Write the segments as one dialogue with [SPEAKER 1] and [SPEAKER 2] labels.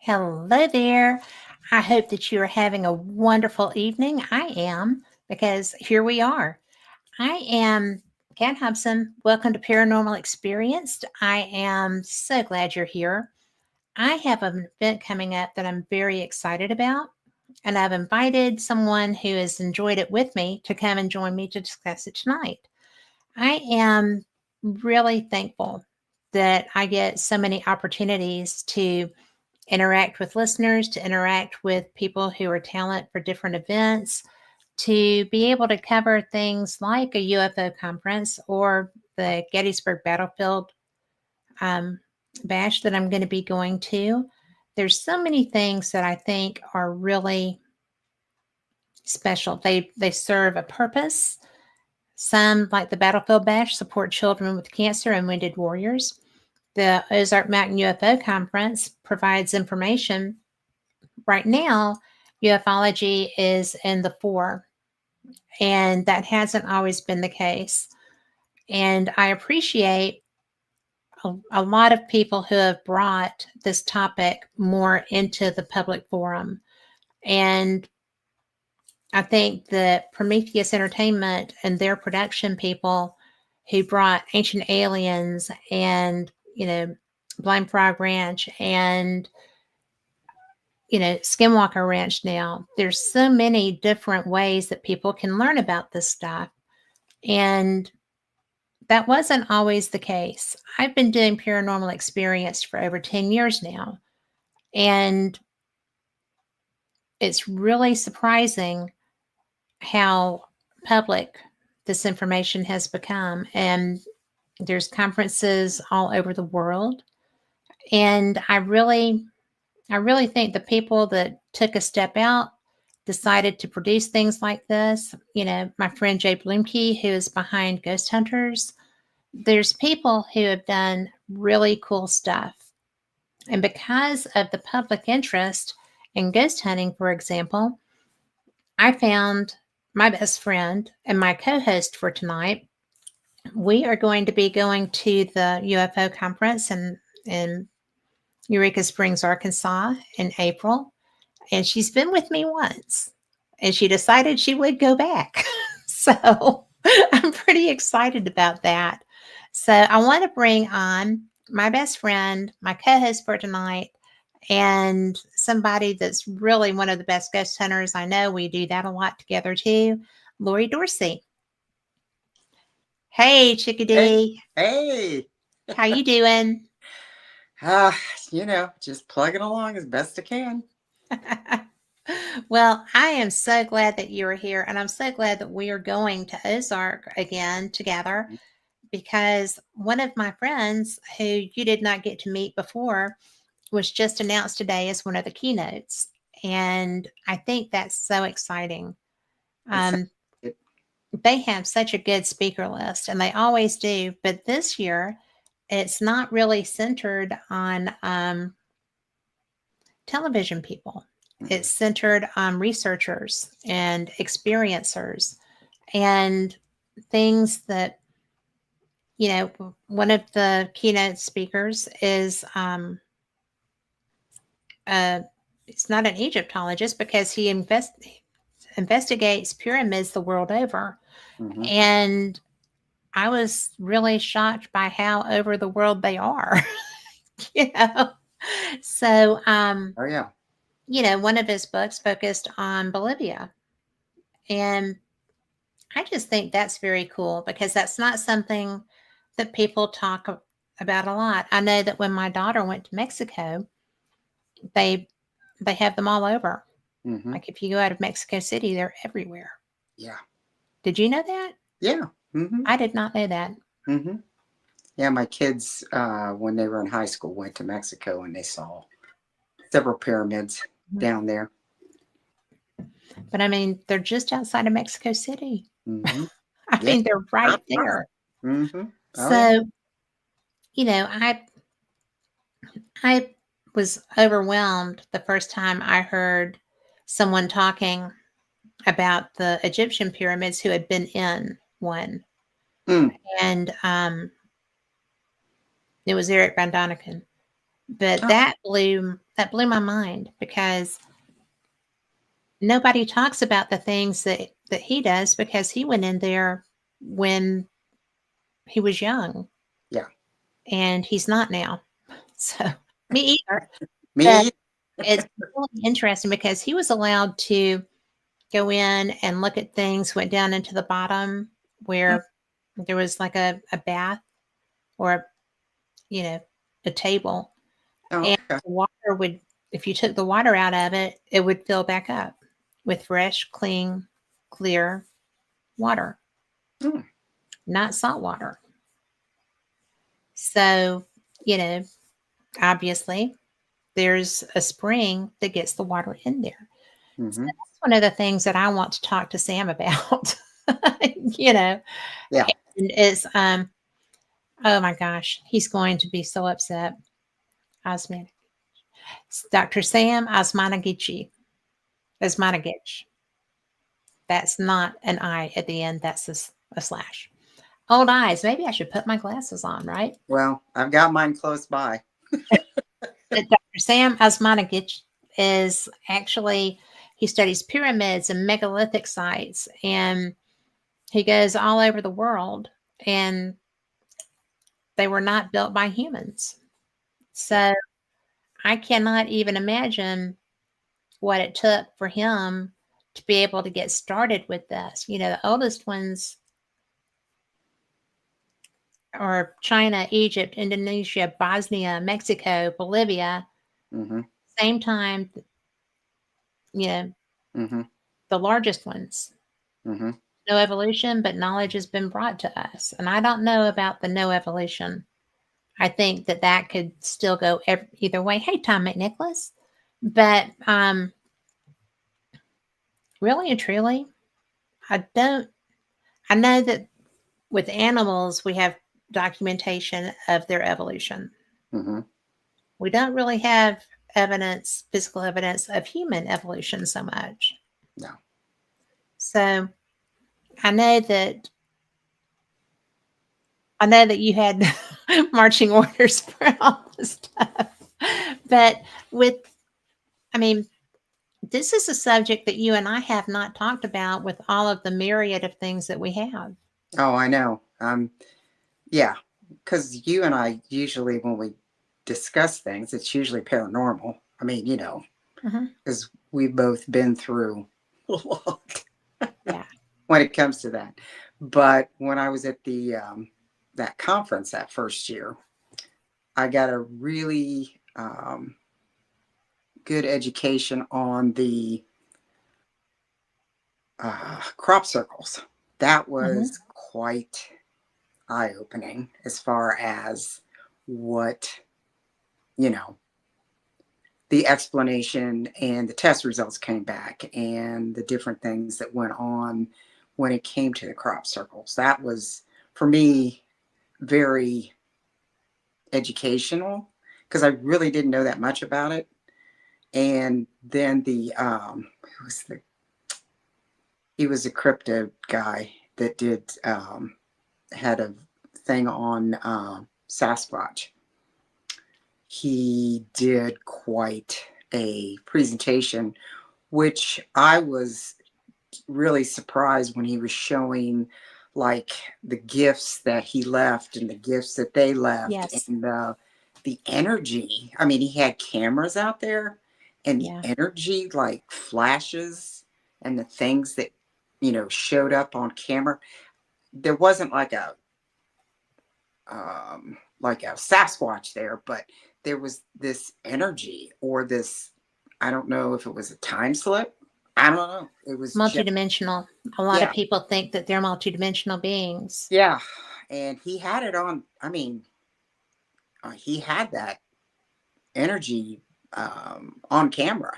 [SPEAKER 1] Hello there. I hope that you are having a wonderful evening. I am, because here we are. I am Kat Hobson. Welcome to Paranormal Experienced. I am so glad you're here. I have an event coming up that I'm very excited about, and I've invited someone who has enjoyed it with me to come and join me to discuss it tonight. I am really thankful that I get so many opportunities to interact with listeners, to interact with people who are talent for different events, to be able to cover things like a UFO conference or the Gettysburg Battlefield um, bash that I'm going to be going to. There's so many things that I think are really special. They serve a purpose. Some, like the Battlefield Bash, support children with cancer and wounded warriors. The Ozark Mountain UFO Conference provides information. Right now, ufology is in the fore, and that hasn't always been the case. And I appreciate a lot of people who have brought this topic more into the public forum. And I think that Prometheus Entertainment and their production people who brought Ancient Aliens and, Blind Frog Ranch and Skinwalker Ranch now. There's so many different ways that people can learn about this stuff. And that wasn't always the case. I've been doing paranormal experience for over 10 years now. And it's really surprising how public this information has become. And there's conferences all over the world. And I really think the people that took a step out decided to produce things like this. My friend Jay Bloomkey, who is behind Ghost Hunters, there's people who have done really cool stuff. And because of the public interest in ghost hunting, for example, I found my best friend and my co-host for tonight. We are going to be going to the UFO conference in Eureka Springs, Arkansas in April. And she's been with me once, and she decided she would go back. So I'm pretty excited about that. So I want to bring on my best friend, my co-host for tonight, and somebody that's really one of the best ghost hunters I know. We do that a lot together too, Lori Dorsey. Hey,
[SPEAKER 2] Hey,
[SPEAKER 1] chickadee.
[SPEAKER 2] hey.
[SPEAKER 1] How you doing?
[SPEAKER 2] Just plugging along as best I can.
[SPEAKER 1] Well, I am so glad that you are here, and I'm so glad that we are going to Ozark again together, because one of my friends who you did not get to meet before was just announced today as one of the keynotes. And I think that's so exciting.
[SPEAKER 2] It sounds
[SPEAKER 1] Um,
[SPEAKER 2] good.
[SPEAKER 1] they have such a good speaker list, and they always do. But this year, it's not really centered on television people.
[SPEAKER 2] Mhm.
[SPEAKER 1] It's centered on researchers and experiencers and things that, one of the keynote speakers is, uh, it's not an Egyptologist because he investigates pyramids the world over.
[SPEAKER 2] Mhm.
[SPEAKER 1] And I was really shocked by how over the world they are, you know. So,
[SPEAKER 2] Oh yeah.
[SPEAKER 1] one of his books focused on Bolivia. And I just think that's very cool because that's not something that people talk about a lot. I know that when my daughter went to Mexico, they they have them all over.
[SPEAKER 2] Mhm.
[SPEAKER 1] Like if you go out of Mexico City, they're everywhere.
[SPEAKER 2] Yeah.
[SPEAKER 1] Did you know that?
[SPEAKER 2] Yeah. Mhm.
[SPEAKER 1] I did not know that.
[SPEAKER 2] Mhm. Yeah, my kids when they were in high school went to Mexico and they saw several pyramids
[SPEAKER 1] Mhm.
[SPEAKER 2] down there.
[SPEAKER 1] But I mean, they're just outside of Mexico City.
[SPEAKER 2] Mhm.
[SPEAKER 1] I
[SPEAKER 2] Yeah.
[SPEAKER 1] mean, they're
[SPEAKER 2] Sure
[SPEAKER 1] right
[SPEAKER 2] are.
[SPEAKER 1] there.
[SPEAKER 2] Mhm. Oh yeah.
[SPEAKER 1] So, I was overwhelmed the first time I heard someone talking about the Egyptian pyramids who had been in one.
[SPEAKER 2] Mm.
[SPEAKER 1] And it was Eric Van Doniken. But
[SPEAKER 2] Oh,
[SPEAKER 1] that blew that blew my mind because nobody talks about the things that he does because he went in there when he was young
[SPEAKER 2] Yeah.
[SPEAKER 1] and he's not now. So me either. But
[SPEAKER 2] Me.
[SPEAKER 1] it's really interesting because he was allowed to go in and look at things, went down into the bottom where there was like a bath or, you know, a table.
[SPEAKER 2] Oh,
[SPEAKER 1] And
[SPEAKER 2] okay.
[SPEAKER 1] the water would, if you took the water out of it, it would fill back up with fresh, clean, clear water,
[SPEAKER 2] Hmm.
[SPEAKER 1] not salt water. So, you know, obviously there's a spring that gets the water in there. So
[SPEAKER 2] Mm-hmm.
[SPEAKER 1] that's one of the things that I want to talk to Sam about. you know,
[SPEAKER 2] Yeah.
[SPEAKER 1] and is oh my gosh, he's going to be so upset. Osman, Dr. Sam Osmanagichi. Osmanagich. That's not an I at the end. That's a slash. Old eyes. Maybe I should put my glasses on, right?
[SPEAKER 2] Well, I've got mine close by.
[SPEAKER 1] But Dr. Sam Osmanagich is actually, he studies pyramids and megalithic sites, and he goes all over the world, and they were not built by humans.
[SPEAKER 2] Yeah.
[SPEAKER 1] So I cannot even imagine what it took for him to be able to get started with this. You know, the oldest ones are China, Egypt, Indonesia, Bosnia, Mexico, Bolivia.
[SPEAKER 2] Mm-hmm.
[SPEAKER 1] Same time, you know,
[SPEAKER 2] Mm-hmm.
[SPEAKER 1] the largest ones.
[SPEAKER 2] Mm-hmm.
[SPEAKER 1] No evolution, but knowledge has been brought to us. And I don't know about the no evolution. I think that that could still go either way. Hey, Tom McNicholas. But really and truly, I don't. I know that with animals, we have documentation of their evolution.
[SPEAKER 2] Mm-hmm.
[SPEAKER 1] We don't really have evidence, physical evidence of human evolution so much.
[SPEAKER 2] No.
[SPEAKER 1] So I know that I know that you had marching orders for all this stuff. But with, I mean, this is a subject that you and I have not talked about with all of the myriad of things that we have.
[SPEAKER 2] Oh, I know. Yeah, because you and I usually, when we discuss things, it's usually paranormal. I mean,
[SPEAKER 1] Mhm.
[SPEAKER 2] because we've both been through a lot
[SPEAKER 1] Yeah.
[SPEAKER 2] when it comes to that. But when I was at the that conference that first year, I got a really good education on the crop circles. That
[SPEAKER 1] Hmm.
[SPEAKER 2] was quite eye opening as far as what, you know, the explanation and the test results came back and the different things that went on when it came to the crop circles. That was, for me, very educational because I really didn't know that much about it. And then who was the he was a crypto guy that did had a thing on Sasquatch. He did quite a presentation, which I was really surprised when he was showing like the gifts that he left and the gifts that they left
[SPEAKER 1] Yes.
[SPEAKER 2] and the energy. I mean, he had cameras out there and the
[SPEAKER 1] Yeah.
[SPEAKER 2] energy like flashes and the things that showed up on camera. There wasn't like a Sasquatch there, but there was this energy or this, I don't know if it was a time slip. I don't know. It was just,
[SPEAKER 1] Multidimensional. A lot of
[SPEAKER 2] yeah,
[SPEAKER 1] people think that they're multidimensional beings.
[SPEAKER 2] yeah. And he had it on, I mean, he had that energy on camera.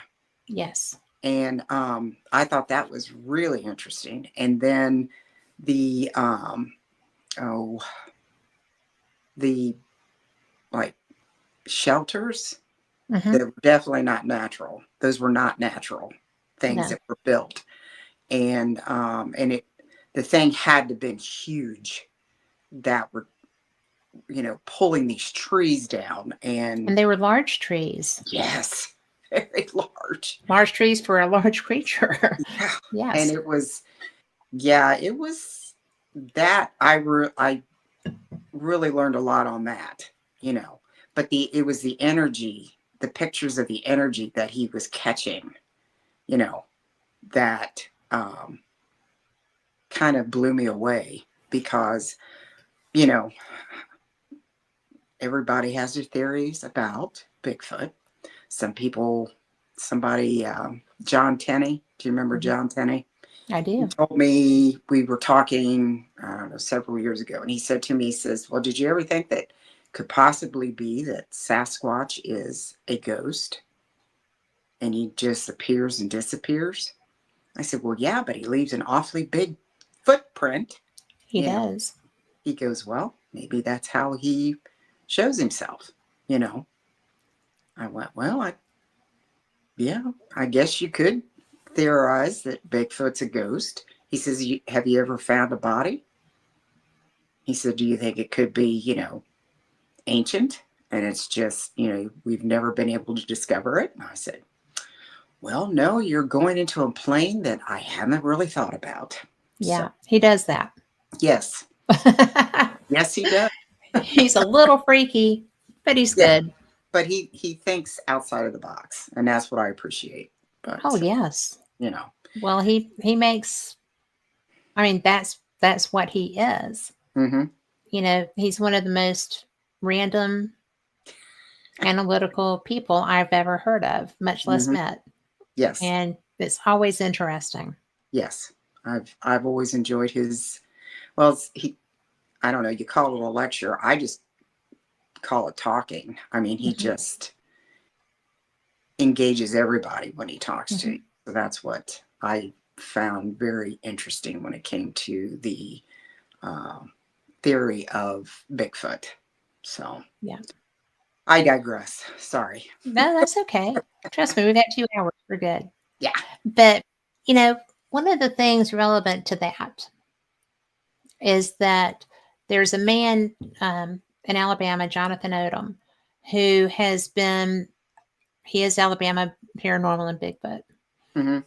[SPEAKER 1] Yes.
[SPEAKER 2] And I thought that was really interesting. And then the, oh, the like shelters,
[SPEAKER 1] Hmm.
[SPEAKER 2] that were definitely not natural. Those were not natural things
[SPEAKER 1] No.
[SPEAKER 2] that were built. And it the thing had to have been huge that were pulling these trees down. And
[SPEAKER 1] And they were large trees.
[SPEAKER 2] yes, very large.
[SPEAKER 1] Large trees for a large creature.
[SPEAKER 2] Yeah. And
[SPEAKER 1] Yes.
[SPEAKER 2] it was that I really learned a lot on that, but it was the energy, the pictures of the energy that he was catching, that kind of blew me away because, you know, everybody has their theories about Bigfoot. Somebody, John Tenney, do you remember
[SPEAKER 1] Mhm.
[SPEAKER 2] John Tenney?
[SPEAKER 1] I
[SPEAKER 2] He
[SPEAKER 1] do.
[SPEAKER 2] told me, we were talking, I don't know, several years ago, and he said to me, he says, well, did you ever think that could possibly be that Sasquatch is a ghost and he just appears and disappears? I said, well, yeah, but he leaves an awfully big footprint.
[SPEAKER 1] He
[SPEAKER 2] You know,
[SPEAKER 1] does.
[SPEAKER 2] he goes, well, maybe that's how he shows himself. You know, I went, well, yeah, I guess you could theorize that Bigfoot's a ghost. He says, have you ever found a body? He said, do you think it could be, ancient? And it's just, we've never been able to discover it. And I said, well, no, you're going into a plane that I haven't really thought about. So,
[SPEAKER 1] Yeah, he does that.
[SPEAKER 2] yes. Yes, he does.
[SPEAKER 1] He's a little freaky, but he's
[SPEAKER 2] Yeah.
[SPEAKER 1] good.
[SPEAKER 2] But he thinks outside of the box. And that's what I appreciate.
[SPEAKER 1] Oh,
[SPEAKER 2] But,
[SPEAKER 1] yes.
[SPEAKER 2] you know,
[SPEAKER 1] Well, he makes, I mean, that's what he is.
[SPEAKER 2] mm-hmm.
[SPEAKER 1] He's one of the most random analytical people I've ever heard of, much less
[SPEAKER 2] Mm-hmm.
[SPEAKER 1] met.
[SPEAKER 2] Yes.
[SPEAKER 1] And it's always interesting.
[SPEAKER 2] Yes. I've always enjoyed his, well, I don't know, you call it a lecture. I just call it talking. I mean, he
[SPEAKER 1] Hmm.
[SPEAKER 2] just engages everybody when he talks to
[SPEAKER 1] Hmm.
[SPEAKER 2] you. So that's what I found very interesting when it came to the uh, theory of Bigfoot. So
[SPEAKER 1] Yeah.
[SPEAKER 2] I digress. Sorry.
[SPEAKER 1] No, that's okay. Trust me, we've got 2 hours. We're good.
[SPEAKER 2] Yeah.
[SPEAKER 1] But, you know, one of the things relevant to that is that there's a man in Alabama, Jonathan Odom, who he is Alabama Paranormal and Bigfoot.
[SPEAKER 2] Mm-hmm.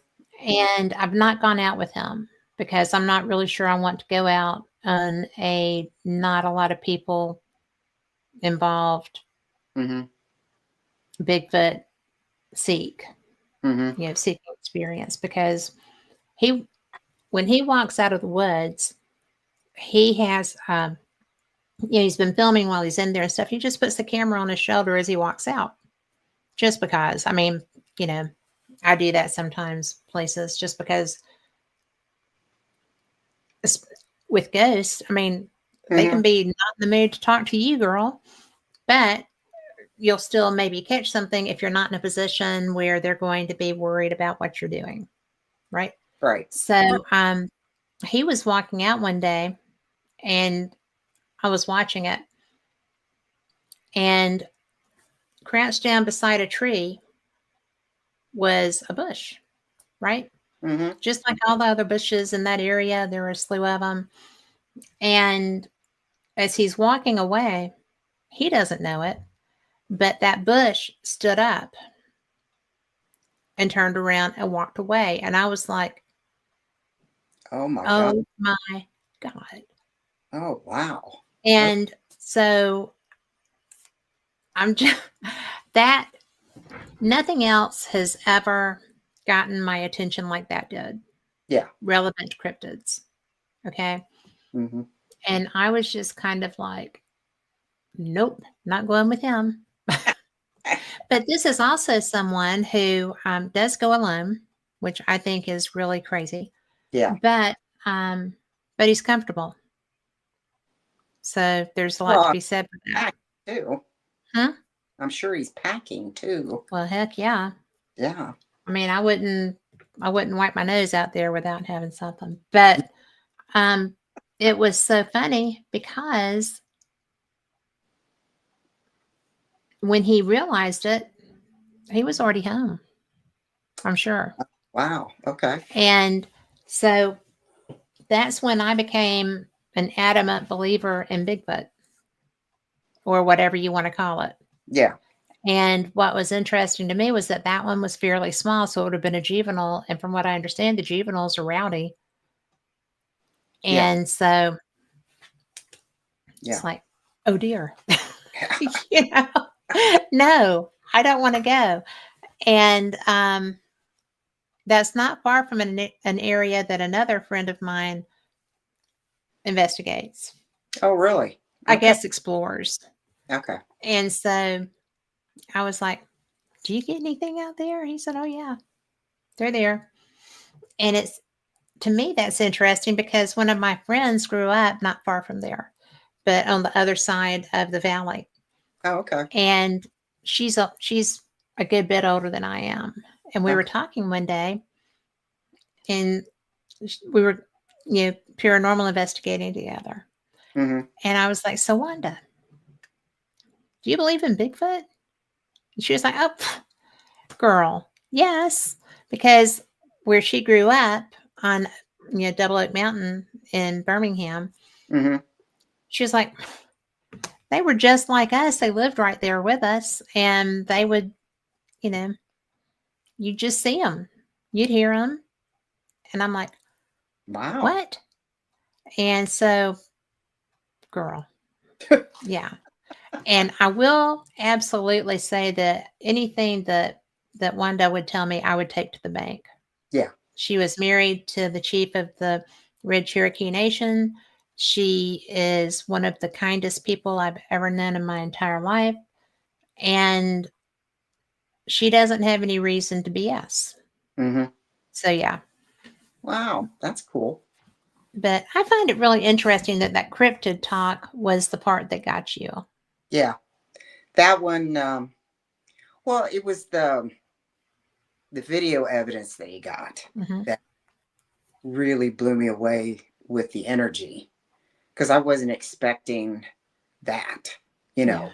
[SPEAKER 1] And I've not gone out with him because I'm not really sure I want to go out on a not a lot of people involved
[SPEAKER 2] Mm-hmm.
[SPEAKER 1] Bigfoot seek,
[SPEAKER 2] Mm-hmm.
[SPEAKER 1] seeking experience because he, when he walks out of the woods, he has, he's been filming while he's in there and stuff. He just puts the camera on his shoulder as he walks out, just because. I mean, you know, I do that sometimes places just because with ghosts, I mean, they
[SPEAKER 2] Mm-hmm.
[SPEAKER 1] can be not in the mood to talk to you, girl, but you'll still maybe catch something if you're not in a position where they're going to be worried about what you're doing. Right.
[SPEAKER 2] Right.
[SPEAKER 1] So, he was walking out one day and I was watching it, and crouched down beside a tree was a bush, right?
[SPEAKER 2] Mm-hmm.
[SPEAKER 1] Just like all the other bushes in that area, there were a slew of them. And as he's walking away, he doesn't know it, but that bush stood up and turned around and walked away. And I was like,
[SPEAKER 2] Oh my God.
[SPEAKER 1] oh my God.
[SPEAKER 2] Oh wow.
[SPEAKER 1] And so I'm just, that nothing else has ever gotten my attention like that did,
[SPEAKER 2] Yeah.
[SPEAKER 1] relevant to cryptids. Okay.
[SPEAKER 2] Mm-hmm.
[SPEAKER 1] And I was just kind of like, nope, not going with him. But this is also someone who does go alone, which I think is really crazy.
[SPEAKER 2] Yeah.
[SPEAKER 1] But um, but he's comfortable. So there's a lot to
[SPEAKER 2] Well,
[SPEAKER 1] be said for that.
[SPEAKER 2] packing too.
[SPEAKER 1] Huh?
[SPEAKER 2] I'm sure he's packing too.
[SPEAKER 1] Well, heck yeah.
[SPEAKER 2] Yeah.
[SPEAKER 1] I mean, I wouldn't wipe my nose out there without having something. But um, it was so funny because when he realized it, he was already home. I'm sure.
[SPEAKER 2] Wow. Okay.
[SPEAKER 1] And so that's when I became an adamant believer in Bigfoot. or whatever you want to call it.
[SPEAKER 2] Yeah.
[SPEAKER 1] And what was interesting to me was that that one was fairly small, so it would have been a juvenile. And from what I understand, the juveniles are rowdy.
[SPEAKER 2] Yeah.
[SPEAKER 1] And so
[SPEAKER 2] Yeah.
[SPEAKER 1] it's like, oh dear, you know, no, I don't want to go. And that's not far from an area that another friend of mine investigates.
[SPEAKER 2] Oh, really?
[SPEAKER 1] I
[SPEAKER 2] Okay.
[SPEAKER 1] guess explores.
[SPEAKER 2] Okay.
[SPEAKER 1] And so I was like, do you get anything out there? He said, oh, yeah, they're there. And it's, to me, that's interesting because one of my friends grew up not far from there, but on the other side of the valley.
[SPEAKER 2] Oh, okay.
[SPEAKER 1] And she's a good bit older than I am. And we were
[SPEAKER 2] Okay.
[SPEAKER 1] talking one day, and we were, paranormal investigating together.
[SPEAKER 2] Mm-hmm.
[SPEAKER 1] And I was like, so Wanda, do you believe in Bigfoot? And she was like, oh, girl, yes, because where she grew up on, Double Oak Mountain in Birmingham,
[SPEAKER 2] Mm-hmm.
[SPEAKER 1] she was like, they were just like us. They lived right there with us, and they would, you know, you just see them, you'd hear them, and I'm like,
[SPEAKER 2] Wow.
[SPEAKER 1] what? And so, girl, yeah. And I will absolutely say that anything that Wanda would tell me, I would take to the bank.
[SPEAKER 2] Yeah.
[SPEAKER 1] She was married to the chief of the Red Cherokee Nation. She is one of the kindest people I've ever known in my entire life. And she doesn't have any reason to BS.
[SPEAKER 2] Mm-hmm.
[SPEAKER 1] So, yeah.
[SPEAKER 2] Wow. That's cool.
[SPEAKER 1] But I find it really interesting that that cryptid talk was the part that got you.
[SPEAKER 2] Yeah. That one, well, it was the video evidence that he got
[SPEAKER 1] Hmm.
[SPEAKER 2] that really blew me away with the energy because I wasn't expecting that. You
[SPEAKER 1] Yeah.
[SPEAKER 2] know,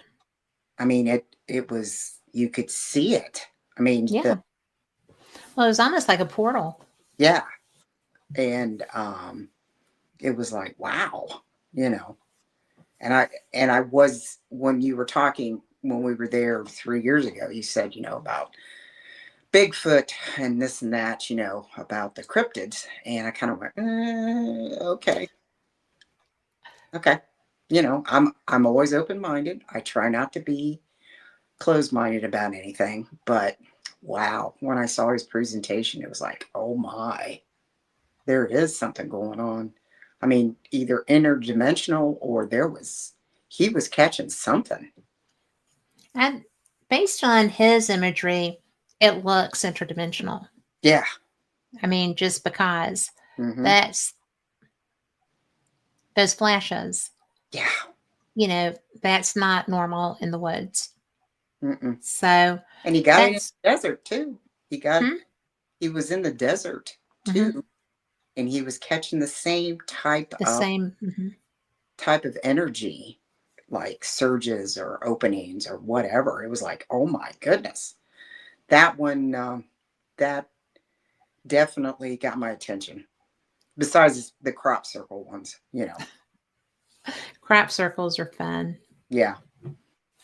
[SPEAKER 2] I mean, it was, you could see it. I mean,
[SPEAKER 1] Yeah. Well, it was almost like a portal.
[SPEAKER 2] yeah, and it was like, wow, you know, and I was, when you were talking when we were there 3 years ago, you said, about Bigfoot and this and that, about the cryptids, and I kind of went, okay, okay, I'm always open minded. I try not to be closed minded about anything, but wow, when I saw his presentation, it was like, oh my, there is something going on. I mean, either interdimensional or he was catching something.
[SPEAKER 1] And based on his imagery, it looks interdimensional.
[SPEAKER 2] Yeah.
[SPEAKER 1] I mean, just because
[SPEAKER 2] Mm-hmm.
[SPEAKER 1] that's those flashes,
[SPEAKER 2] Yeah.
[SPEAKER 1] that's not normal in the woods.
[SPEAKER 2] Mm-mm.
[SPEAKER 1] So
[SPEAKER 2] And he got it in
[SPEAKER 1] that's
[SPEAKER 2] the desert too.
[SPEAKER 1] hmm?
[SPEAKER 2] He was in the desert
[SPEAKER 1] Hmm.
[SPEAKER 2] too, and he was catching the same type
[SPEAKER 1] The
[SPEAKER 2] of
[SPEAKER 1] same. Hmm.
[SPEAKER 2] energy, like surges or openings or whatever. It was like, oh my goodness, that one, that definitely got my attention. Besides the crop circle ones.
[SPEAKER 1] Crop circles are fun.
[SPEAKER 2] Yeah,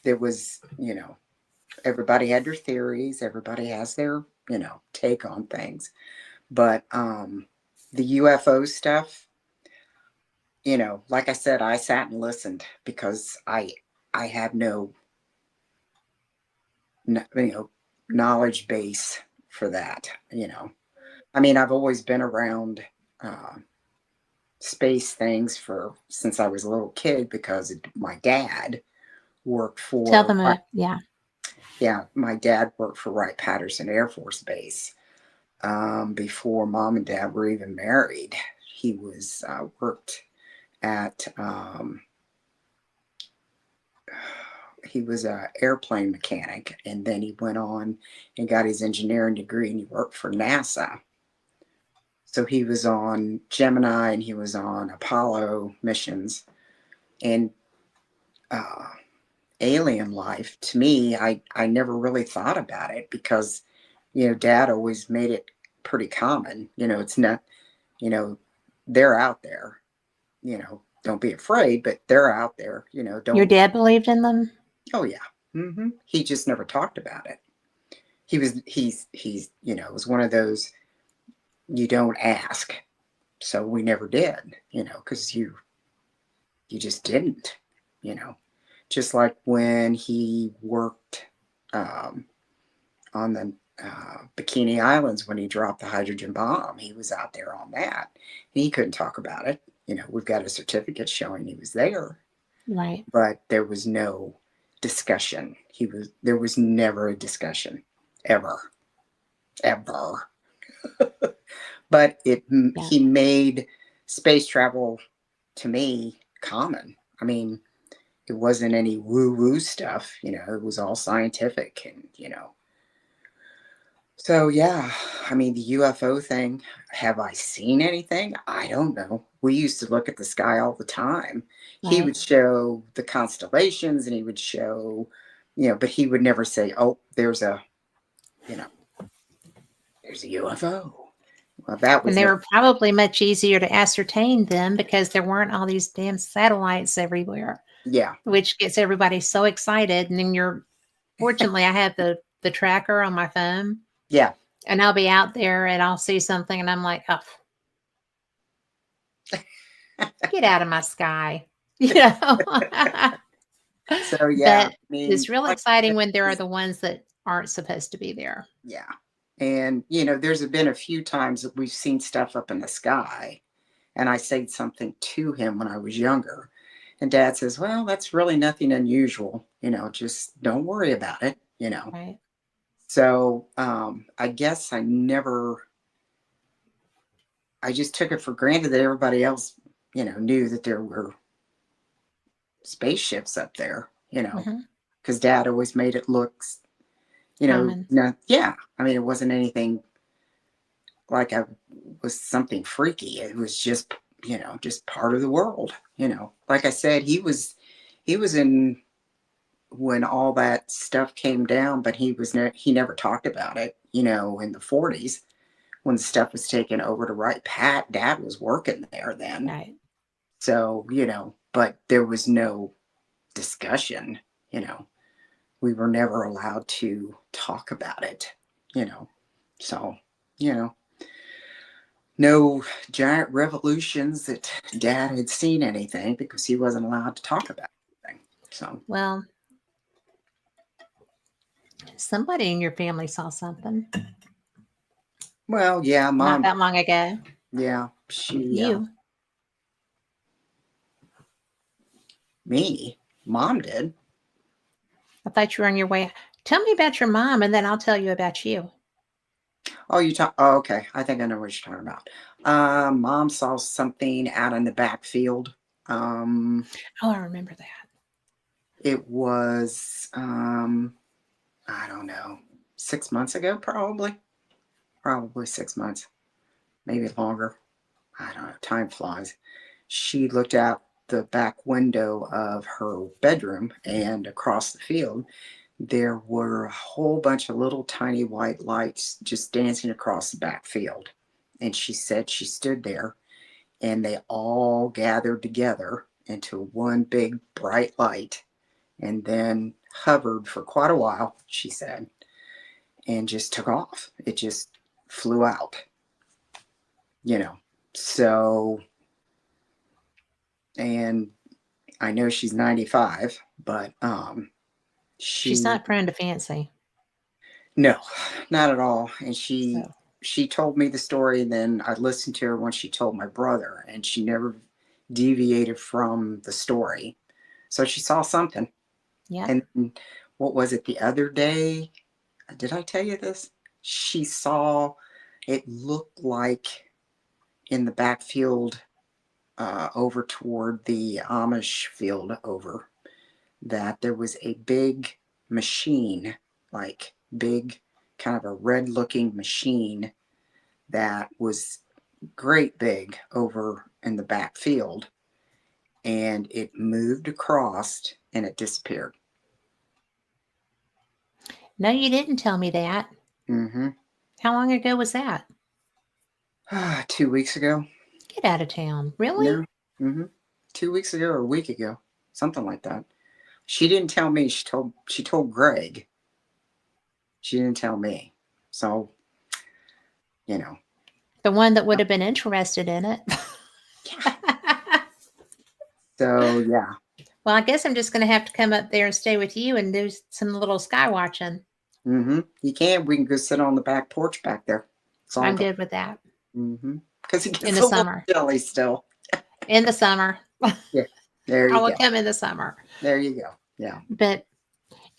[SPEAKER 2] it was. Everybody had their theories. Everybody has their take on things. But the UFO stuff, like I said, I sat and listened because I have no knowledge base for that. I mean, I've always been around uh, space things for since I was a little kid because my dad worked
[SPEAKER 1] Tell
[SPEAKER 2] for
[SPEAKER 1] them, yeah.
[SPEAKER 2] yeah, my dad worked for Wright-Patterson Air Force Base before mom and dad were even married. He was worked at he was a airplane mechanic, and then he went on and got his engineering degree, and he worked for NASA. So he was on Gemini and he was on Apollo missions, and uh, alien life to me, I never really thought about it because dad always made it pretty common. It's not, you know they're out there, don't be afraid, but they're out there,
[SPEAKER 1] Your
[SPEAKER 2] don't.
[SPEAKER 1] dad believed in them?
[SPEAKER 2] Oh yeah. He just never talked about it. He's it was one of those, you don't ask. So we never did, because you just didn't, you know. Just like when he worked um, on the Bikini Islands when he dropped the hydrogen bomb, he was out there on that. And he couldn't talk about it. We've got a certificate showing he was there,
[SPEAKER 1] Right.
[SPEAKER 2] but there was no discussion. There was never a discussion, ever, ever. But
[SPEAKER 1] Yeah.
[SPEAKER 2] he made space travel, to me, common. I mean, it wasn't any woo woo stuff, it was all scientific, and so yeah. I mean, the UFO thing, have I seen anything? I don't know. We used to look at the sky all the time. He
[SPEAKER 1] Right.
[SPEAKER 2] would show the constellations, and he would show, but he would never say, oh, you know there's a UFO. Well, that
[SPEAKER 1] And
[SPEAKER 2] was
[SPEAKER 1] they
[SPEAKER 2] never.
[SPEAKER 1] were probably much easier to ascertain then because there weren't all these damn satellites everywhere,
[SPEAKER 2] Yeah.
[SPEAKER 1] which gets everybody so excited. And then fortunately, I have the tracker on my phone,
[SPEAKER 2] Yeah.
[SPEAKER 1] and I'll be out there and I'll see something, and I'm like, oh, get out of my sky, you know.
[SPEAKER 2] So yeah,
[SPEAKER 1] But
[SPEAKER 2] I mean,
[SPEAKER 1] it's real
[SPEAKER 2] like I
[SPEAKER 1] exciting
[SPEAKER 2] said,
[SPEAKER 1] when there are
[SPEAKER 2] it's-
[SPEAKER 1] the ones that aren't supposed to be there.
[SPEAKER 2] yeah. And there's been a few times that we've seen stuff up in the sky, and I said something to him when I was younger, and Dad says, "Well, that's really nothing unusual. Just don't worry about it."
[SPEAKER 1] Right.
[SPEAKER 2] So I guess I just took it for granted that everybody else, knew that there were spaceships up there.
[SPEAKER 1] Hmm.
[SPEAKER 2] Because Dad always made it look,
[SPEAKER 1] Common.
[SPEAKER 2] no, yeah. I mean, it wasn't anything like I was something freaky. It was just part of the world. Like I said, he was in when all that stuff came down, but he never talked about it. In the 40s when stuff was taken over to Wright Pat, Dad was working there then.
[SPEAKER 1] Right.
[SPEAKER 2] So but there was no discussion. You know, we were never allowed to talk about it. You know, so you know no giant revolutions that Dad had seen anything because he wasn't allowed to talk about anything. So,
[SPEAKER 1] Well, somebody in your family saw something
[SPEAKER 2] well, yeah,
[SPEAKER 1] not
[SPEAKER 2] Mom,
[SPEAKER 1] that long ago.
[SPEAKER 2] yeah, she,
[SPEAKER 1] You.
[SPEAKER 2] me, Mom did.
[SPEAKER 1] I thought you were on your way. Tell me about your mom, and then I'll tell you about you.
[SPEAKER 2] Oh, you talk. Oh, okay. I think I know what you're talking about. Mom saw something out in the backfield. Um,
[SPEAKER 1] Oh, I remember that.
[SPEAKER 2] it was, I don't know, 6 months ago, probably 6 months, maybe longer. I don't know. Time flies. She looked out the back window of her bedroom, and across the field, there were a whole bunch of little tiny white lights just dancing across the back field. And she said she stood there, and they all gathered together into one big bright light, and then hovered for quite a while, she said, and just took off. It just flew out, you know. So, and I know she's 95, but
[SPEAKER 1] She's
[SPEAKER 2] she,
[SPEAKER 1] not prone to fancy.
[SPEAKER 2] no, not at all. And she
[SPEAKER 1] So,
[SPEAKER 2] she told me the story, and then I listened to her when she told my brother, and she never deviated from the story. So she saw something.
[SPEAKER 1] yep.
[SPEAKER 2] And what was it the other day? Did I tell you this? She saw, it looked like in the backfield, over toward the Amish field over, that there was a big machine, like big, kind of a red looking machine that was great big over in the back field, and it moved across and it disappeared.
[SPEAKER 1] No, you didn't tell me that.
[SPEAKER 2] Mm-hmm.
[SPEAKER 1] How long ago was that?
[SPEAKER 2] 2 weeks ago.
[SPEAKER 1] Get out of town.
[SPEAKER 2] Yeah.
[SPEAKER 1] Really?
[SPEAKER 2] Mm-hmm. 2 weeks ago or a week ago, something like that. She didn't tell me. She told Greg. She didn't tell me. So, you know.
[SPEAKER 1] The one that would have been interested in it.
[SPEAKER 2] So yeah.
[SPEAKER 1] Well, I guess I'm just going to have to come up there and stay with you and do some little sky watching.
[SPEAKER 2] You can. We can go sit on the back porch back there. It's all
[SPEAKER 1] I'm good with that.
[SPEAKER 2] Because it
[SPEAKER 1] In
[SPEAKER 2] gets
[SPEAKER 1] the
[SPEAKER 2] a little
[SPEAKER 1] summer.
[SPEAKER 2] chilly still.
[SPEAKER 1] In the summer.
[SPEAKER 2] Yeah. There
[SPEAKER 1] I
[SPEAKER 2] you
[SPEAKER 1] will
[SPEAKER 2] go.
[SPEAKER 1] come in the summer.
[SPEAKER 2] There you go. Yeah.
[SPEAKER 1] But,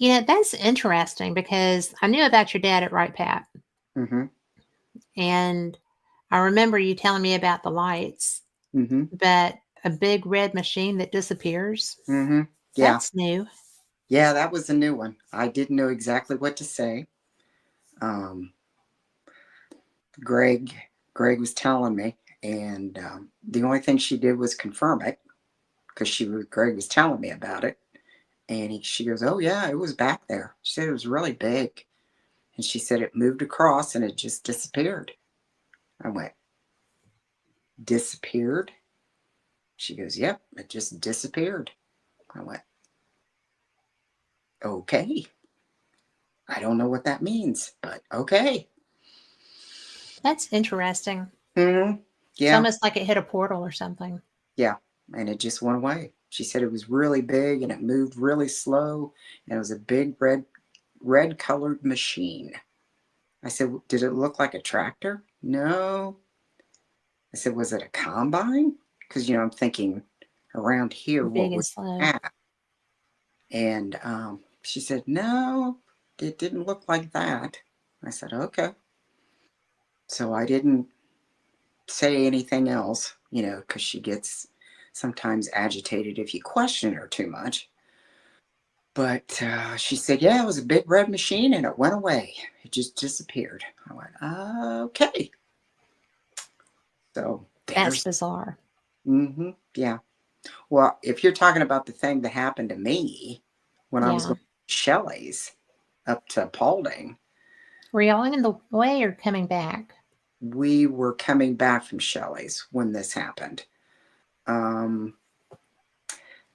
[SPEAKER 1] that's interesting because I knew about your dad at Right Pat.
[SPEAKER 2] Mm-hmm.
[SPEAKER 1] And I remember you telling me about the lights,
[SPEAKER 2] Mm-hmm.
[SPEAKER 1] but a big red machine that disappears.
[SPEAKER 2] Mm-hmm. Yeah.
[SPEAKER 1] That's new.
[SPEAKER 2] Yeah, that was a new one. I didn't know exactly what to say. Greg was telling me, and the only thing she did was confirm it because Greg was telling me about it, and she goes, "Oh yeah, it was back there." She said it was really big, and she said it moved across and it just disappeared. I went, disappeared? She goes, "Yep, it just disappeared." I went, okay. I don't know what that means, but okay.
[SPEAKER 1] That's interesting.
[SPEAKER 2] Mm-hmm.
[SPEAKER 1] It's
[SPEAKER 2] Yeah.
[SPEAKER 1] almost like it hit a portal or something.
[SPEAKER 2] Yeah. And it just went away. She said it was really big and it moved really slow. And it was a big red colored machine. I said, did it look like a tractor? No. I said, was it a combine? Because, I'm thinking around here, what
[SPEAKER 1] Big and
[SPEAKER 2] was
[SPEAKER 1] slow.
[SPEAKER 2] that? And she said, no, it didn't look like that. I said, okay. So I didn't say anything else, because she gets sometimes agitated if you question her too much. But she said, yeah, it was a big red machine and it went away. It just disappeared. I went, okay. So
[SPEAKER 1] That's
[SPEAKER 2] there's.
[SPEAKER 1] bizarre.
[SPEAKER 2] Yeah. Well, if you're talking about the thing that happened to me when I was
[SPEAKER 1] Yeah.
[SPEAKER 2] going to Shelley's up to Paulding,
[SPEAKER 1] Were y'all in the way or coming back?
[SPEAKER 2] we were coming back from Shelley's when this happened. A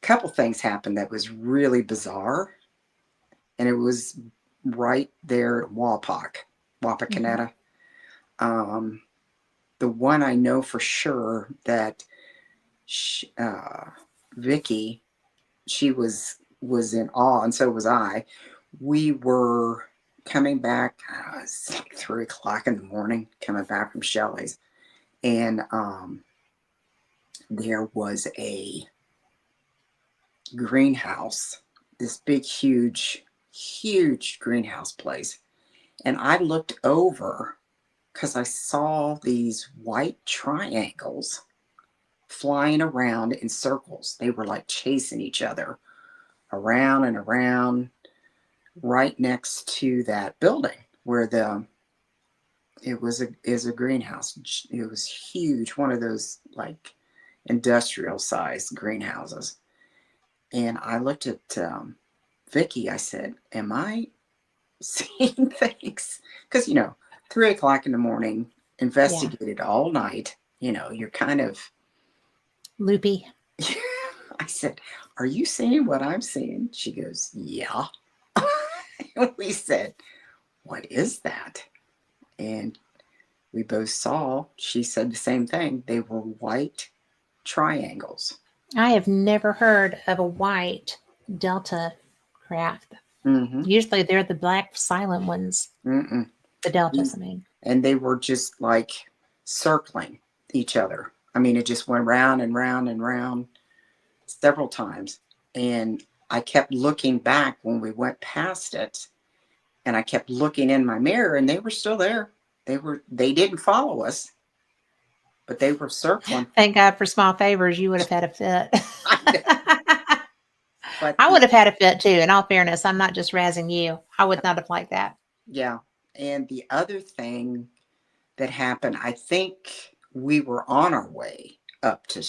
[SPEAKER 2] couple things happened that was really bizarre, and it was right there at Wapakoneta. The one I know for sure that Vicky, she was in awe, and so was I. We were coming back. It's like 3:00 in the morning, coming back from Shelley's, and there was a greenhouse, this big, huge, huge greenhouse place, and I looked over because I saw these white triangles flying around in circles. They were like chasing each other around and around right next to that building where it was a greenhouse. It was huge, one of those like industrial sized greenhouses. And I looked at Vicky. I said, am I seeing things? Because 3:00 in the morning, investigated all night, you're kind of
[SPEAKER 1] Loopy.
[SPEAKER 2] I said, are you seeing what I'm seeing? She goes, yeah. And we said, what is that? And we both saw, she said the same thing. They were white triangles.
[SPEAKER 1] I have never heard of a white Delta craft. Usually they're the black silent ones. The Deltas, I mean.
[SPEAKER 2] And they were just like circling each other. I mean, it just went round and round and round several times. And I kept looking back when we went past it. And I kept looking in my mirror and they were still there. They didn't follow us, but they were circling.
[SPEAKER 1] Thank God for small favors. You would have had a fit.
[SPEAKER 2] But
[SPEAKER 1] I would have had a fit too. In all fairness, I'm not just razzing you. I would not have liked that.
[SPEAKER 2] Yeah. And the other thing that happened, I think we were on our way up to,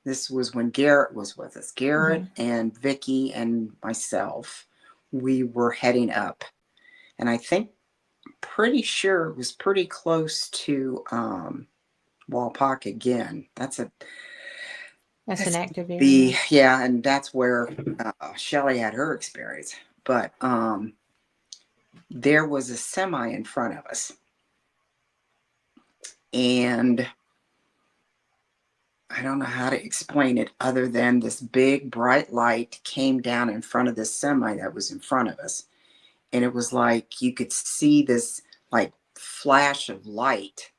[SPEAKER 2] this was when Garrett was with us. Garrett and Vicky and myself, we were heading up. And I think, pretty sure it was pretty close to Walpock again.
[SPEAKER 1] That's an active
[SPEAKER 2] The
[SPEAKER 1] area.
[SPEAKER 2] yeah, and that's where Shelley had her experience. But there was a semi in front of us, and I don't know how to explain it other than this big bright light came down in front of this semi that was in front of us. And it was like you could see this like flash of light.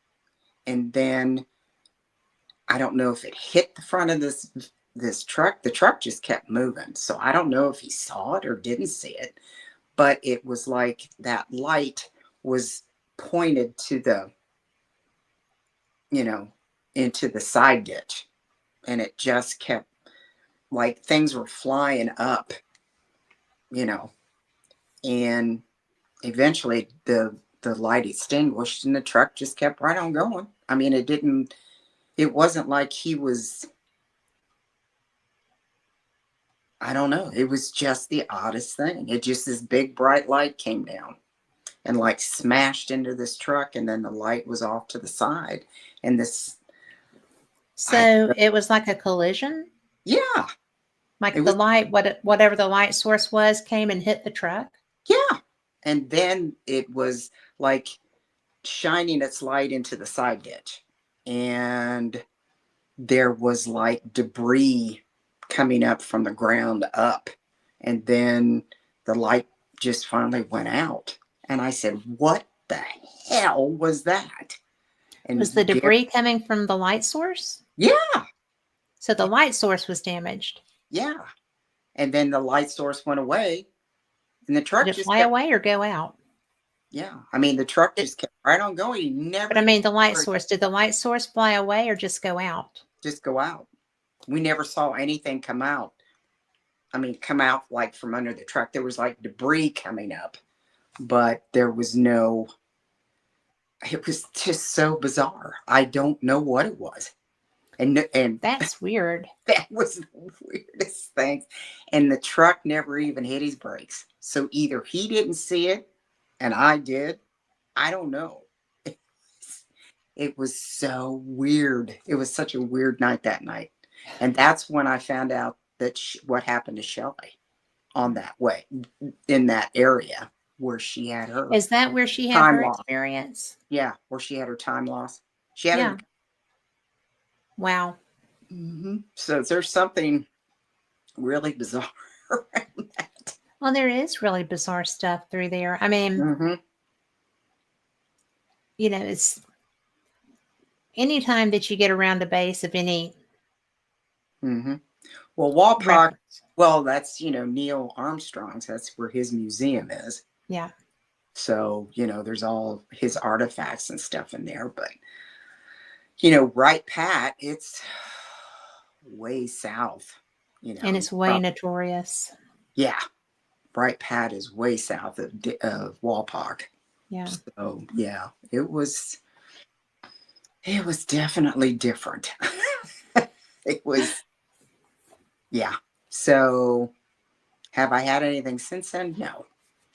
[SPEAKER 2] And then I don't know if it hit the front of this truck. The truck just kept moving. So I don't know if he saw it or didn't see it, but it was like that light was pointed to the, you know, into the side ditch. And it just kept like things were flying up, you know, and eventually the light extinguished and the truck just kept right on going. I mean, it wasn't like he was, I don't know, it was just the oddest thing. It just, this big bright light came down and like smashed into this truck, and then the light was off to the side. And this, I,
[SPEAKER 1] So it was like a collision?
[SPEAKER 2] yeah, it
[SPEAKER 1] Like the
[SPEAKER 2] was,
[SPEAKER 1] light, whatever the light source was, came and hit the truck?
[SPEAKER 2] yeah. And then it was like shining its light into the side ditch. And there was like debris coming up from the ground up. And then the light just finally went out. And I said, what the hell was that?
[SPEAKER 1] Was the
[SPEAKER 2] And Gary,
[SPEAKER 1] debris coming from the light source?
[SPEAKER 2] yeah,
[SPEAKER 1] So the light source was damaged.
[SPEAKER 2] yeah. And then the light source went away and the
[SPEAKER 1] Did
[SPEAKER 2] truck
[SPEAKER 1] it
[SPEAKER 2] just
[SPEAKER 1] fly
[SPEAKER 2] kept,
[SPEAKER 1] away or go out?
[SPEAKER 2] yeah. I mean, the truck
[SPEAKER 1] Did,
[SPEAKER 2] just kept right on going. He never
[SPEAKER 1] but I
[SPEAKER 2] even
[SPEAKER 1] mean, the light
[SPEAKER 2] heard
[SPEAKER 1] source, did the light source fly away or just go out?
[SPEAKER 2] just go out. We never saw anything come out. I mean, come out like from under the truck. There was like debris coming up, but there was no, it was just so bizarre. I don't know what it was. And
[SPEAKER 1] That's weird.
[SPEAKER 2] that was the weirdest thing. And the truck never even hit his brakes. So either he didn't see it and I did. I don't know. It was so weird. It was such a weird night that night. And that's when I found out that what happened to Shelley on that way, in that area where she had her
[SPEAKER 1] Is that where she had
[SPEAKER 2] time
[SPEAKER 1] her
[SPEAKER 2] loss.
[SPEAKER 1] experience?
[SPEAKER 2] Yeah, where she had her time loss. She had her.
[SPEAKER 1] Yeah. Wow.
[SPEAKER 2] So there's something really bizarre around that.
[SPEAKER 1] Well, there is really bizarre stuff through there. I mean, it's anytime that you get around a base of any
[SPEAKER 2] Well, Walpock,
[SPEAKER 1] reference.
[SPEAKER 2] well, that's, Neil Armstrong's. That's where his museum is.
[SPEAKER 1] Yeah.
[SPEAKER 2] So, there's all his artifacts and stuff in there. But, Right Pat, it's way south,
[SPEAKER 1] And it's way notorious.
[SPEAKER 2] Yeah. Bright Pat is way south of Walpock.
[SPEAKER 1] Yeah.
[SPEAKER 2] So, yeah, it was definitely different. It was, yeah. So, have I had anything since then? No,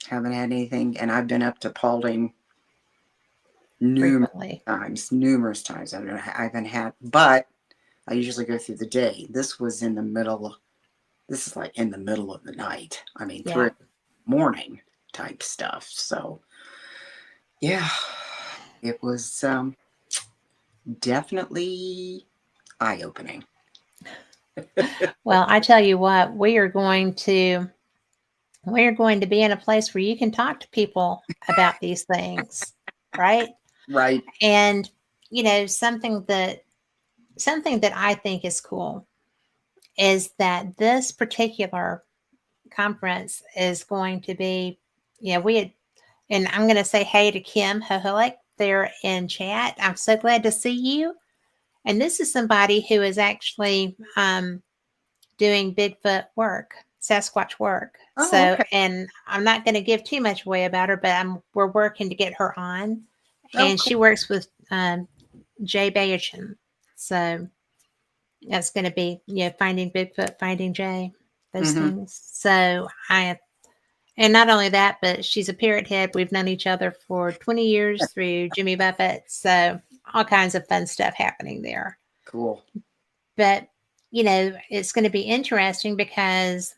[SPEAKER 2] haven't had anything. And I've been up to Paulding
[SPEAKER 1] Frequently.
[SPEAKER 2] numerous times. I haven't had, but I usually go through the day. This is like in the middle of the night. I mean, 3 morning type stuff. So, yeah, it was definitely eye-opening.
[SPEAKER 1] Well, I tell you what, we're going to be in a place where you can talk to people about these things, right?
[SPEAKER 2] Right.
[SPEAKER 1] And something that I think is cool is that this particular conference is going to be, and I'm going to say hey to Kim Hoholick there in chat. I'm so glad to see you. And this is somebody who is actually doing Bigfoot work, Sasquatch work.
[SPEAKER 2] Oh,
[SPEAKER 1] So,
[SPEAKER 2] okay.
[SPEAKER 1] and I'm not going to give too much away about her, but we're working to get her on.
[SPEAKER 2] Oh,
[SPEAKER 1] And
[SPEAKER 2] cool.
[SPEAKER 1] she works with Jay Bayacham. So that's going to be, finding Bigfoot, finding Jay, those things. So and not only that, but she's a parrot head. We've known each other for 20 years through Jimmy Buffett. So all kinds of fun stuff happening there.
[SPEAKER 2] Cool.
[SPEAKER 1] But, it's going to be interesting because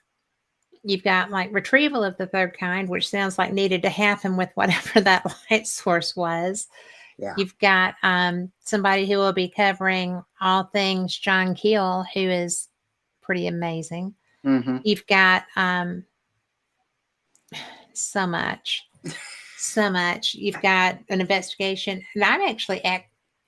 [SPEAKER 1] you've got like retrieval of the third kind, which sounds like needed to happen with whatever that light source was.
[SPEAKER 2] Yeah.
[SPEAKER 1] You've got somebody who will be covering all things John Keel, who is pretty amazing.
[SPEAKER 2] Mm-hmm.
[SPEAKER 1] You've got so much. So much. You've got an investigation. And I'm actually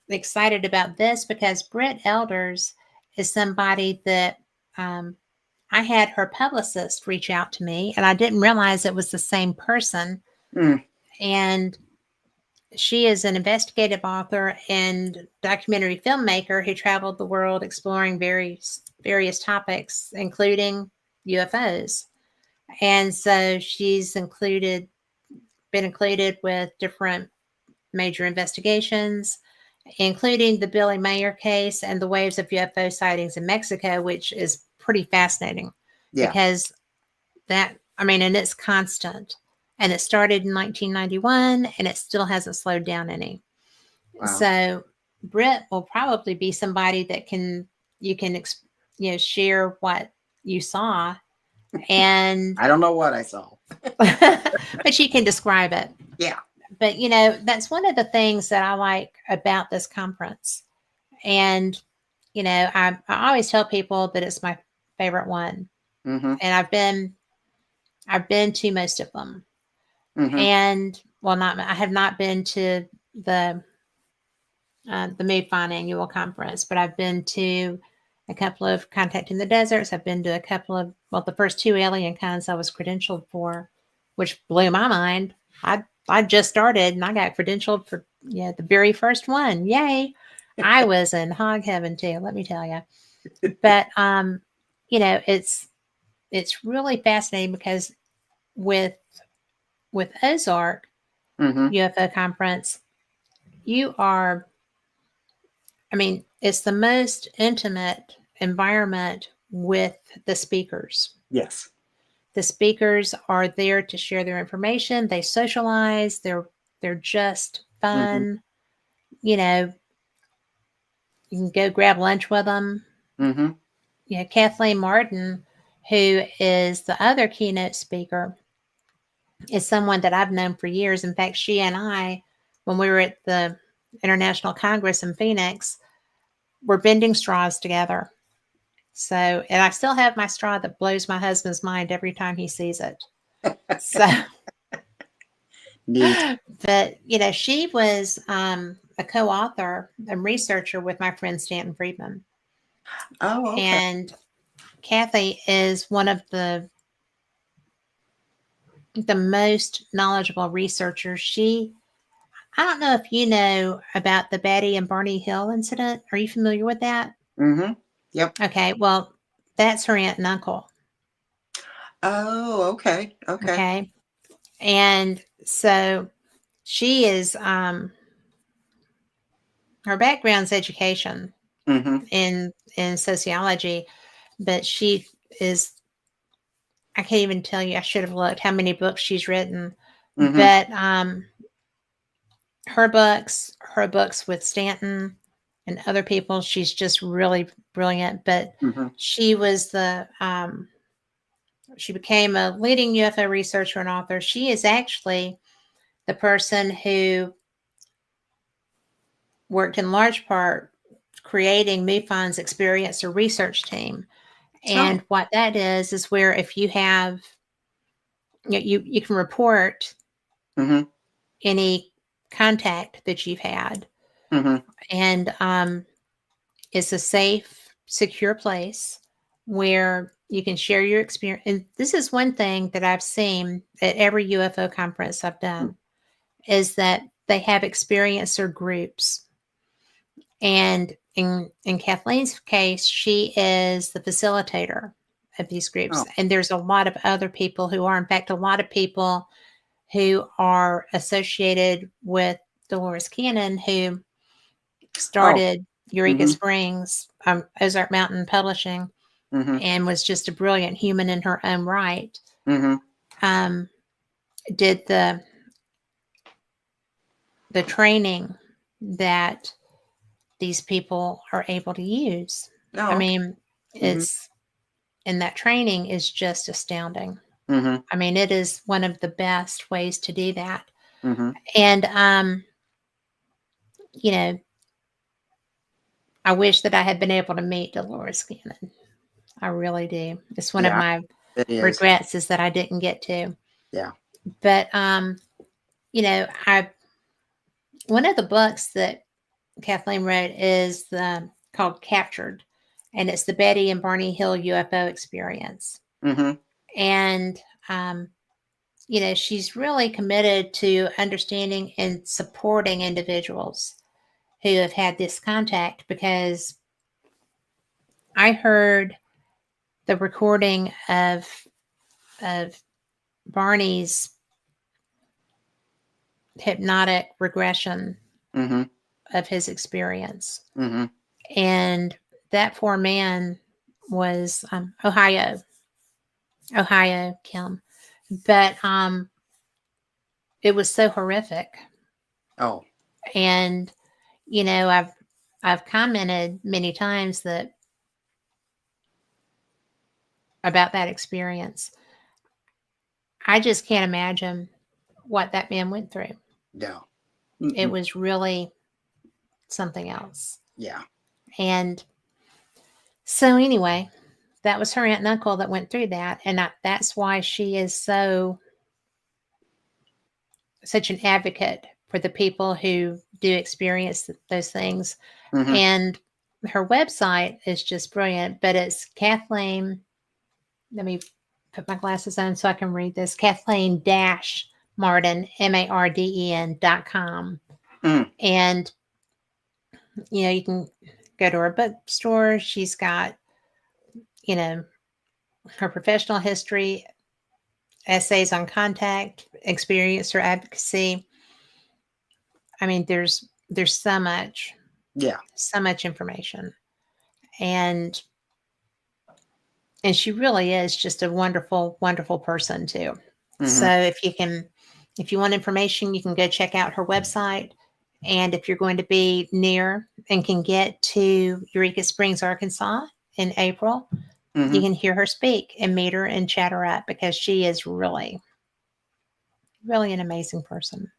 [SPEAKER 1] excited about this because Britt Elders is somebody that I had her publicist reach out to me, and I didn't realize it was the same person.
[SPEAKER 2] Mm.
[SPEAKER 1] And she is an investigative author and documentary filmmaker who traveled the world exploring various topics, including UFOs. And so she's been included with different major investigations, including the Billy Mayer case and the waves of UFO sightings in Mexico, which is pretty fascinating
[SPEAKER 2] Yeah.
[SPEAKER 1] because and it's constant. And it started in 1991 and it still hasn't slowed down any.
[SPEAKER 2] Wow.
[SPEAKER 1] So Britt will probably be somebody that you can share what you saw, and
[SPEAKER 2] I don't know what I saw.
[SPEAKER 1] but you can describe it.
[SPEAKER 2] Yeah.
[SPEAKER 1] But that's one of the things that I like about this conference. And I always tell people that it's my favorite one.
[SPEAKER 2] Mm-hmm.
[SPEAKER 1] And I've been to most of them.
[SPEAKER 2] Mm-hmm.
[SPEAKER 1] And I have not been to the MUFON annual conference, but I've been to a couple of Contact in the Deserts. I've been to a couple of, the first two alien cons I was credentialed for, which blew my mind. I just started and I got credentialed for the very first one. Yay. I was in hog heaven too, let me tell you. But it's really fascinating because with OZARK UFO conference, it's the most intimate environment with the speakers.
[SPEAKER 2] Yes.
[SPEAKER 1] The speakers are there to share their information. They socialize. They're just fun. You can go grab lunch with them. Kathleen Martin, who is the other keynote speaker, is someone that I've known for years. In fact, she and I, when we were at the International Congress in Phoenix, were bending straws together. So, and I still have my straw that blows my husband's mind every time he sees it. So,
[SPEAKER 2] neat.
[SPEAKER 1] But, she was a co-author and researcher with my friend Stanton Friedman.
[SPEAKER 2] Oh, okay.
[SPEAKER 1] And Kathy is one of the most knowledgeable researchers. I don't know if you know about the Betty and Barney Hill incident. Are you familiar with that?
[SPEAKER 2] Yep.
[SPEAKER 1] Okay. Well, that's her aunt and uncle.
[SPEAKER 2] Oh, okay.
[SPEAKER 1] Okay. And so she is, her background's education in sociology, but she is, I can't even tell you, I should have looked how many books she's written, but her books with Stanton and other people, she's just really brilliant. But she was she became a leading UFO researcher and author. She is actually the person who worked in large part creating MUFON's experience or research team. And what that is where if you have, you can report any contact that you've had. And it's a safe, secure place where you can share your experience. And this is one thing that I've seen at every UFO conference I've done is that they have experiencer groups. And in Kathleen's case, she is the facilitator of these groups. And there's a lot of other people who are, in fact, a lot of people who are associated with Dolores Cannon, who started Eureka Springs, Ozark Mountain Publishing, and was just a brilliant human in her own right. Did the training that these people are able to use.
[SPEAKER 2] Mm-hmm.
[SPEAKER 1] It's and that training is just astounding.
[SPEAKER 2] Mm-hmm.
[SPEAKER 1] I mean, it is one of the best ways to do that.
[SPEAKER 2] Mm-hmm.
[SPEAKER 1] And you know, I wish that I had been able to meet Dolores Cannon. I really do. It's one of
[SPEAKER 2] Yeah,
[SPEAKER 1] my
[SPEAKER 2] it is.
[SPEAKER 1] regrets is that I didn't get to.
[SPEAKER 2] Yeah.
[SPEAKER 1] But I one of the books that Kathleen wrote is called Captured, and it's the Betty and Barney Hill UFO experience.
[SPEAKER 2] Mm-hmm.
[SPEAKER 1] And she's really committed to understanding and supporting individuals who have had this contact, because I heard the recording of Barney's hypnotic regression
[SPEAKER 2] Mm-hmm.
[SPEAKER 1] of his experience.
[SPEAKER 2] Mm-hmm.
[SPEAKER 1] And that poor man was Ohio, Kim. But it was so horrific.
[SPEAKER 2] Oh.
[SPEAKER 1] And I've commented many times that about that experience. I just can't imagine what that man went through.
[SPEAKER 2] No.
[SPEAKER 1] It
[SPEAKER 2] Mm-mm.
[SPEAKER 1] was really something else.
[SPEAKER 2] Yeah.
[SPEAKER 1] And so anyway, that was her aunt and uncle that went through that, and that's why she is such an advocate for the people who do experience those things.
[SPEAKER 2] Mm-hmm.
[SPEAKER 1] And her website is just brilliant, but it's Kathleen. Let me put my glasses on so I can read this. Kathleen Marden, MARDEN.com.
[SPEAKER 2] Mm.
[SPEAKER 1] And, you can go to her bookstore. She's got, her professional history, essays on contact, experience or advocacy. I mean, there's
[SPEAKER 2] Yeah.
[SPEAKER 1] so much information. And she really is just a wonderful, wonderful person too. So
[SPEAKER 2] Mm-hmm.
[SPEAKER 1] if you want information, you can go check out her website. And if you're going to be near and can get to Eureka Springs, Arkansas in April, you
[SPEAKER 2] Mm-hmm.
[SPEAKER 1] can hear her speak and meet her and chat her up, because she is really, really an amazing person.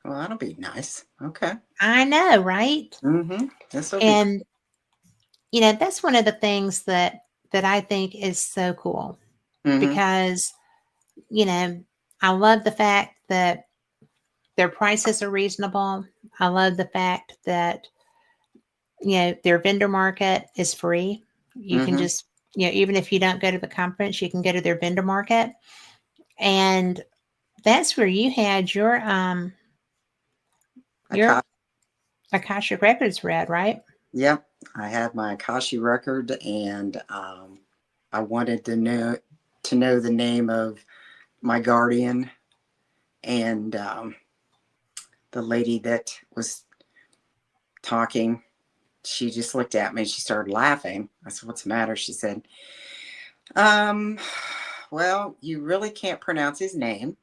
[SPEAKER 2] Well, that'll be nice. Okay.
[SPEAKER 1] I know, right?
[SPEAKER 2] Mm-hmm. This will be.
[SPEAKER 1] And that's one of the things that I think is so cool,
[SPEAKER 2] Mm-hmm.
[SPEAKER 1] because I love the fact that their prices are reasonable. I love the fact that their vendor market is free. You can
[SPEAKER 2] Mm-hmm.
[SPEAKER 1] just even if you don't go to the conference, you can go to their vendor market. And that's where you had your
[SPEAKER 2] Akashi.
[SPEAKER 1] Akashic records read, right?
[SPEAKER 2] Yep. I had my Akashi record, and I wanted to know the name of my guardian, and the lady that was talking, she just looked at me and she started laughing. I said, "What's the matter?" She said, um, "Well, you really can't pronounce his name.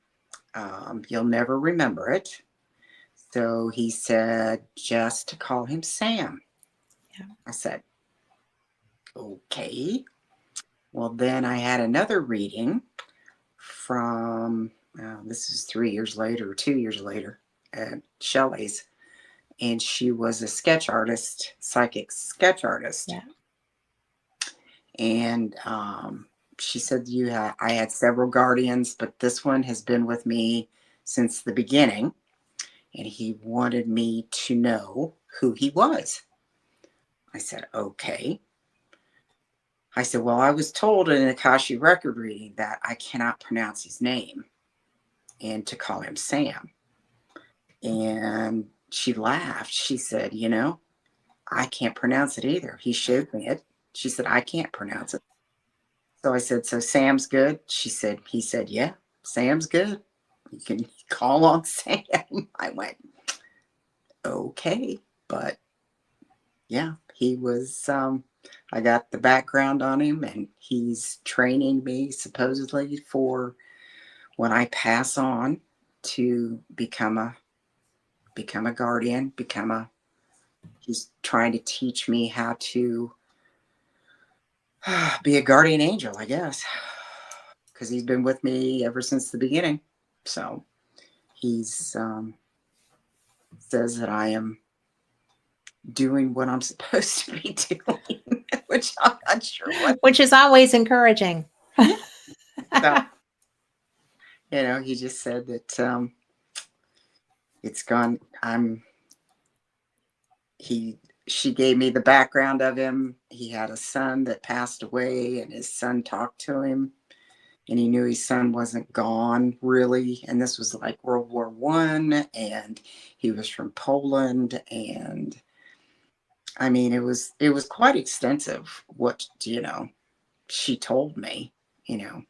[SPEAKER 2] You'll never remember it." So he said, "Just to call him Sam."
[SPEAKER 1] Yeah.
[SPEAKER 2] I said, "Okay." Well, then I had another reading from, this is 3 years later, or 2 years later, at Shelley's. And she was a sketch artist, psychic sketch artist.
[SPEAKER 1] Yeah.
[SPEAKER 2] And she said, I had several guardians, but this one has been with me since the beginning. And he wanted me to know who he was. I said, okay. I said, well, I was told in an Akashi record reading that I cannot pronounce his name and to call him Sam. And she laughed. She said, I can't pronounce it either. He showed me it. She said, I can't pronounce it. So I said, so Sam's good? He said, yeah, Sam's good. You can call on Sam. I went, okay. But yeah, he was, I got the background on him, and he's training me supposedly for when I pass on to become a guardian, he's trying to teach me how to be a guardian angel, I guess, because he's been with me ever since the beginning. So he's says that I am doing what I'm supposed to be doing, which I'm not sure what.
[SPEAKER 1] Which is always encouraging.
[SPEAKER 2] Yeah. So, he just said that it's gone. He she gave me the background of him. He had a son that passed away, and his son talked to him, and he knew his son wasn't gone really. And this was like World War I, and he was from Poland, and I mean, it was quite extensive. What she told me, you know,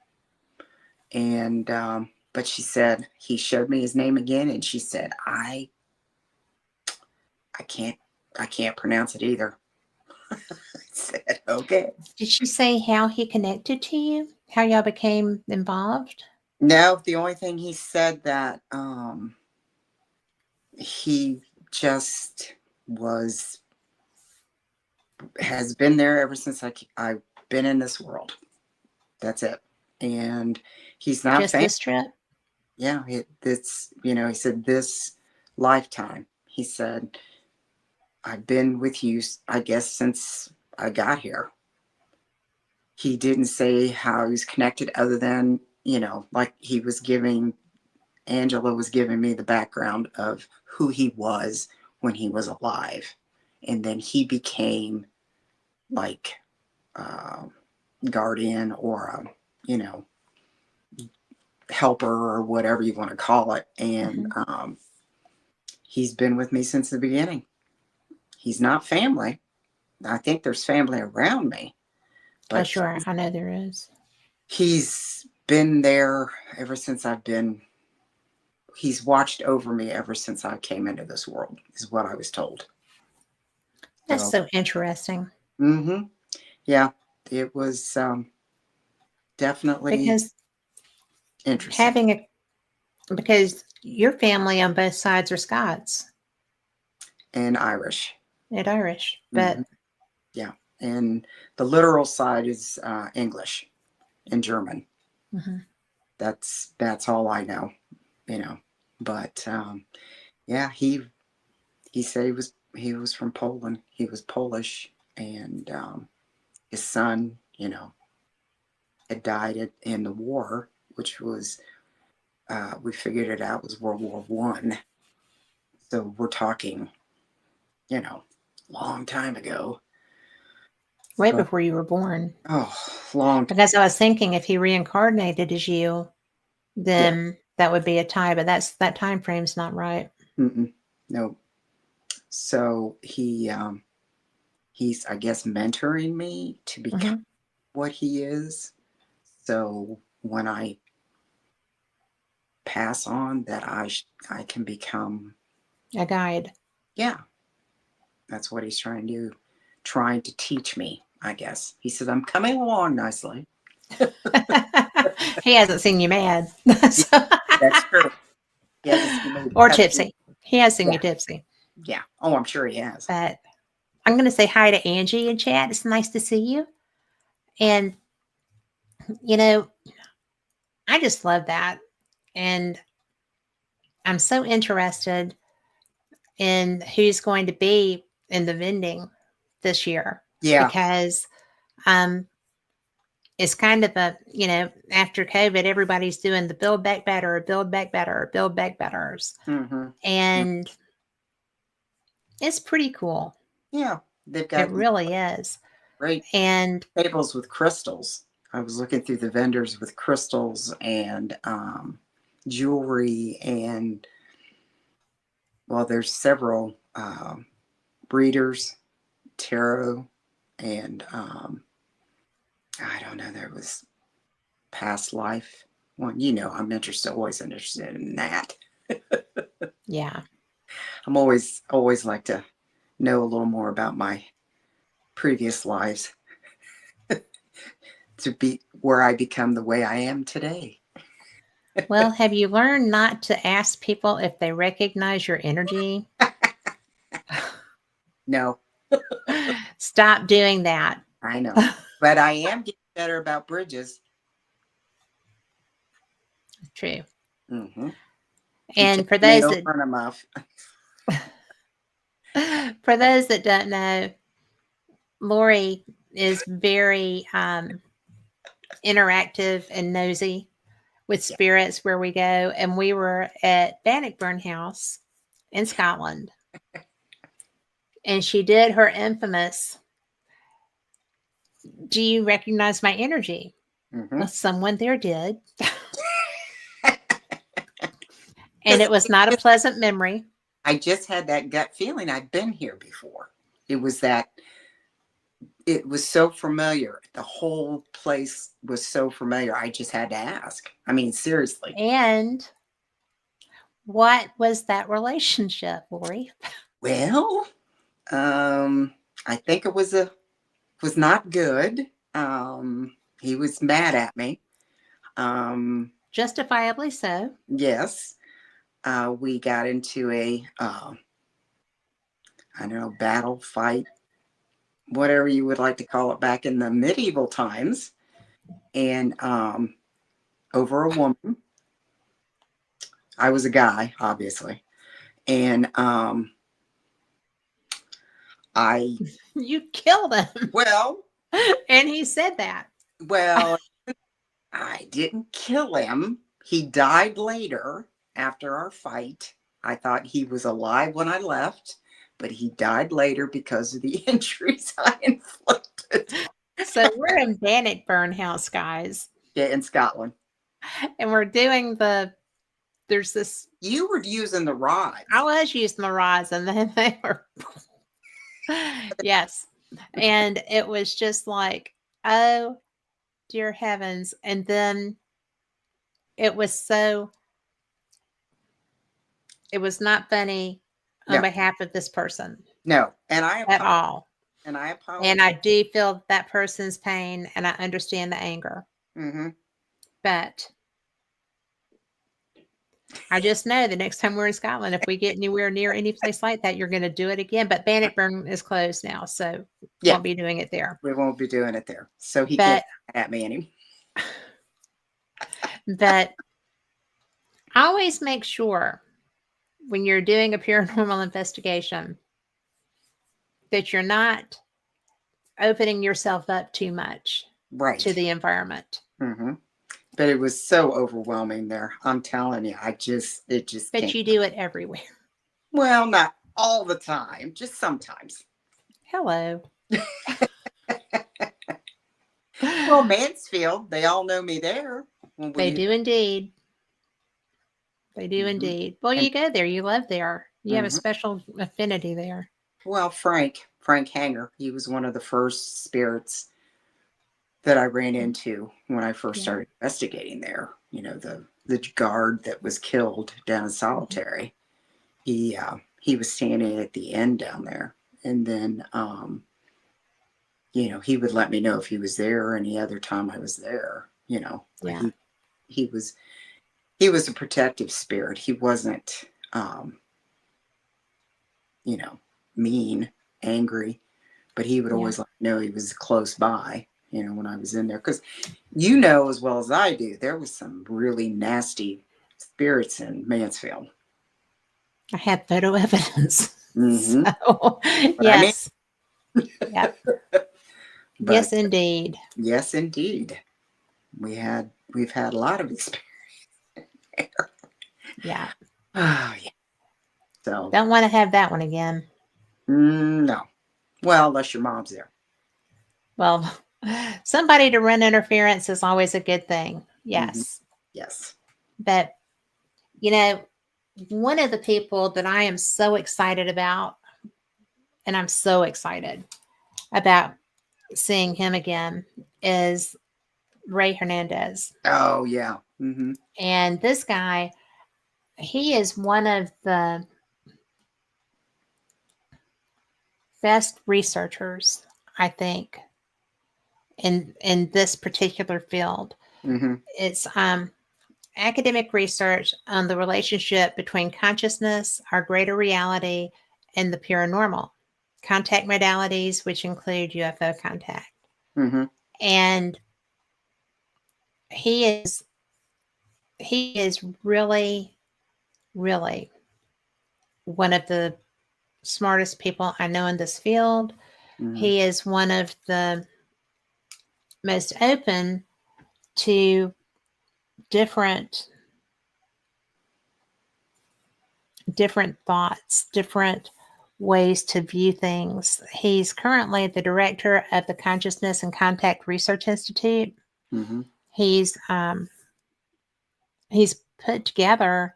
[SPEAKER 2] and but she said he showed me his name again, and she said I can't pronounce it either. I said, okay.
[SPEAKER 1] Did she say how he connected to you? How y'all became involved?
[SPEAKER 2] No, the only thing he said that he just was has been there ever since I've been in this world. That's it. And he's not
[SPEAKER 1] Just
[SPEAKER 2] famous.
[SPEAKER 1] this trip?
[SPEAKER 2] Yeah, he said this lifetime. He said, I've been with you, I guess, since I got here. He didn't say how he was connected other than, like Angela was giving me the background of who he was when he was alive. And then he became like guardian or helper or whatever you want to call it. And he's been with me since the beginning. He's not family. I think there's family around me,
[SPEAKER 1] Oh,
[SPEAKER 2] but
[SPEAKER 1] sure. I know there is.
[SPEAKER 2] he's been there ever since he's watched over me ever since I came into this world, is what I was told.
[SPEAKER 1] That's
[SPEAKER 2] So,
[SPEAKER 1] so interesting
[SPEAKER 2] yeah, it was definitely
[SPEAKER 1] because
[SPEAKER 2] interesting.
[SPEAKER 1] having a because your family on both sides are Scots
[SPEAKER 2] And Irish.
[SPEAKER 1] and Irish,
[SPEAKER 2] hmm
[SPEAKER 1] but
[SPEAKER 2] Yeah. And the literal side is English and German.
[SPEAKER 1] mhm.
[SPEAKER 2] That's all I know, you know. But yeah, he said he was from Poland. He was Polish, and his son, had died in the war, which was we figured it out was World War I. So we're talking, long time ago.
[SPEAKER 1] Right
[SPEAKER 2] But
[SPEAKER 1] before you were born.
[SPEAKER 2] long time.
[SPEAKER 1] Because I was thinking if he reincarnated as you,
[SPEAKER 2] Yeah.
[SPEAKER 1] then that would be a tie, but that time frame's not right.
[SPEAKER 2] No. So he's I guess mentoring me to become
[SPEAKER 1] hmm
[SPEAKER 2] what he is. So when I pass on, that I can become.
[SPEAKER 1] A guide.
[SPEAKER 2] Yeah, that's what he's trying to teach me. I guess he said I'm coming along nicely.
[SPEAKER 1] He hasn't seen you mad.
[SPEAKER 2] Yeah,
[SPEAKER 1] So-
[SPEAKER 2] that's true. He hasn't seen me
[SPEAKER 1] or
[SPEAKER 2] peppy.
[SPEAKER 1] tipsy. He has seen you
[SPEAKER 2] Yeah,
[SPEAKER 1] tipsy.
[SPEAKER 2] yeah. Oh, I'm sure he has.
[SPEAKER 1] But I'm going to say hi to Angie in chat. It's nice to see you. And, you know, I just love that. And I'm so interested in who's going to be in the vending this year
[SPEAKER 2] Yeah,
[SPEAKER 1] because um, it's kind of after COVID, everybody's doing the build back better, build back better, build back betters.
[SPEAKER 2] hmm
[SPEAKER 1] And it's pretty cool.
[SPEAKER 2] yeah. They've
[SPEAKER 1] It
[SPEAKER 2] got
[SPEAKER 1] really is.
[SPEAKER 2] great
[SPEAKER 1] And
[SPEAKER 2] tables with crystals. I was looking through the vendors with crystals and jewelry, and well, there's several breeders, tarot, and I don't know. There was past life one. I'm always interested in that.
[SPEAKER 1] yeah,
[SPEAKER 2] I'm always like to know a little more about my previous lives to be where I become the way I am today.
[SPEAKER 1] well, have you learned not to ask people if they recognize your energy?
[SPEAKER 2] No,
[SPEAKER 1] Stop doing that.
[SPEAKER 2] I know. But I am getting better about bridges.
[SPEAKER 1] True.
[SPEAKER 2] Mm-hmm. You
[SPEAKER 1] And
[SPEAKER 2] take me over and I'm off.
[SPEAKER 1] for those that don't know, Lori is very interactive and nosy with
[SPEAKER 2] Yeah.
[SPEAKER 1] spirits where we go. And we were at Bannockburn House in Scotland. And she did her infamous, "Do you recognize my energy?"
[SPEAKER 2] Mm-hmm.
[SPEAKER 1] Well, someone there did. And it was not a pleasant memory.
[SPEAKER 2] I just had that gut feeling I'd been here before. It was that it was so familiar. The whole place was so familiar. I just had to ask. I mean, seriously.
[SPEAKER 1] And what was that relationship, Lori?
[SPEAKER 2] Well, I think it was not good. He was mad at me.
[SPEAKER 1] Justifiably so.
[SPEAKER 2] Yes, we got into a I don't know, battle, fight, whatever you would like to call it, back in the medieval times, and over a woman. I was a guy, obviously, and I
[SPEAKER 1] You killed him.
[SPEAKER 2] well,
[SPEAKER 1] And he said that.
[SPEAKER 2] well, I didn't kill him. He died later after our fight. I thought he was alive when I left, but he died later because of the injuries I inflicted.
[SPEAKER 1] So we're in Bannockburn House, guys.
[SPEAKER 2] Yeah, in Scotland.
[SPEAKER 1] And we're doing there's this,
[SPEAKER 2] You were using the rods.
[SPEAKER 1] I was using the rods and then they were, yes. And it was just like, oh, dear heavens. And then it was it was not funny on
[SPEAKER 2] No,
[SPEAKER 1] behalf of this person
[SPEAKER 2] no.
[SPEAKER 1] at all.
[SPEAKER 2] And I
[SPEAKER 1] And
[SPEAKER 2] apologize.
[SPEAKER 1] I do feel that person's pain and I understand the anger.
[SPEAKER 2] Mm-hmm.
[SPEAKER 1] But I just know the next time we're in Scotland, if we get anywhere near any place like that, you're going to do it again. But Bannockburn is closed now, so
[SPEAKER 2] Yeah,
[SPEAKER 1] won't be doing it there.
[SPEAKER 2] we won't be doing it there. So he can't
[SPEAKER 1] But
[SPEAKER 2] at me anymore.
[SPEAKER 1] but always make sure when you're doing a paranormal investigation that you're not opening yourself up too much
[SPEAKER 2] Right.
[SPEAKER 1] to the environment.
[SPEAKER 2] Mm-hmm. But it was so overwhelming there. I'm telling you, it just
[SPEAKER 1] But
[SPEAKER 2] came.
[SPEAKER 1] you do it everywhere.
[SPEAKER 2] Well, not all the time, just sometimes.
[SPEAKER 1] Hello.
[SPEAKER 2] Well, Mansfield, they all know me there. When
[SPEAKER 1] They
[SPEAKER 2] we,
[SPEAKER 1] do indeed. They do
[SPEAKER 2] Mhm.
[SPEAKER 1] indeed. Well,
[SPEAKER 2] And
[SPEAKER 1] you go there. You live there. You have a
[SPEAKER 2] mhm.
[SPEAKER 1] special affinity there.
[SPEAKER 2] Well, Frank Hanger, he was one of the first spirits that I ran into when I first
[SPEAKER 1] Yeah.
[SPEAKER 2] started investigating there. You know, the guard that was killed down in
[SPEAKER 1] Mm-hmm.
[SPEAKER 2] Solitary. He was standing at the end down there, and then you know, he would let me know if he was there or any other time I was there. You know, but
[SPEAKER 1] Yeah.
[SPEAKER 2] he was a protective spirit. He wasn't you know, mean, angry, but he would
[SPEAKER 1] Yeah.
[SPEAKER 2] always let me know he was close by, you know, when I was in there. Because you know as well as I do, there was some really nasty spirits in Mansfield.
[SPEAKER 1] I have photo evidence.
[SPEAKER 2] Mm-hmm.
[SPEAKER 1] So, yes. Yeah.
[SPEAKER 2] But
[SPEAKER 1] Yes, indeed.
[SPEAKER 2] yes, indeed, we've had a lot of experience there.
[SPEAKER 1] Yeah.
[SPEAKER 2] Oh yeah. So
[SPEAKER 1] Don't want to have that one again.
[SPEAKER 2] no. Well, unless your mom's there.
[SPEAKER 1] Well, somebody to run interference is always a good thing.
[SPEAKER 2] Mm-hmm.
[SPEAKER 1] Yes.
[SPEAKER 2] Yes.
[SPEAKER 1] But, you know, one of the people that I am so excited about, and I'm so excited about seeing him again, is Ray Hernandez.
[SPEAKER 2] Oh yeah. Mm-hmm.
[SPEAKER 1] And this guy, he is one of the best researchers, I think, in this particular field.
[SPEAKER 2] Mm-hmm.
[SPEAKER 1] It's academic research on the relationship between consciousness, our greater reality, and the paranormal. Contact modalities, which include UFO contact.
[SPEAKER 2] Mm-hmm.
[SPEAKER 1] And he is really, really one of the smartest people I know in this field.
[SPEAKER 2] Mm-hmm.
[SPEAKER 1] He is one of the most open to different thoughts, different ways to view things. He's currently the director of the Consciousness and Contact Research Institute.
[SPEAKER 2] Mm-hmm.
[SPEAKER 1] He's he's put together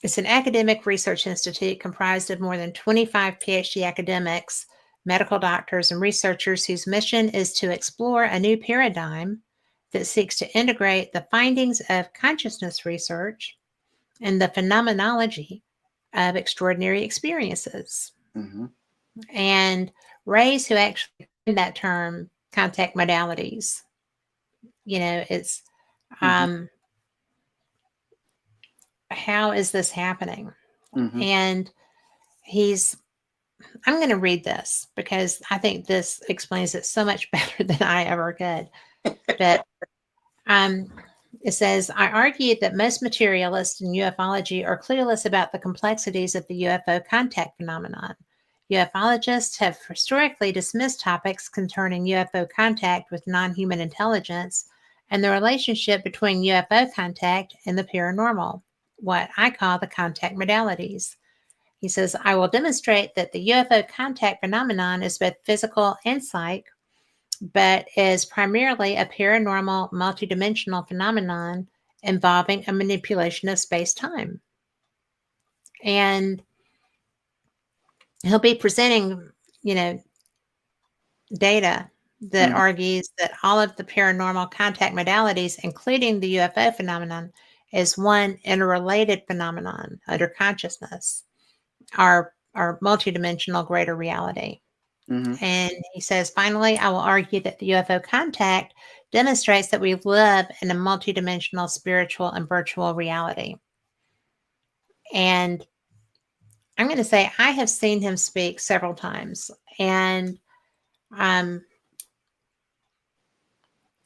[SPEAKER 1] it's an academic research institute comprised of more than 25 PhD academics, medical doctors, and researchers whose mission is to explore a new paradigm that seeks to integrate the findings of consciousness research and the phenomenology of extraordinary experiences.
[SPEAKER 2] Mm-hmm.
[SPEAKER 1] And Ray's, who actually coined that term, contact modalities, it's
[SPEAKER 2] Mm-hmm.
[SPEAKER 1] how is this happening?
[SPEAKER 2] Mm-hmm.
[SPEAKER 1] And I'm going to read this because I think this explains it so much better than I ever could. But um, it says, I argue that most materialists in ufology are clueless about the complexities of the UFO contact phenomenon. Ufologists have historically dismissed topics concerning UFO contact with non human intelligence and the relationship between UFO contact and the paranormal, what I call the contact modalities. He says, I will demonstrate that the UFO contact phenomenon is both physical and psychic, but is primarily a paranormal, multidimensional phenomenon involving a manipulation of space time. And he'll be presenting, data that
[SPEAKER 2] Mm-hmm.
[SPEAKER 1] argues that all of the paranormal contact modalities, including the UFO phenomenon, is one interrelated phenomenon under consciousness, our multidimensional greater reality.
[SPEAKER 2] Mm-hmm.
[SPEAKER 1] And he says, finally, I will argue that the UFO contact demonstrates that we live in a multidimensional spiritual and virtual reality. And I'm going to say I have seen him speak several times, and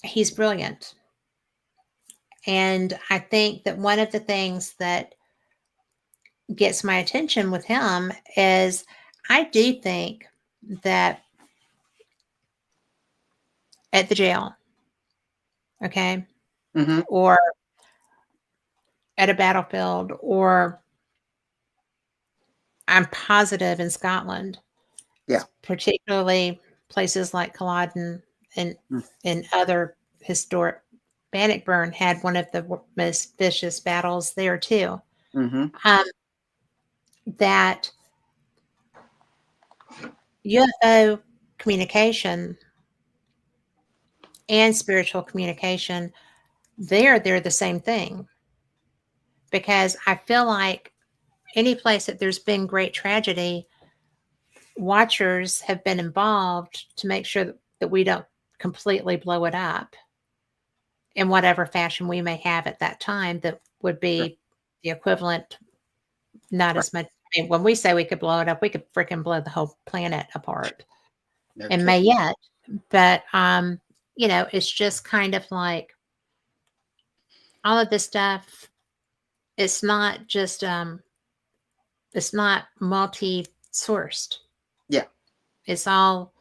[SPEAKER 1] he's brilliant. And I think that one of the things that gets my attention with him is I do think that at the jail, okay,
[SPEAKER 2] Mm-hmm.
[SPEAKER 1] or at a battlefield, or I'm positive in Scotland,
[SPEAKER 2] Yeah.
[SPEAKER 1] particularly places like Culloden and other historic. Bannockburn had one of the most vicious battles there too.
[SPEAKER 2] Mm-hmm.
[SPEAKER 1] Um, that UFO communication and spiritual communication, they're the same thing, because I feel like any place that there's been great tragedy, watchers have been involved to make sure that we don't completely blow it up in whatever fashion we may have at that time that would
[SPEAKER 2] Right.
[SPEAKER 1] be the equivalent, not
[SPEAKER 2] Right.
[SPEAKER 1] as much. I mean, when we say we could blow it up, we could freaking blow the whole planet apart
[SPEAKER 2] No
[SPEAKER 1] and may
[SPEAKER 2] kidding.
[SPEAKER 1] yet. But, it's just kind of like all of this stuff. It's not just, it's not multi sourced.
[SPEAKER 2] Yeah.
[SPEAKER 1] It's all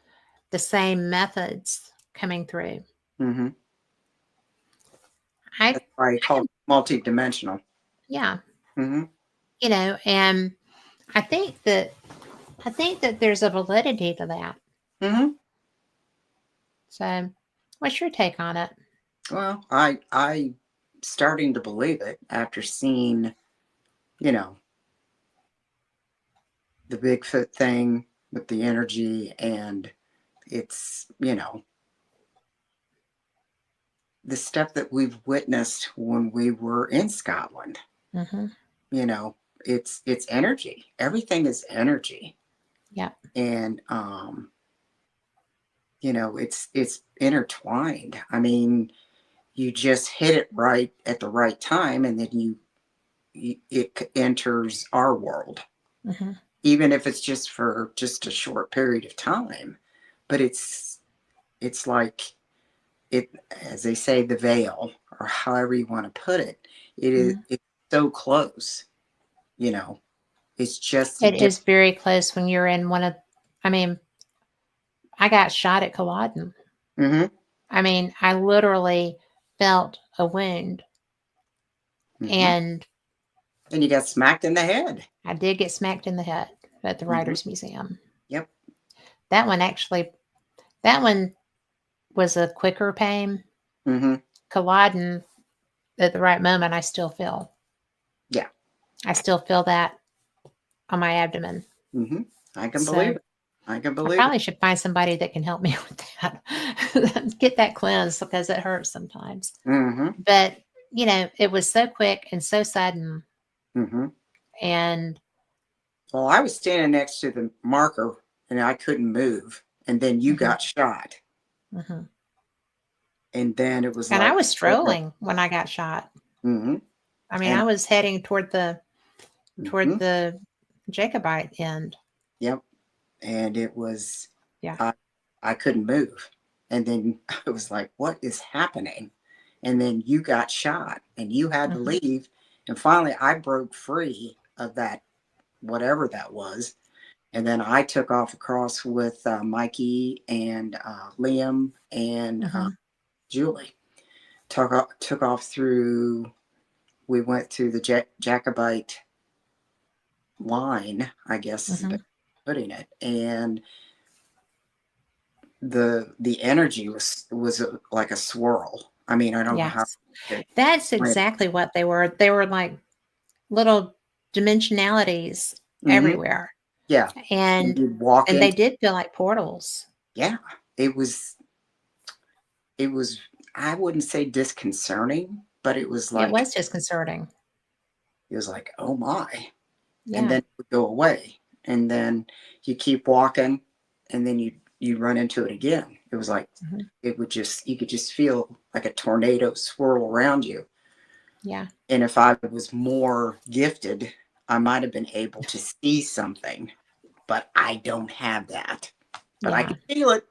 [SPEAKER 1] the same methods coming through.
[SPEAKER 2] Mm-hmm.
[SPEAKER 1] I,
[SPEAKER 2] That's why I call it multi-dimensional.
[SPEAKER 1] yeah,
[SPEAKER 2] Mm-hmm.
[SPEAKER 1] and I think that there's a validity to that.
[SPEAKER 2] Mm-hmm.
[SPEAKER 1] So, what's your take on it?
[SPEAKER 2] Well, I starting to believe it after seeing, you know, the Bigfoot thing with the energy, and it's, the stuff that we've witnessed when we were in Scotland.
[SPEAKER 1] Mm-hmm.
[SPEAKER 2] You know, it's energy. Everything is energy.
[SPEAKER 1] Yeah.
[SPEAKER 2] And it's intertwined. I mean, you just hit it right at the right time, and then it enters our world,
[SPEAKER 1] Mm-hmm.
[SPEAKER 2] even if it's just for just a short period of time. But it's it's like it, as they say, the veil, or however you want to put it.
[SPEAKER 1] Mhm.
[SPEAKER 2] It's so close, you know. It's just a
[SPEAKER 1] It
[SPEAKER 2] different.
[SPEAKER 1] is very close when you're in one of, I mean, I got shot at Culloden.
[SPEAKER 2] Hmm.
[SPEAKER 1] I mean, I literally felt a wound,
[SPEAKER 2] Hmm.
[SPEAKER 1] and
[SPEAKER 2] And you got smacked in the head.
[SPEAKER 1] I did get smacked in the head at the
[SPEAKER 2] Hmm.
[SPEAKER 1] Writers Museum.
[SPEAKER 2] Yep.
[SPEAKER 1] That one actually, that one was a quicker pain.
[SPEAKER 2] Hmm.
[SPEAKER 1] Culloden, at the right moment,
[SPEAKER 2] Yeah.
[SPEAKER 1] I still feel that on my abdomen.
[SPEAKER 2] Hmm. I can believe
[SPEAKER 1] So
[SPEAKER 2] it. I can
[SPEAKER 1] I
[SPEAKER 2] believe it.
[SPEAKER 1] probably should find somebody that can help me with that. Get that cleansed because it hurts sometimes.
[SPEAKER 2] Hmm.
[SPEAKER 1] But, it was so quick and so sudden.
[SPEAKER 2] Hmm.
[SPEAKER 1] And
[SPEAKER 2] Well, I was standing next to the marker and I couldn't move. And then you
[SPEAKER 1] mhm,
[SPEAKER 2] got shot.
[SPEAKER 1] mhm.
[SPEAKER 2] And then it was
[SPEAKER 1] And I
[SPEAKER 2] like,
[SPEAKER 1] was
[SPEAKER 2] okay.
[SPEAKER 1] strolling when I got shot.
[SPEAKER 2] Hmm.
[SPEAKER 1] I mean,
[SPEAKER 2] And
[SPEAKER 1] I was heading toward the
[SPEAKER 2] hmm.
[SPEAKER 1] Jacobite end.
[SPEAKER 2] Yep. And it was,
[SPEAKER 1] Yeah.
[SPEAKER 2] I, I couldn't move. And then I was like, what is happening? And then you got shot and you had to
[SPEAKER 1] Mhm,
[SPEAKER 2] leave. And finally, I broke free of that, whatever that was. And then I took off across with Mikey and Liam and
[SPEAKER 1] mhm,
[SPEAKER 2] Julie. Took off through, we went through the Jacobite line, I guess is the best
[SPEAKER 1] mhm.
[SPEAKER 2] way of putting it. And the energy was like a swirl. I mean, I don't know how
[SPEAKER 1] Yes.
[SPEAKER 2] to
[SPEAKER 1] That's
[SPEAKER 2] explain it.
[SPEAKER 1] exactly what they were. They were like little dimensionalities
[SPEAKER 2] Hmm.
[SPEAKER 1] everywhere.
[SPEAKER 2] Yeah. And
[SPEAKER 1] And
[SPEAKER 2] you walk
[SPEAKER 1] and they
[SPEAKER 2] into,
[SPEAKER 1] did feel like portals.
[SPEAKER 2] yeah, it was, it was, I wouldn't say disconcerting, but
[SPEAKER 1] It was disconcerting.
[SPEAKER 2] it was like, oh my. And
[SPEAKER 1] Yeah.
[SPEAKER 2] then it would go away. And then you keep walking and then you run into it again. It was like,
[SPEAKER 1] Mhm.
[SPEAKER 2] it would just, you could just feel like a tornado swirl around you.
[SPEAKER 1] Yeah.
[SPEAKER 2] And if I was more gifted, I might have been able to see something, but I don't have that. But I
[SPEAKER 1] Yeah.
[SPEAKER 2] can feel it,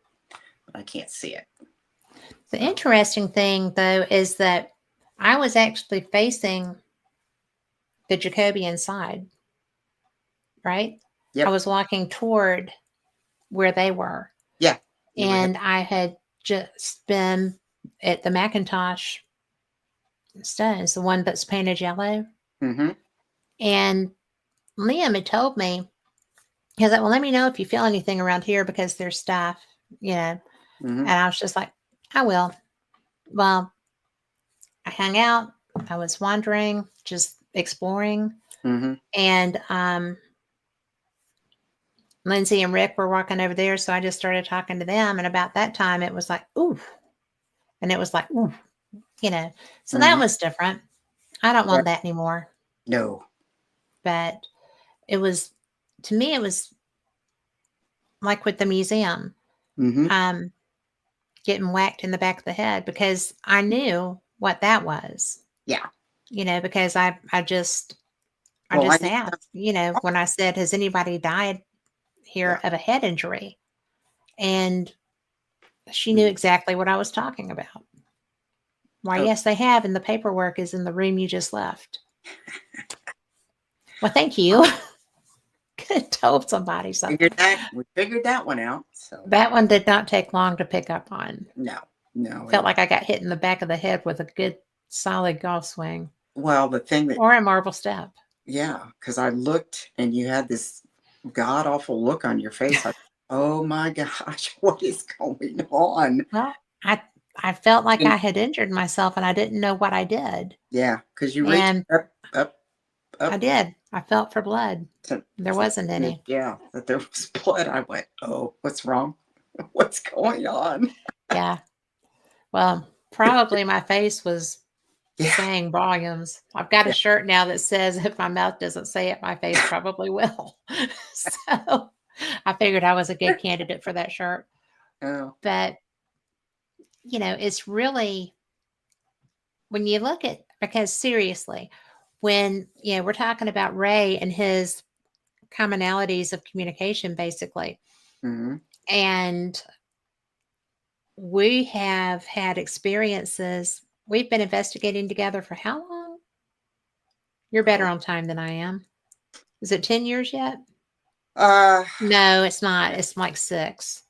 [SPEAKER 2] but I can't see it.
[SPEAKER 1] The
[SPEAKER 2] So,
[SPEAKER 1] interesting thing, though, is that I was actually facing the Jacobian side, right? I
[SPEAKER 2] yep.
[SPEAKER 1] was walking toward where they were,
[SPEAKER 2] Yeah. You were,
[SPEAKER 1] and I had just been at the Macintosh stones, the one that's painted yellow.
[SPEAKER 2] mm-hmm,
[SPEAKER 1] And Liam had told me, he was like, well, let me know if you feel anything around here because there's stuff, you know.
[SPEAKER 2] mm-hmm,
[SPEAKER 1] And I was just like, I will. Well, I hung out. I was wandering, just exploring.
[SPEAKER 2] mm-hmm,
[SPEAKER 1] And Lindsay and Rick were walking over there. So I just started talking to them. And about that time, it was like, ooh. And it was like, ooh, you know. So that
[SPEAKER 2] mm-hmm.
[SPEAKER 1] was different. I don't
[SPEAKER 2] Yeah.
[SPEAKER 1] want that anymore.
[SPEAKER 2] No.
[SPEAKER 1] But it was, to me, it was like with the museum,
[SPEAKER 2] Mm-hmm.
[SPEAKER 1] um, getting whacked in the back of the head because I knew what that was,
[SPEAKER 2] Yeah.
[SPEAKER 1] because I
[SPEAKER 2] Well, I
[SPEAKER 1] just
[SPEAKER 2] knew
[SPEAKER 1] asked,
[SPEAKER 2] something.
[SPEAKER 1] when I said, has anybody died
[SPEAKER 2] Yeah.
[SPEAKER 1] here of a head injury? And she knew
[SPEAKER 2] Mm.
[SPEAKER 1] exactly what I was talking about. Why,
[SPEAKER 2] Oh,
[SPEAKER 1] yes, they have, and the paperwork is in the room you just left. Well, thank you. Could have told somebody something.
[SPEAKER 2] we figured that one out. So
[SPEAKER 1] That one did not take long to pick up on.
[SPEAKER 2] no, no.
[SPEAKER 1] Felt like I got hit in the back of the head with a good solid golf swing
[SPEAKER 2] Well, the thing that,
[SPEAKER 1] or a marble step.
[SPEAKER 2] yeah, because I looked and you had this god awful look on your face. Like, oh my gosh, what is going on?
[SPEAKER 1] Well, I felt like
[SPEAKER 2] And
[SPEAKER 1] I had injured myself and I didn't know what I did.
[SPEAKER 2] yeah, because you reached
[SPEAKER 1] And
[SPEAKER 2] up, up,
[SPEAKER 1] I
[SPEAKER 2] up
[SPEAKER 1] did. I felt for blood.
[SPEAKER 2] to,
[SPEAKER 1] There
[SPEAKER 2] to
[SPEAKER 1] wasn't any.
[SPEAKER 2] yeah, that there was blood. I went, oh, what's wrong? What's going on?
[SPEAKER 1] Yeah. Well, probably my face was
[SPEAKER 2] Yeah,
[SPEAKER 1] saying volumes. I've got a
[SPEAKER 2] yeah.
[SPEAKER 1] shirt now that says if my mouth doesn't say it, my face probably will. So I figured I was a good candidate for that shirt.
[SPEAKER 2] Oh,
[SPEAKER 1] But, it's really when you look at, because seriously, when, we're talking about Ray and his commonalities of communication, basically.
[SPEAKER 2] mm-hmm,
[SPEAKER 1] And we have had experiences. We've been investigating together for how long? You're better
[SPEAKER 2] Oh,
[SPEAKER 1] on time than I am. Is it 10 years yet?
[SPEAKER 2] uh,
[SPEAKER 1] No, it's not. It's like 6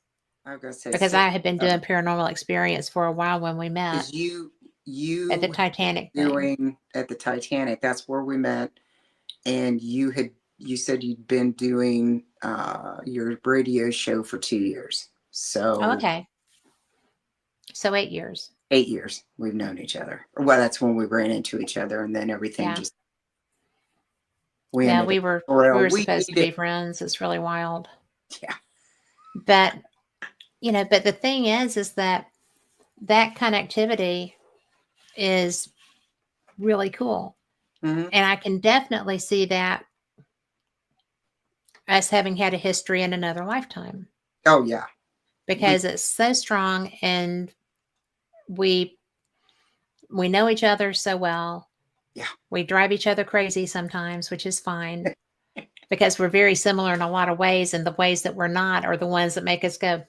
[SPEAKER 2] I'm gonna say
[SPEAKER 1] because
[SPEAKER 2] six,
[SPEAKER 1] I had been doing
[SPEAKER 2] 7,
[SPEAKER 1] paranormal experience for a while when we met
[SPEAKER 2] because
[SPEAKER 1] at the
[SPEAKER 2] you
[SPEAKER 1] Titanic thing.
[SPEAKER 2] doing at the Titanic. That's where we met, and you said you'd been doing your radio show for 2 years.
[SPEAKER 1] Oh,
[SPEAKER 2] So
[SPEAKER 1] okay. So 8 years.
[SPEAKER 2] 8 years we've known each other. Well, that's when we ran into each other, and then everything
[SPEAKER 1] Yeah.
[SPEAKER 2] just we
[SPEAKER 1] Yeah,
[SPEAKER 2] ended up.
[SPEAKER 1] we
[SPEAKER 2] Well,
[SPEAKER 1] were
[SPEAKER 2] we
[SPEAKER 1] supposed to
[SPEAKER 2] needed.
[SPEAKER 1] be friends. It's really wild.
[SPEAKER 2] Yeah.
[SPEAKER 1] But, but the thing is that that connectivity is really cool.
[SPEAKER 2] Hmm.
[SPEAKER 1] And I can definitely see that us having had a history in another lifetime
[SPEAKER 2] Oh yeah. We.
[SPEAKER 1] because it's so strong and we we know each other so well.
[SPEAKER 2] Yeah.
[SPEAKER 1] We drive each other crazy sometimes, which is fine because we're very similar in a lot of ways, and the ways that we're not are the ones that make us go,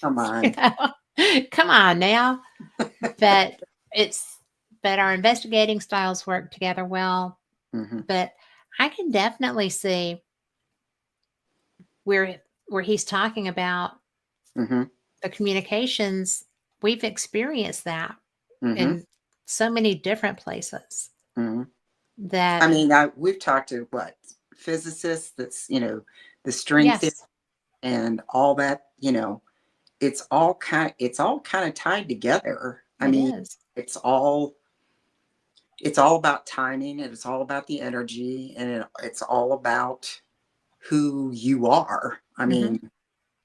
[SPEAKER 2] Come
[SPEAKER 1] you
[SPEAKER 2] on.
[SPEAKER 1] know, come on now. But it's but our investigating styles work together well.
[SPEAKER 2] Hmm.
[SPEAKER 1] But I can definitely see where where he's talking about
[SPEAKER 2] Hmm.
[SPEAKER 1] the communications. We've experienced that
[SPEAKER 2] Hmm.
[SPEAKER 1] in so many different places
[SPEAKER 2] Hmm. I
[SPEAKER 1] that
[SPEAKER 2] mean, we've talked to what physicists. That's the string theory
[SPEAKER 1] yes,
[SPEAKER 2] and all that. It's all kind of tied together. I
[SPEAKER 1] it
[SPEAKER 2] mean,
[SPEAKER 1] is.
[SPEAKER 2] it's all it's all about timing, and it's all about the energy, and it's all about who you are. I
[SPEAKER 1] Hmm.
[SPEAKER 2] mean,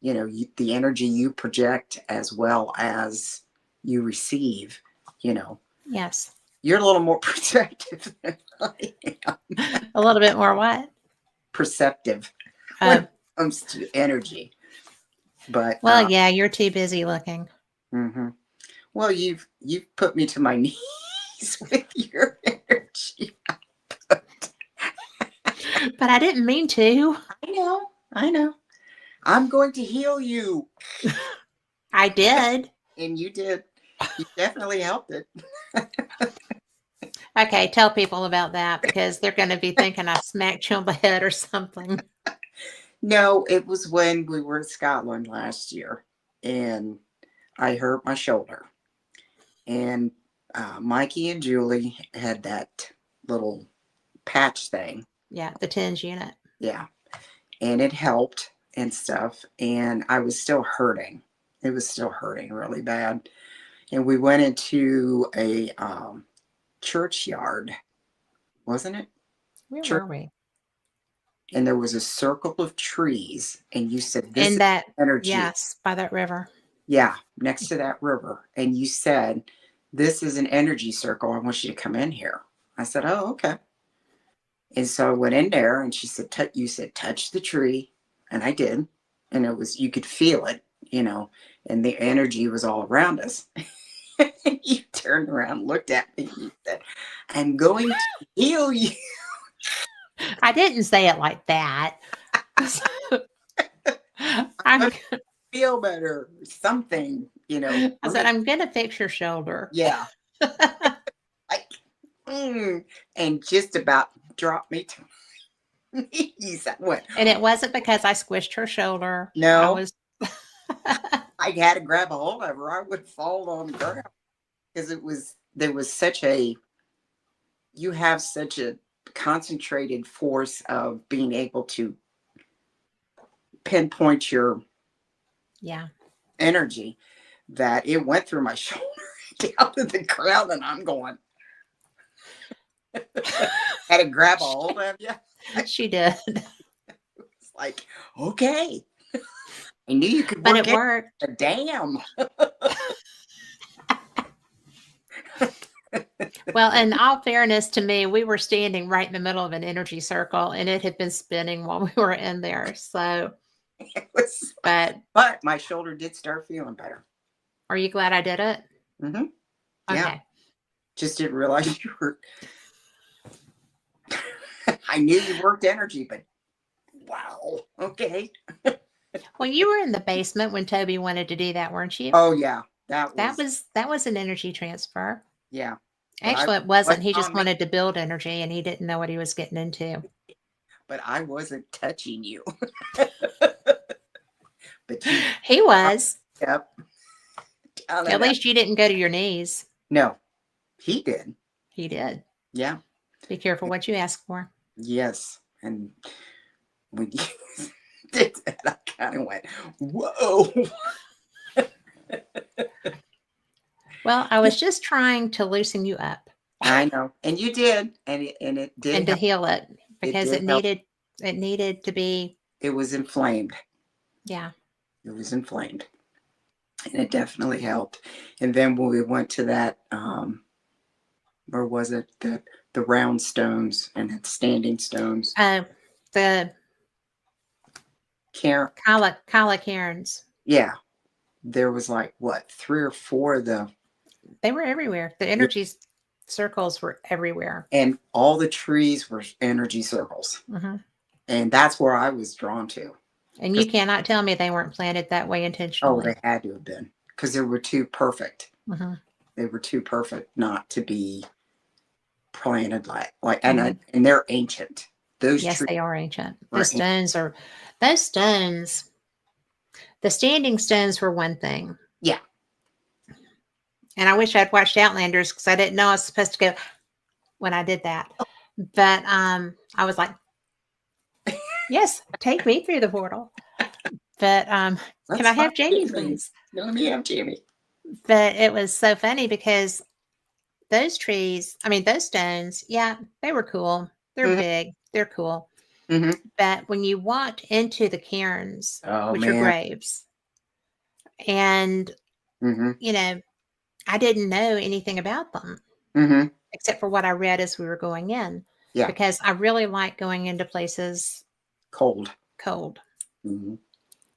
[SPEAKER 2] the energy you project as well as you receive. You know,
[SPEAKER 1] Yes.
[SPEAKER 2] you're a little more perceptive than I am.
[SPEAKER 1] A little bit more what?
[SPEAKER 2] Perceptive when
[SPEAKER 1] Oh,
[SPEAKER 2] it comes to energy. But
[SPEAKER 1] well, yeah, you're too busy looking.
[SPEAKER 2] mhm. Well, you've put me to my knees with your energy.
[SPEAKER 1] But I didn't mean to.
[SPEAKER 2] I know, I know. I'm going to heal you,
[SPEAKER 1] I did.
[SPEAKER 2] and you did. You definitely helped it.
[SPEAKER 1] Okay, tell people about that because they're going to be thinking I smacked you on the head or something.
[SPEAKER 2] No, it was when we were in Scotland last year, and I hurt my shoulder, and Mikey and Julie had that little patch thing.
[SPEAKER 1] Yeah, the TENS unit.
[SPEAKER 2] Yeah, and it helped and stuff, and I was still hurting. It was still hurting really bad, and we went into a churchyard, wasn't it?
[SPEAKER 1] Where
[SPEAKER 2] Church,
[SPEAKER 1] were we?
[SPEAKER 2] and there was a circle of trees, and you said this
[SPEAKER 1] In
[SPEAKER 2] is
[SPEAKER 1] that,
[SPEAKER 2] energy.
[SPEAKER 1] yes, by that river.
[SPEAKER 2] Yeah, next to that river, and you said this is an energy circle. I want you to come in here. I said, oh, okay. And so I went in there, and she said, you said touch the tree, and I did, and it was you could feel it, and the energy was all around us. You turned around, looked at me, and you said, I'm going to heal you.
[SPEAKER 1] I didn't say it like that. I'm,
[SPEAKER 2] Feel better, something,
[SPEAKER 1] I said, I'm going to fix your shoulder.
[SPEAKER 2] yeah, like, and just about dropped me to my knees. I went,
[SPEAKER 1] And it wasn't because I squished her shoulder. I
[SPEAKER 2] no,
[SPEAKER 1] was,
[SPEAKER 2] I had to grab a hold of her. I would fall on the ground because there was you have such a concentrated force of being able to pinpoint your
[SPEAKER 1] yeah.
[SPEAKER 2] energy that it went through my shoulder down to the ground, and I'm going, had to grab a hold of you.
[SPEAKER 1] She did.
[SPEAKER 2] It's like, okay, I knew you could
[SPEAKER 1] But
[SPEAKER 2] work
[SPEAKER 1] it
[SPEAKER 2] it.
[SPEAKER 1] worked.
[SPEAKER 2] Damn.
[SPEAKER 1] Well, in all fairness to me, we were standing right in the middle of an energy circle and it had been spinning while we were in there. So,
[SPEAKER 2] It was,
[SPEAKER 1] but
[SPEAKER 2] but my shoulder did start feeling better.
[SPEAKER 1] are you glad I did it?
[SPEAKER 2] Hmm. Yeah,
[SPEAKER 1] Okay.
[SPEAKER 2] just didn't realize you were. I knew you worked energy, but wow. Okay.
[SPEAKER 1] Well, you were in the basement when Toby wanted to do that, weren't you?
[SPEAKER 2] Oh yeah, that
[SPEAKER 1] That
[SPEAKER 2] was
[SPEAKER 1] was an energy transfer.
[SPEAKER 2] yeah. But I
[SPEAKER 1] Actually, it wasn't.
[SPEAKER 2] wasn't
[SPEAKER 1] He just
[SPEAKER 2] on me.
[SPEAKER 1] wanted to build energy and he didn't know what he was getting into.
[SPEAKER 2] But I wasn't touching you. But you
[SPEAKER 1] He was.
[SPEAKER 2] kept telling
[SPEAKER 1] At
[SPEAKER 2] us.
[SPEAKER 1] least you didn't go to your knees.
[SPEAKER 2] No, he did.
[SPEAKER 1] He did.
[SPEAKER 2] Yeah.
[SPEAKER 1] Be careful what you ask for.
[SPEAKER 2] Yes. And when you did that, I kind of went, whoa.
[SPEAKER 1] Well, I was just trying to loosen you up
[SPEAKER 2] I know. And you did. And it did
[SPEAKER 1] and to
[SPEAKER 2] help.
[SPEAKER 1] heal it
[SPEAKER 2] It
[SPEAKER 1] because
[SPEAKER 2] did help.
[SPEAKER 1] it needed to be,
[SPEAKER 2] It was inflamed.
[SPEAKER 1] yeah.
[SPEAKER 2] It was inflamed. And it definitely helped. And then when we went to that, where was it? The round stones and the standing stones.
[SPEAKER 1] The
[SPEAKER 2] Karen,
[SPEAKER 1] Kyla Cairns,
[SPEAKER 2] yeah. There was like what, 3 or 4 of the
[SPEAKER 1] they were everywhere. The
[SPEAKER 2] yeah,
[SPEAKER 1] energy circles were everywhere.
[SPEAKER 2] and all the trees were energy circles.
[SPEAKER 1] Hmm.
[SPEAKER 2] And that's where I was drawn to.
[SPEAKER 1] And you
[SPEAKER 2] Because
[SPEAKER 1] cannot tell me they weren't planted that way
[SPEAKER 2] oh,
[SPEAKER 1] intentionally.
[SPEAKER 2] they had to have been. Because they were too perfect.
[SPEAKER 1] Hmm.
[SPEAKER 2] They were too perfect not to be planted like
[SPEAKER 1] Hmm.
[SPEAKER 2] and they're ancient. Those
[SPEAKER 1] Yes,
[SPEAKER 2] trees
[SPEAKER 1] they are ancient.
[SPEAKER 2] are ancient.
[SPEAKER 1] Those stones, the standing stones were one thing.
[SPEAKER 2] Yeah.
[SPEAKER 1] And I wish I'd watched Outlanders because I didn't know I was supposed to go when I did that. But I was like, yes, take me through the portal. But can
[SPEAKER 2] Let's
[SPEAKER 1] I
[SPEAKER 2] find
[SPEAKER 1] have Jamie,
[SPEAKER 2] Jamie.
[SPEAKER 1] please?
[SPEAKER 2] Let me have Jamie.
[SPEAKER 1] But it was so funny because those trees, I mean, those stones, yeah, they were cool. They're
[SPEAKER 2] Hmm.
[SPEAKER 1] big, they're cool.
[SPEAKER 2] Hmm.
[SPEAKER 1] But when you walked into the cairns,
[SPEAKER 2] Oh
[SPEAKER 1] which are
[SPEAKER 2] man.
[SPEAKER 1] graves, and,
[SPEAKER 2] Hmm.
[SPEAKER 1] you know, I didn't know anything about them
[SPEAKER 2] Hmm.
[SPEAKER 1] except for what I read as we were going in,
[SPEAKER 2] Yeah.
[SPEAKER 1] because I really like going into places
[SPEAKER 2] Cold.
[SPEAKER 1] cold.
[SPEAKER 2] Hmm.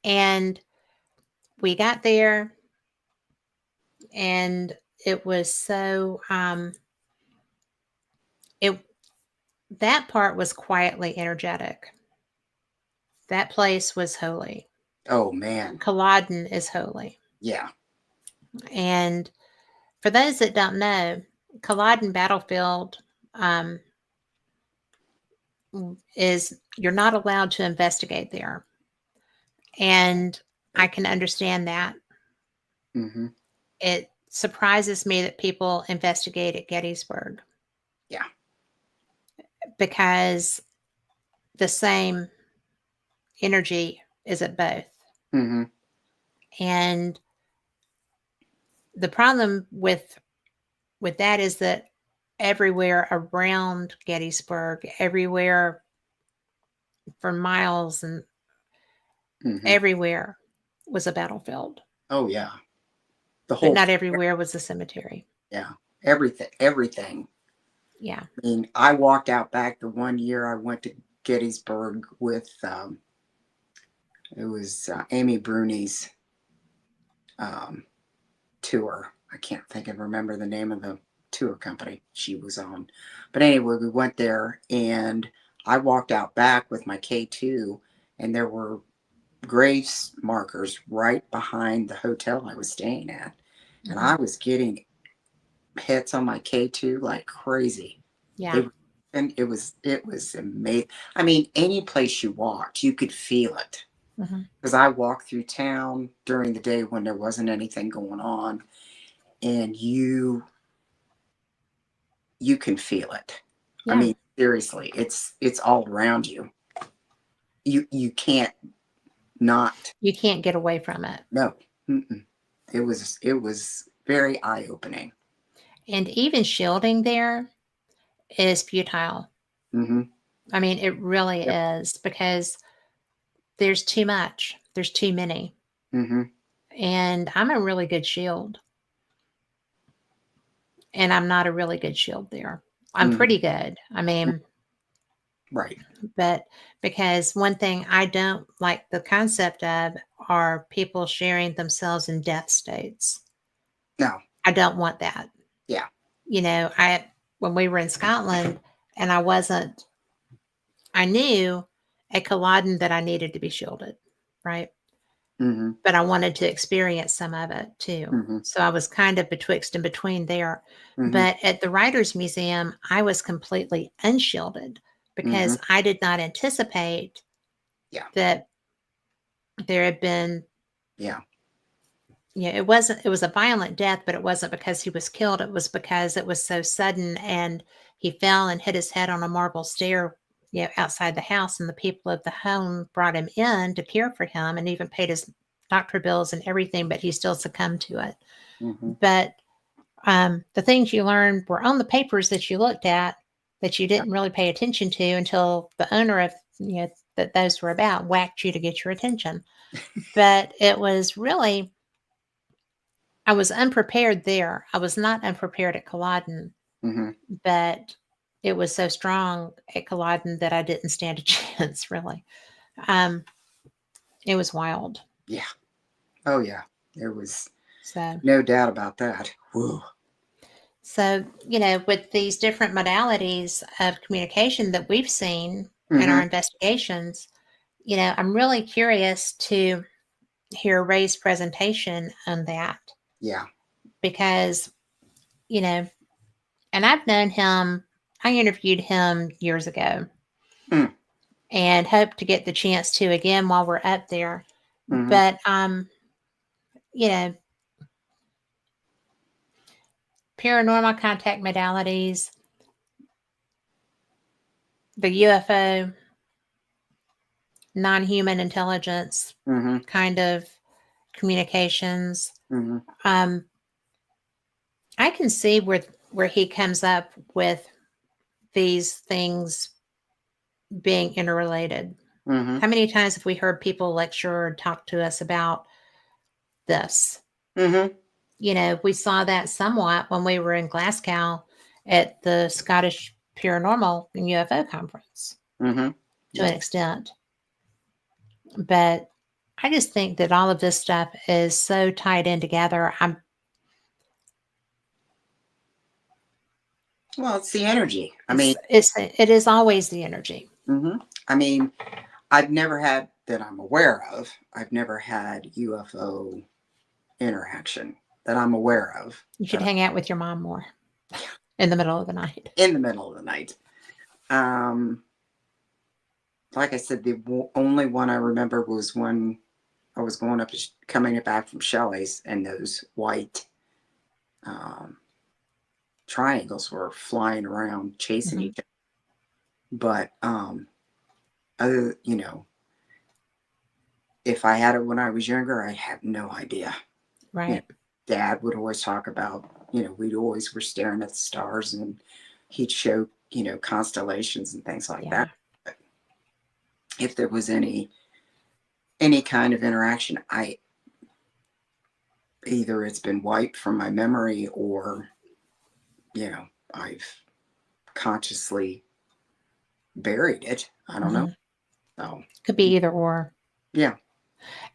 [SPEAKER 1] And we got there and it was so it that part was quietly energetic. That place was holy.
[SPEAKER 2] Oh man.
[SPEAKER 1] Culloden is holy.
[SPEAKER 2] Yeah.
[SPEAKER 1] And for those that don't know, Culloden Battlefield um, is you're not allowed to investigate there. And I can understand that.
[SPEAKER 2] Hmm.
[SPEAKER 1] It surprises me that people investigate at Gettysburg
[SPEAKER 2] Yeah.
[SPEAKER 1] because the same energy is at both.
[SPEAKER 2] Hmm.
[SPEAKER 1] And the problem with that is that everywhere around Gettysburg, everywhere for miles and
[SPEAKER 2] Hmm.
[SPEAKER 1] everywhere was a battlefield,
[SPEAKER 2] Oh yeah. The
[SPEAKER 1] but
[SPEAKER 2] whole
[SPEAKER 1] not everywhere was a cemetery.
[SPEAKER 2] yeah. Everything.
[SPEAKER 1] Yeah.
[SPEAKER 2] I mean, I walked out back the one year I went to Gettysburg with it was Amy Bruni's um, tour. I can't think and remember the name of the tour company she was on. But anyway, we went there and I walked out back with my K2 and there were graves markers right behind the hotel I was staying at. And
[SPEAKER 1] Hmm.
[SPEAKER 2] I was getting hits on my K2 like crazy.
[SPEAKER 1] Yeah.
[SPEAKER 2] They were, and it was amazing. I mean, any place you walked, you could feel it.
[SPEAKER 1] Hmm.
[SPEAKER 2] Because I walked through town during the day when there wasn't anything going on, and you can feel it. I
[SPEAKER 1] Yeah.
[SPEAKER 2] mean, seriously, it's all around you. You can't not.
[SPEAKER 1] You can't get away from it.
[SPEAKER 2] No. Mm-mm. It was very eye opening.
[SPEAKER 1] And even shielding there is futile.
[SPEAKER 2] Mm-hmm.
[SPEAKER 1] I mean, it really
[SPEAKER 2] Yep.
[SPEAKER 1] is because there's too much, there's too many.
[SPEAKER 2] Mm-hmm.
[SPEAKER 1] And I'm a really good shield, and I'm not a really good shield there. I'm
[SPEAKER 2] Mm-hmm.
[SPEAKER 1] pretty good. I mean,
[SPEAKER 2] Right.
[SPEAKER 1] but because one thing I don't like the concept of are people sharing themselves in death states.
[SPEAKER 2] No.
[SPEAKER 1] I don't want that.
[SPEAKER 2] Yeah.
[SPEAKER 1] I when we were in Scotland and I knew at Culloden that I needed to be shielded, right?
[SPEAKER 2] Mm-hmm.
[SPEAKER 1] but I wanted to experience some of it too.
[SPEAKER 2] Mm-hmm.
[SPEAKER 1] So I was kind of betwixt and between there.
[SPEAKER 2] Mm-hmm.
[SPEAKER 1] But at the Writers Museum, I was completely unshielded
[SPEAKER 2] Mm-hmm.
[SPEAKER 1] because I did not anticipate
[SPEAKER 2] Yeah.
[SPEAKER 1] that there had been,
[SPEAKER 2] Yeah.
[SPEAKER 1] it was a violent death, but it wasn't because he was killed. It was because it was so sudden, and he fell and hit his head on a marble stair, outside the house. And the people of the home brought him in to care for him and even paid his doctor bills and everything, but he still succumbed to it.
[SPEAKER 2] Mm-hmm.
[SPEAKER 1] But the things you learned were on the papers that you looked at that you
[SPEAKER 2] Yeah.
[SPEAKER 1] didn't really pay attention to until the owner of, that those were about whacked you to get your attention. But it was really, I was unprepared there. I was not unprepared at Culloden,
[SPEAKER 2] Mm-hmm.
[SPEAKER 1] but it was so strong at Culloden that I didn't stand a chance, really. Um, it was wild.
[SPEAKER 2] Yeah. Oh yeah. There was
[SPEAKER 1] So,
[SPEAKER 2] no doubt about that. Whoa.
[SPEAKER 1] so, with these different modalities of communication that we've seen in
[SPEAKER 2] Mm-hmm.
[SPEAKER 1] our investigations, I'm really curious to hear Ray's presentation on that
[SPEAKER 2] Yeah.
[SPEAKER 1] because, and I've known him, I interviewed him years ago
[SPEAKER 2] Mm.
[SPEAKER 1] and hope to get the chance to again while we're up there.
[SPEAKER 2] Mm-hmm.
[SPEAKER 1] But, you know, paranormal contact modalities, the UFO, non human intelligence
[SPEAKER 2] Mm-hmm.
[SPEAKER 1] kind of communications.
[SPEAKER 2] Mm-hmm.
[SPEAKER 1] Um, I can see where he comes up with these things being interrelated.
[SPEAKER 2] Mm-hmm.
[SPEAKER 1] How many times have we heard people lecture or talk to us about this?
[SPEAKER 2] Mm-hmm.
[SPEAKER 1] We saw that somewhat when we were in Glasgow at the Scottish Paranormal and UFO Conference
[SPEAKER 2] Mm-hmm.
[SPEAKER 1] to
[SPEAKER 2] Yeah.
[SPEAKER 1] an extent. But I just think that all of this stuff is so tied in together.
[SPEAKER 2] Well, it's the energy. I mean,
[SPEAKER 1] It is always the energy.
[SPEAKER 2] mm-hmm. I mean, I've never had that I'm aware of. I've never had UFO interaction that I'm aware of.
[SPEAKER 1] You should hang out with your mom more in the middle of the night.
[SPEAKER 2] In the middle of the night. Like I said, the only one I remember was when I was coming back from Shelley's, and those white triangles were flying around chasing each other. But other, if I had it when I was younger, I have no idea.
[SPEAKER 1] Right.
[SPEAKER 2] Dad would always talk about, we'd always were staring at the stars, and he'd show, constellations and things like that. But if there was any kind of interaction, either it's been wiped from my memory, or I've consciously buried it. I don't know. So
[SPEAKER 1] Could be either or.
[SPEAKER 2] yeah.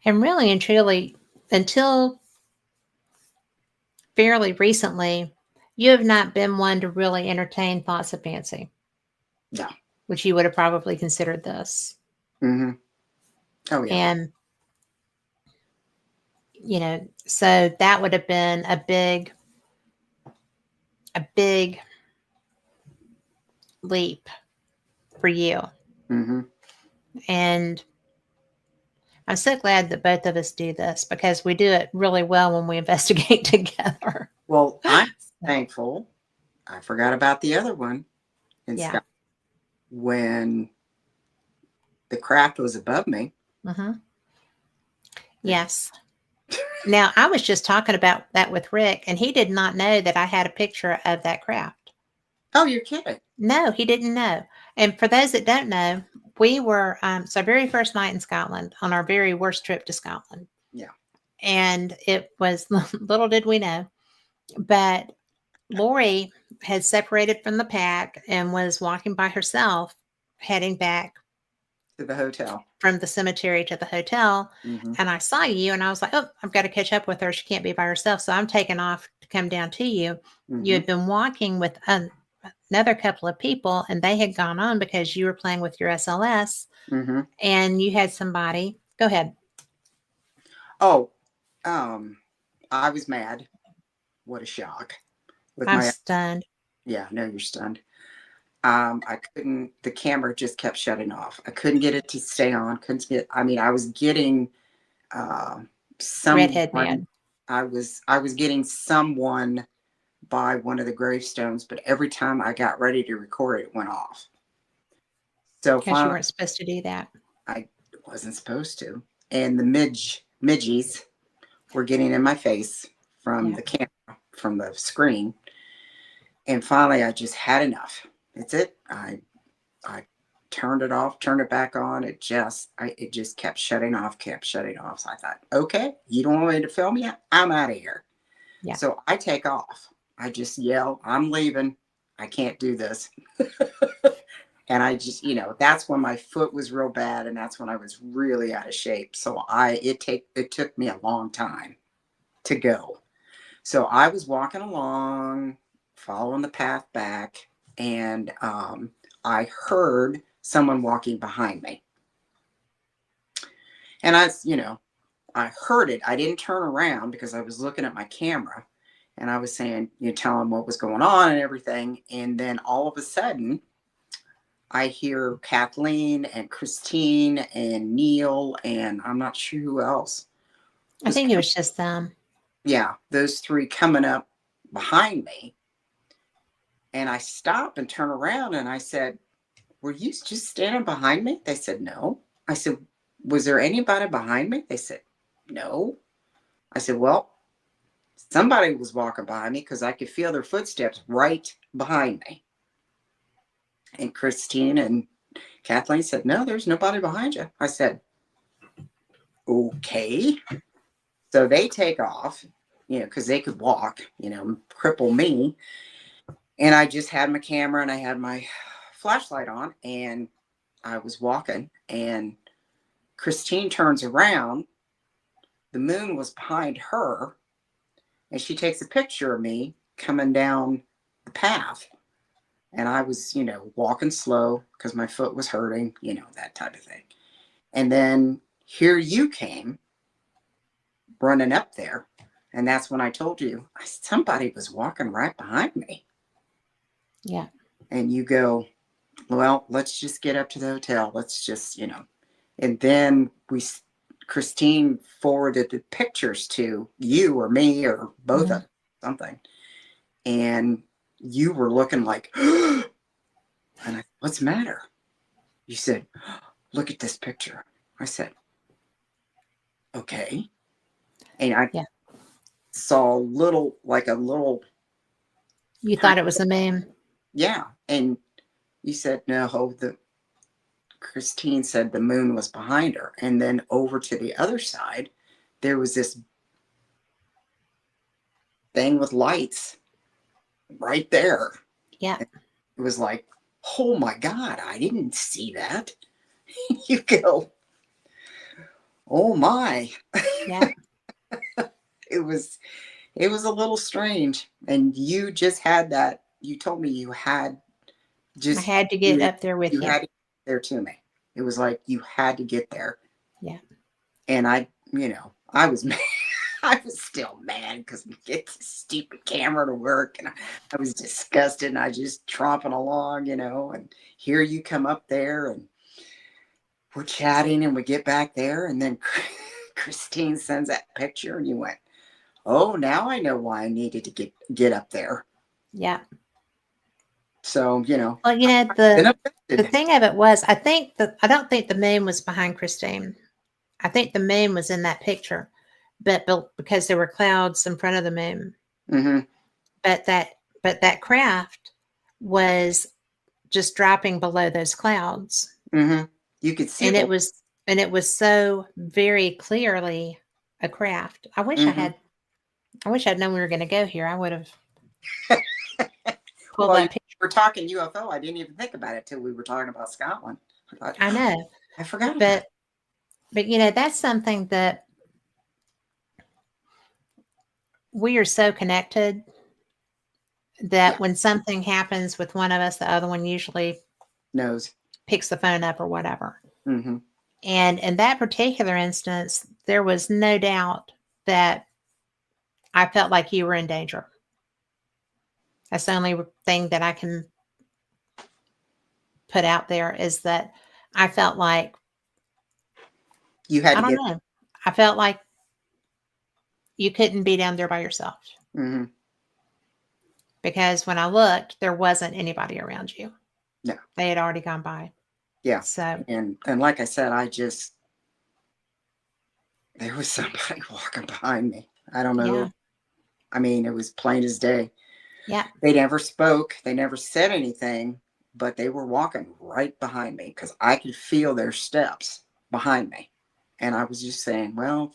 [SPEAKER 1] And really and truly, until fairly recently, you have not been one to really entertain thoughts of fancy.
[SPEAKER 2] No.
[SPEAKER 1] Which you would have probably considered this.
[SPEAKER 2] Mm-hmm. Oh yeah.
[SPEAKER 1] And so that would have been a big leap for you.
[SPEAKER 2] Mm-hmm.
[SPEAKER 1] And I'm so glad that both of us do this because we do it really well when we investigate together.
[SPEAKER 2] Well, I'm thankful. I forgot about the other one in Scotland when the craft was above me.
[SPEAKER 1] Mm-hmm. Yes. Now, I was just talking about that with Rick, and he did not know that I had a picture of that craft.
[SPEAKER 2] Oh, you're kidding.
[SPEAKER 1] No, he didn't know. And for those that don't know, we were, so our very first night in Scotland on our very worst trip to Scotland.
[SPEAKER 2] Yeah.
[SPEAKER 1] And it was, little did we know, but Lori had separated from the pack and was walking by herself, heading back
[SPEAKER 2] To the hotel.
[SPEAKER 1] from the cemetery to the hotel.
[SPEAKER 2] Mm-hmm.
[SPEAKER 1] And I saw you and I was like, oh, I've got to catch up with her. She can't be by herself. So I'm taking off to come down to you.
[SPEAKER 2] Mm-hmm.
[SPEAKER 1] You had been walking with another couple of people, and they had gone on because you were playing with your SLS,
[SPEAKER 2] Mm-hmm.
[SPEAKER 1] and you had somebody. Go ahead.
[SPEAKER 2] Oh, I was mad. What a shock. With
[SPEAKER 1] I'm
[SPEAKER 2] my,
[SPEAKER 1] stunned.
[SPEAKER 2] yeah, no, you're stunned. I couldn't, the camera just kept shutting off. I couldn't get it to stay on. Couldn't get, I mean, I was getting uh,
[SPEAKER 1] Redhead
[SPEAKER 2] someone,
[SPEAKER 1] man.
[SPEAKER 2] I was getting someone by one of the gravestones, but every time I got ready to record it, it went off. So
[SPEAKER 1] Because you
[SPEAKER 2] finally,
[SPEAKER 1] weren't supposed to do that.
[SPEAKER 2] I wasn't supposed to. And the midgies were getting in my face from
[SPEAKER 1] Yeah.
[SPEAKER 2] the camera, from the screen. And finally, I just had enough. It's it. I turned it off, turned it back on. It just kept shutting off, kept shutting off. So I thought, okay, you don't want me to film yet? I'm out of here.
[SPEAKER 1] Yeah.
[SPEAKER 2] So I take off. I just yell, I'm leaving. I can't do this. And I just, that's when my foot was real bad, and that's when I was really out of shape. So it took me a long time to go. So I was walking along, following the path back, and I heard someone walking behind me. And I heard it. I didn't turn around because I was looking at my camera, and I was saying, tell him what was going on and everything. And then all of a sudden, I hear Kathleen and Christine and Neil, and I'm not sure who else.
[SPEAKER 1] I think it was just them.
[SPEAKER 2] Yeah, those three coming up behind me. And I stop and turn around and I said, were you just standing behind me? They said, no. I said, was there anybody behind me? They said, no. I said, well, somebody was walking behind me because I could feel their footsteps right behind me. And Christine and Kathleen said, no, there's nobody behind you. I said, okay. So they take off, because they could walk, cripple me. And I just had my camera and I had my flashlight on, and I was walking, and Christine turns around. The moon was behind her, and she takes a picture of me coming down the path. And I was, walking slow because my foot was hurting, that type of thing. And then here you came running up there. And that's when I told you somebody was walking right behind me.
[SPEAKER 1] Yeah.
[SPEAKER 2] And you go, well, let's just get up to the hotel. Let's just, And then Christine forwarded the pictures to you or me or both of something. And you were looking like, and I, what's the matter? You said, look at this picture. I said, okay. And I saw like a little.
[SPEAKER 1] You thought it was a moon?
[SPEAKER 2] Yeah. And you said, no, Christine said the moon was behind her. And then over to the other side, there was this thing with lights right there.
[SPEAKER 1] Yeah.
[SPEAKER 2] And it was like, oh my God, I didn't see that. You go, oh my.
[SPEAKER 1] Yeah.
[SPEAKER 2] It was a little strange. And you just had that. You told me you had
[SPEAKER 1] I had to get up there with
[SPEAKER 2] you
[SPEAKER 1] you.
[SPEAKER 2] had to get there to me. It was like you had to get there.
[SPEAKER 1] Yeah.
[SPEAKER 2] And I was mad. I was still mad because we get this stupid camera to work, and I was disgusted, and I just tromping along, and here you come up there, and we're chatting, and we get back there, and then Christine sends that picture, and you went, oh, now I know why I needed to get up there.
[SPEAKER 1] Yeah.
[SPEAKER 2] So,
[SPEAKER 1] Well, the thing of it was, I don't think the moon was behind Christine. I think the moon was in that picture, but because there were clouds in front of the moon.
[SPEAKER 2] Mm-hmm.
[SPEAKER 1] But that craft was just dropping below those clouds.
[SPEAKER 2] Mm-hmm. You could see
[SPEAKER 1] and it was so very clearly a craft. I wish I'd known we were going to go here. I would have pulled that picture.
[SPEAKER 2] We're talking UFO. I didn't even think about it till we were talking about Scotland.
[SPEAKER 1] I know.
[SPEAKER 2] I forgot about it.
[SPEAKER 1] But that's something that we are so connected that when something happens with one of us, the other one usually
[SPEAKER 2] knows,
[SPEAKER 1] picks the phone up or whatever.
[SPEAKER 2] Mm-hmm.
[SPEAKER 1] And in that particular instance, there was no doubt that I felt like you were in danger. That's the only thing that I can put out there, is that I felt like,
[SPEAKER 2] You had
[SPEAKER 1] I
[SPEAKER 2] to
[SPEAKER 1] don't
[SPEAKER 2] get.
[SPEAKER 1] know, I felt like you couldn't be down there by yourself,
[SPEAKER 2] Hmm.
[SPEAKER 1] because when I looked, there wasn't anybody around you.
[SPEAKER 2] No.
[SPEAKER 1] They had already gone by.
[SPEAKER 2] Yeah.
[SPEAKER 1] So,
[SPEAKER 2] And like I said, there was somebody walking behind me. I don't know.
[SPEAKER 1] yeah,
[SPEAKER 2] I mean, it was plain as day.
[SPEAKER 1] yeah.
[SPEAKER 2] They never spoke. They never said anything, but they were walking right behind me because I could feel their steps behind me. And I was just saying, well,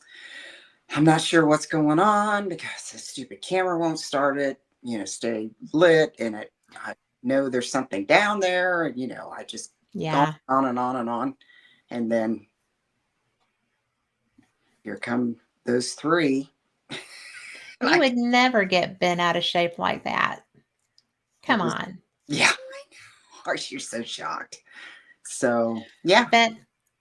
[SPEAKER 2] I'm not sure what's going on because the stupid camera won't start it, stay lit. I know there's something down there. And, I just gone
[SPEAKER 1] Yeah.
[SPEAKER 2] on and on and on. And then here come those three. And
[SPEAKER 1] You would never get bent out of shape like that.
[SPEAKER 2] it
[SPEAKER 1] Come
[SPEAKER 2] was,
[SPEAKER 1] on.
[SPEAKER 2] yeah, you're so shocked. So, yeah,
[SPEAKER 1] But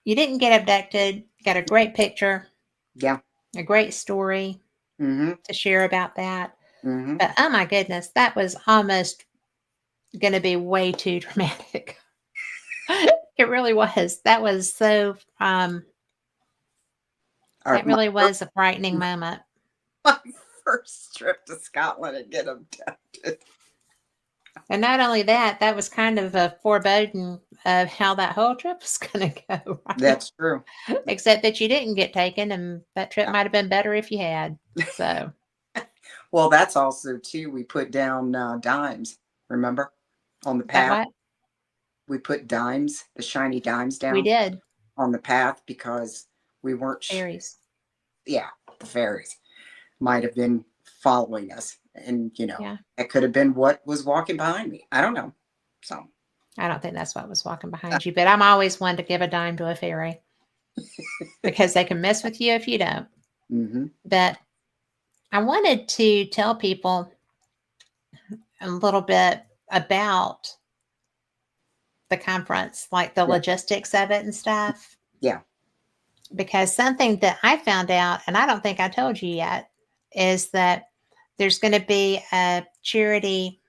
[SPEAKER 1] you didn't get abducted. Got a great picture,
[SPEAKER 2] yeah.
[SPEAKER 1] a great story
[SPEAKER 2] Mm-hmm.
[SPEAKER 1] to share about that.
[SPEAKER 2] Mm-hmm.
[SPEAKER 1] But oh my goodness, that was almost going to be way too dramatic. It really was. That was so,
[SPEAKER 2] All right,
[SPEAKER 1] that really was a frightening moment.
[SPEAKER 2] my first trip to Scotland and get abducted.
[SPEAKER 1] And not only that, that was kind of a foreboding of how that whole trip was going to go, right?
[SPEAKER 2] That's true.
[SPEAKER 1] Except that you didn't get taken, and that trip might have been better if you had. So,
[SPEAKER 2] Well, that's also too. We put down dimes. Remember, on the
[SPEAKER 1] that
[SPEAKER 2] path,
[SPEAKER 1] what?
[SPEAKER 2] we put dimes, the shiny dimes
[SPEAKER 1] We
[SPEAKER 2] down
[SPEAKER 1] did.
[SPEAKER 2] on the path because we weren't.
[SPEAKER 1] Fairies.
[SPEAKER 2] Yeah, the fairies might have been following us, and
[SPEAKER 1] Yeah.
[SPEAKER 2] it could have been what was walking behind me. I don't know. So,
[SPEAKER 1] I don't think that's what was walking behind you, but I'm always one to give a dime to a fairy because they can mess with you if you don't.
[SPEAKER 2] mm-hmm.
[SPEAKER 1] But I wanted to tell people a little bit about the conference, like the
[SPEAKER 2] Yeah,
[SPEAKER 1] logistics of it and stuff,
[SPEAKER 2] yeah.
[SPEAKER 1] because something that I found out, and I don't think I told you yet, is that there's going to be a charity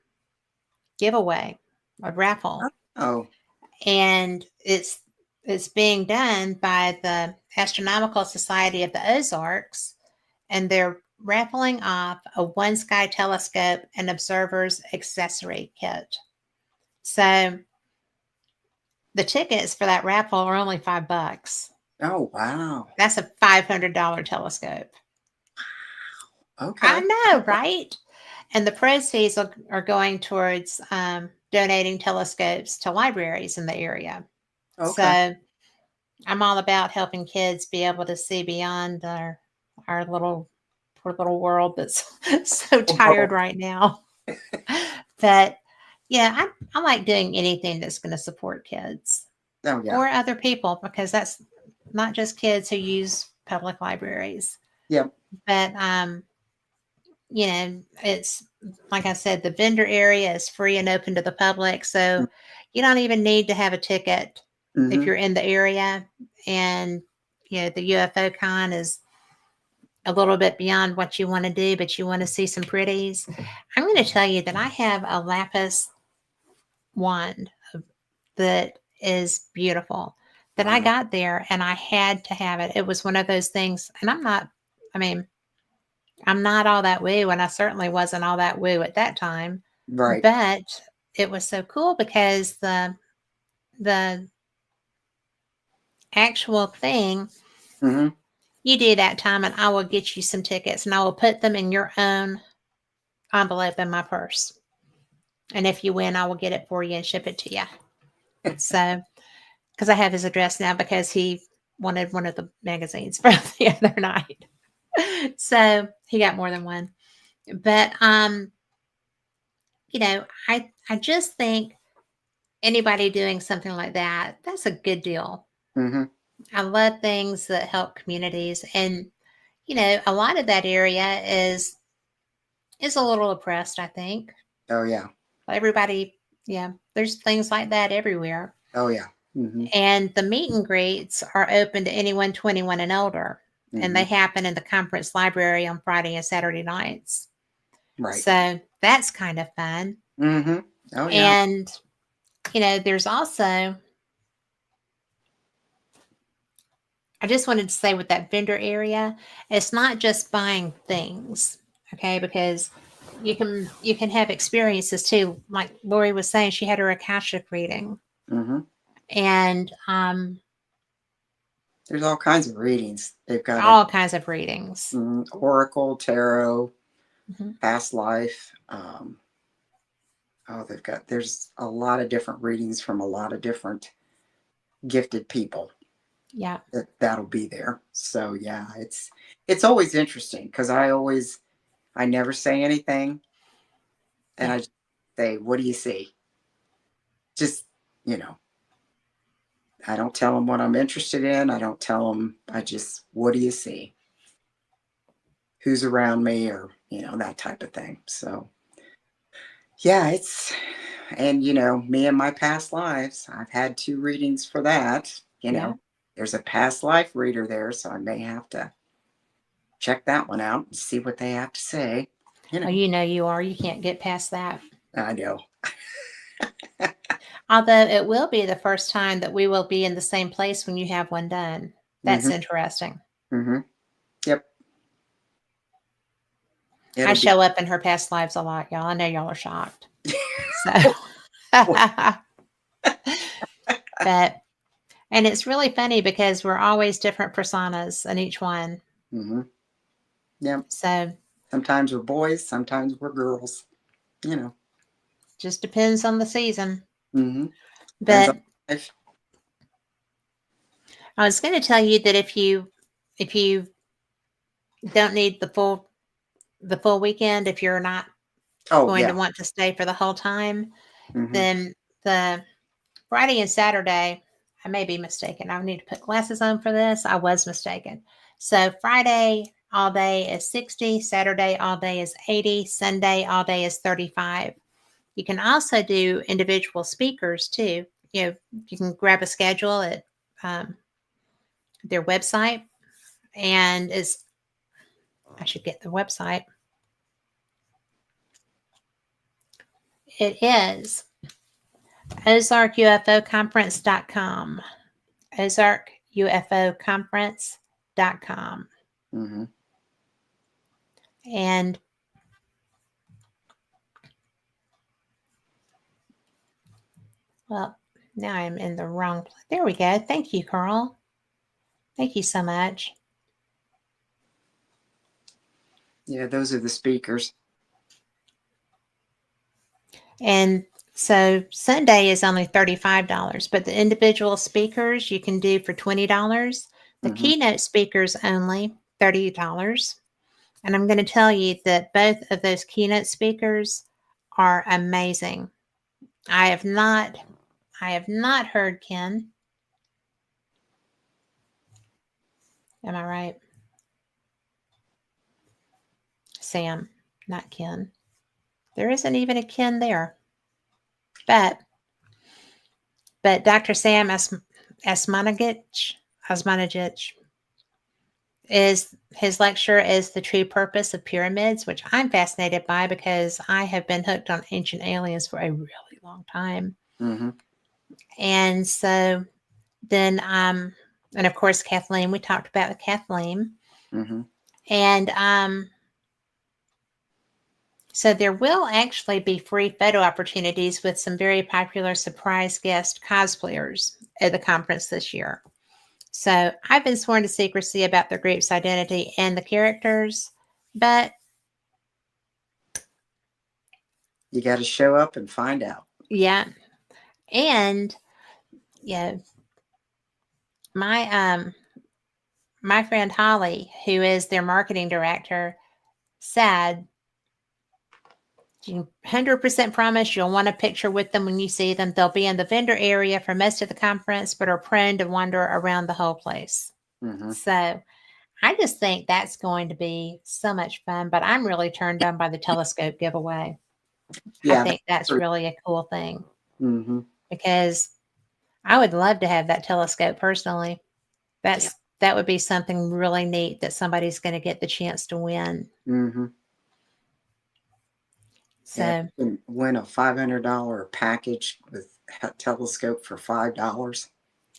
[SPEAKER 1] giveaway, a raffle,
[SPEAKER 2] Oh,
[SPEAKER 1] and it's being done by the Astronomical Society of the Ozarks, and they're raffling off a one sky telescope and observer's accessory kit. So the tickets for that raffle are only $5.
[SPEAKER 2] oh, wow.
[SPEAKER 1] That's a $500 telescope. I
[SPEAKER 2] Okay,
[SPEAKER 1] know, right? And the proceeds are going towards donating telescopes to libraries in the area.
[SPEAKER 2] okay.
[SPEAKER 1] So I'm all about helping kids be able to see beyond our little poor little world that's so tired
[SPEAKER 2] World.
[SPEAKER 1] right now. But yeah, I like doing anything that's going to support kids
[SPEAKER 2] Oh, yeah.
[SPEAKER 1] or other people, because that's not just kids who use public libraries.
[SPEAKER 2] Yep.
[SPEAKER 1] But it's like I said, the vendor area is free and open to the public, so you don't even need to have a ticket if
[SPEAKER 2] Mm-hmm.
[SPEAKER 1] you're in the area. And the UFO con is a little bit beyond what you want to do, but you want to see some pretties. I'm going to tell you that I have a lapis wand that is beautiful that I
[SPEAKER 2] Wow.
[SPEAKER 1] got there, and I had to have it. It was one of those things, and I mean, I'm not all that woo, and I certainly wasn't all that woo at that time,
[SPEAKER 2] Right.
[SPEAKER 1] but it was so cool because the actual thing,
[SPEAKER 2] Mm-hmm.
[SPEAKER 1] you do that time, and I will get you some tickets, and I will put them in your own envelope in my purse. And if you win, I will get it for you and ship it to you. So, because I have his address now, because he wanted one of the magazines from the other night. So he got more than one. But I just think anybody doing something like that, that's a good deal.
[SPEAKER 2] Mm-hmm.
[SPEAKER 1] I love things that help communities. And, a lot of that area is a little oppressed, I think.
[SPEAKER 2] Oh, yeah.
[SPEAKER 1] Everybody, yeah, there's things like that everywhere.
[SPEAKER 2] Oh, yeah. Mm-hmm.
[SPEAKER 1] And the meet and greets are open to anyone 21 and older. and they happen in the conference library on Friday and Saturday nights.
[SPEAKER 2] Right.
[SPEAKER 1] So that's kind of fun.
[SPEAKER 2] Mm-hmm. Oh, yeah.
[SPEAKER 1] And, there's also, I just wanted to say with that vendor area, it's not just buying things, okay? Because you can have experiences too. Like Lori was saying, she had her Akashic reading,
[SPEAKER 2] Mm-hmm.
[SPEAKER 1] and
[SPEAKER 2] There's all kinds of readings. They've got
[SPEAKER 1] all kinds of readings.
[SPEAKER 2] Oracle, Tarot,
[SPEAKER 1] Mm-hmm.
[SPEAKER 2] Past Life. There's a lot of different readings from a lot of different gifted people
[SPEAKER 1] Yeah,
[SPEAKER 2] that'll be there. So yeah, it's always interesting because I never say anything, and
[SPEAKER 1] yeah.
[SPEAKER 2] I just say, "What do you see?" Just you know, I don't tell them what I'm interested in. I don't tell them. I just, "What do you see? Who's around me?" Or that type of thing. So yeah, and me and my past lives. I've had 2 readings for that.
[SPEAKER 1] Yeah.
[SPEAKER 2] There's a past life reader there, so I may have to check that one out and see what they have to say.
[SPEAKER 1] Oh, you are. You can't get past that.
[SPEAKER 2] I know.
[SPEAKER 1] Although it will be the first time that we will be in the same place when you have one done. That's
[SPEAKER 2] Mm-hmm.
[SPEAKER 1] interesting.
[SPEAKER 2] Mm-hmm. Yep.
[SPEAKER 1] I
[SPEAKER 2] It'll be.
[SPEAKER 1] show up in her past lives a lot, y'all. I know y'all are shocked. So, but, and it's really funny because we're always different personas in each one.
[SPEAKER 2] Mm-hmm. Yep.
[SPEAKER 1] So,
[SPEAKER 2] Sometimes we're boys, sometimes we're girls. You know.
[SPEAKER 1] just depends on the season.
[SPEAKER 2] Mm-hmm. Depends on
[SPEAKER 1] But
[SPEAKER 2] life.
[SPEAKER 1] I was going to tell you that if you don't need the full weekend, if you're not
[SPEAKER 2] Oh
[SPEAKER 1] going to
[SPEAKER 2] yeah.
[SPEAKER 1] want to stay for the whole time,
[SPEAKER 2] Mm-hmm.
[SPEAKER 1] then the Friday and Saturday, I may be mistaken. I need to put glasses on for this. I was mistaken. So Friday all day is 60, Saturday all day is 80, Sunday all day is 35. You can also do individual speakers too. You can grab a schedule at um, their website, and I should get the website. It is OZARKUFOconference.com. OZARKUFOconference.com.
[SPEAKER 2] Mm-hmm.
[SPEAKER 1] And well, now I'm in the wrong place. There we go. Thank you, Carl. Thank you so much.
[SPEAKER 2] Yeah, those are the speakers.
[SPEAKER 1] And so Sunday is only $35, but the individual speakers you can do for $20. The
[SPEAKER 2] Mm-hmm.
[SPEAKER 1] keynote speakers only $30. And I'm going to tell you that both of those keynote speakers are amazing. I have not heard Ken. Am I right? Sam, not Ken. There isn't even a Ken there. But Dr. Sam Asmanagich is his lecture is the true purpose of pyramids, which I'm fascinated by because I have been hooked on ancient aliens for a really long time.
[SPEAKER 2] Mm-hmm.
[SPEAKER 1] And so then and of course Kathleen, we talked about Kathleen.
[SPEAKER 2] Mm-hmm.
[SPEAKER 1] And so there will actually be free photo opportunities with some very popular surprise guest cosplayers at the conference this year. So I've been sworn to secrecy about the group's identity and the characters, but
[SPEAKER 2] You got to show up and find out.
[SPEAKER 1] yeah. And yeah, my my friend Holly, who is their marketing director, said, "You 100% promise you'll want a picture with them when you see them. They'll be in the vendor area for most of the conference, but are prone to wander around the whole place."
[SPEAKER 2] Mm-hmm.
[SPEAKER 1] So I just think that's going to be so much fun. But I'm really turned on by the telescope giveaway. I
[SPEAKER 2] Yeah.
[SPEAKER 1] think that's really a cool thing
[SPEAKER 2] Mm-hmm.
[SPEAKER 1] because I would love to have that telescope personally.
[SPEAKER 2] Yeah.
[SPEAKER 1] that would be something really neat that somebody's going to get the chance to win.
[SPEAKER 2] Mm-hmm. Yeah,
[SPEAKER 1] So
[SPEAKER 2] you can win a $500 package with a telescope for $5.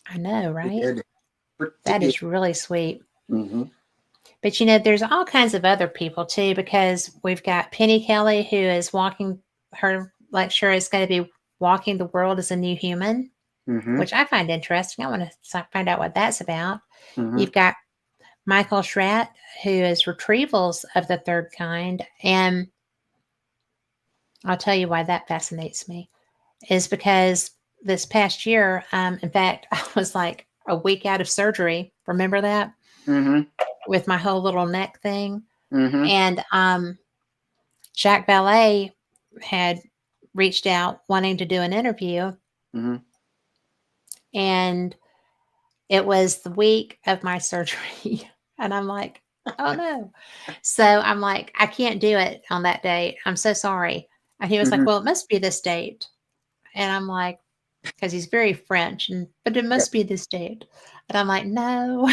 [SPEAKER 1] I know,
[SPEAKER 2] Pretty
[SPEAKER 1] right?
[SPEAKER 2] good. Pretty
[SPEAKER 1] That
[SPEAKER 2] good.
[SPEAKER 1] is really sweet.
[SPEAKER 2] Mm-hmm.
[SPEAKER 1] But there's all kinds of other people too, because we've got Penny Kelly, who is walking, her lecture is going to be walking the world as a new human,
[SPEAKER 2] Mm-hmm.
[SPEAKER 1] which I find interesting. I want to find out what that's about.
[SPEAKER 2] Mm-hmm.
[SPEAKER 1] You've got Michael Schratt, who is retrievals of the third kind. And I'll tell you why that fascinates me is because this past year, in fact, I was like a week out of surgery. Remember that?
[SPEAKER 2] Mm-hmm.
[SPEAKER 1] With my whole little neck thing.
[SPEAKER 2] Mm-hmm.
[SPEAKER 1] And Jacques Vallée had reached out wanting to do an interview.
[SPEAKER 2] Mm-hmm.
[SPEAKER 1] And it was the week of my surgery. And I'm like, oh no. So I'm like, I can't do it on that date. I'm so sorry. And he was like,
[SPEAKER 2] Mm-hmm.
[SPEAKER 1] well, it must be this date. And I'm like, because he's very French, but it
[SPEAKER 2] Yeah.
[SPEAKER 1] must be this date. And I'm like, no,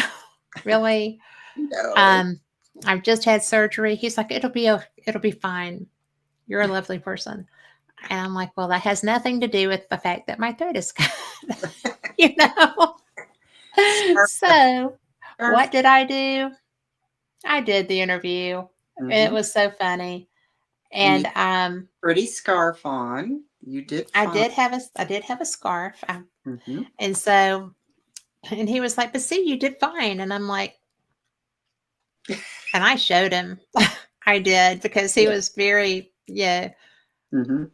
[SPEAKER 1] really.
[SPEAKER 2] No.
[SPEAKER 1] Um, I've just had surgery. He's like, it'll be fine. You're a lovely person. And I'm like, well, that has nothing to do with the fact that my throat is cut, you know?
[SPEAKER 2] Scarf.
[SPEAKER 1] So
[SPEAKER 2] Scarf.
[SPEAKER 1] what did I do? I did the interview. It
[SPEAKER 2] Mm-hmm.
[SPEAKER 1] was so funny.
[SPEAKER 2] And you
[SPEAKER 1] And
[SPEAKER 2] pretty scarf on. You did
[SPEAKER 1] I
[SPEAKER 2] fine.
[SPEAKER 1] did have a scarf.
[SPEAKER 2] Mm-hmm.
[SPEAKER 1] And so and he was like, but see, you did fine. And I'm like, and I showed him. I did because he
[SPEAKER 2] Yeah.
[SPEAKER 1] was very, yeah.
[SPEAKER 2] Mm-hmm.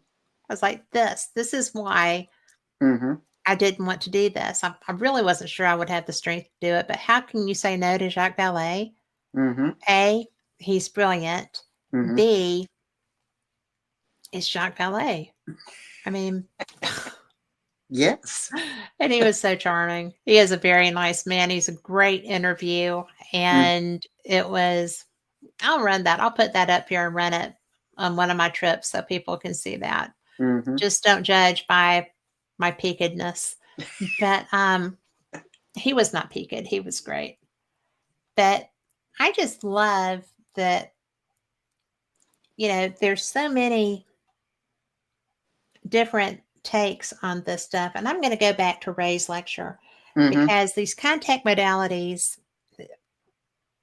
[SPEAKER 1] I was like, this is why
[SPEAKER 2] Mm-hmm.
[SPEAKER 1] I didn't want to do this. I really wasn't sure I would have the strength to do it. But how can you say no to Jacques Vallée?
[SPEAKER 2] Mm-hmm.
[SPEAKER 1] A, he's brilliant.
[SPEAKER 2] Mm-hmm.
[SPEAKER 1] B, it's Jacques Vallée. I mean,
[SPEAKER 2] Yes.
[SPEAKER 1] and he was so charming. He is a very nice man. He's a great interview.
[SPEAKER 2] Mm-hmm.
[SPEAKER 1] And it was, I'll run that. I'll put that up here and run it on one of my trips so people can see that.
[SPEAKER 2] Mm-hmm.
[SPEAKER 1] Just don't judge by my peakedness. But he was not peaked. He was great. But I just love that, there's so many different takes on this stuff. And I'm going to go back to Ray's lecture
[SPEAKER 2] Mm-hmm.
[SPEAKER 1] because these contact modalities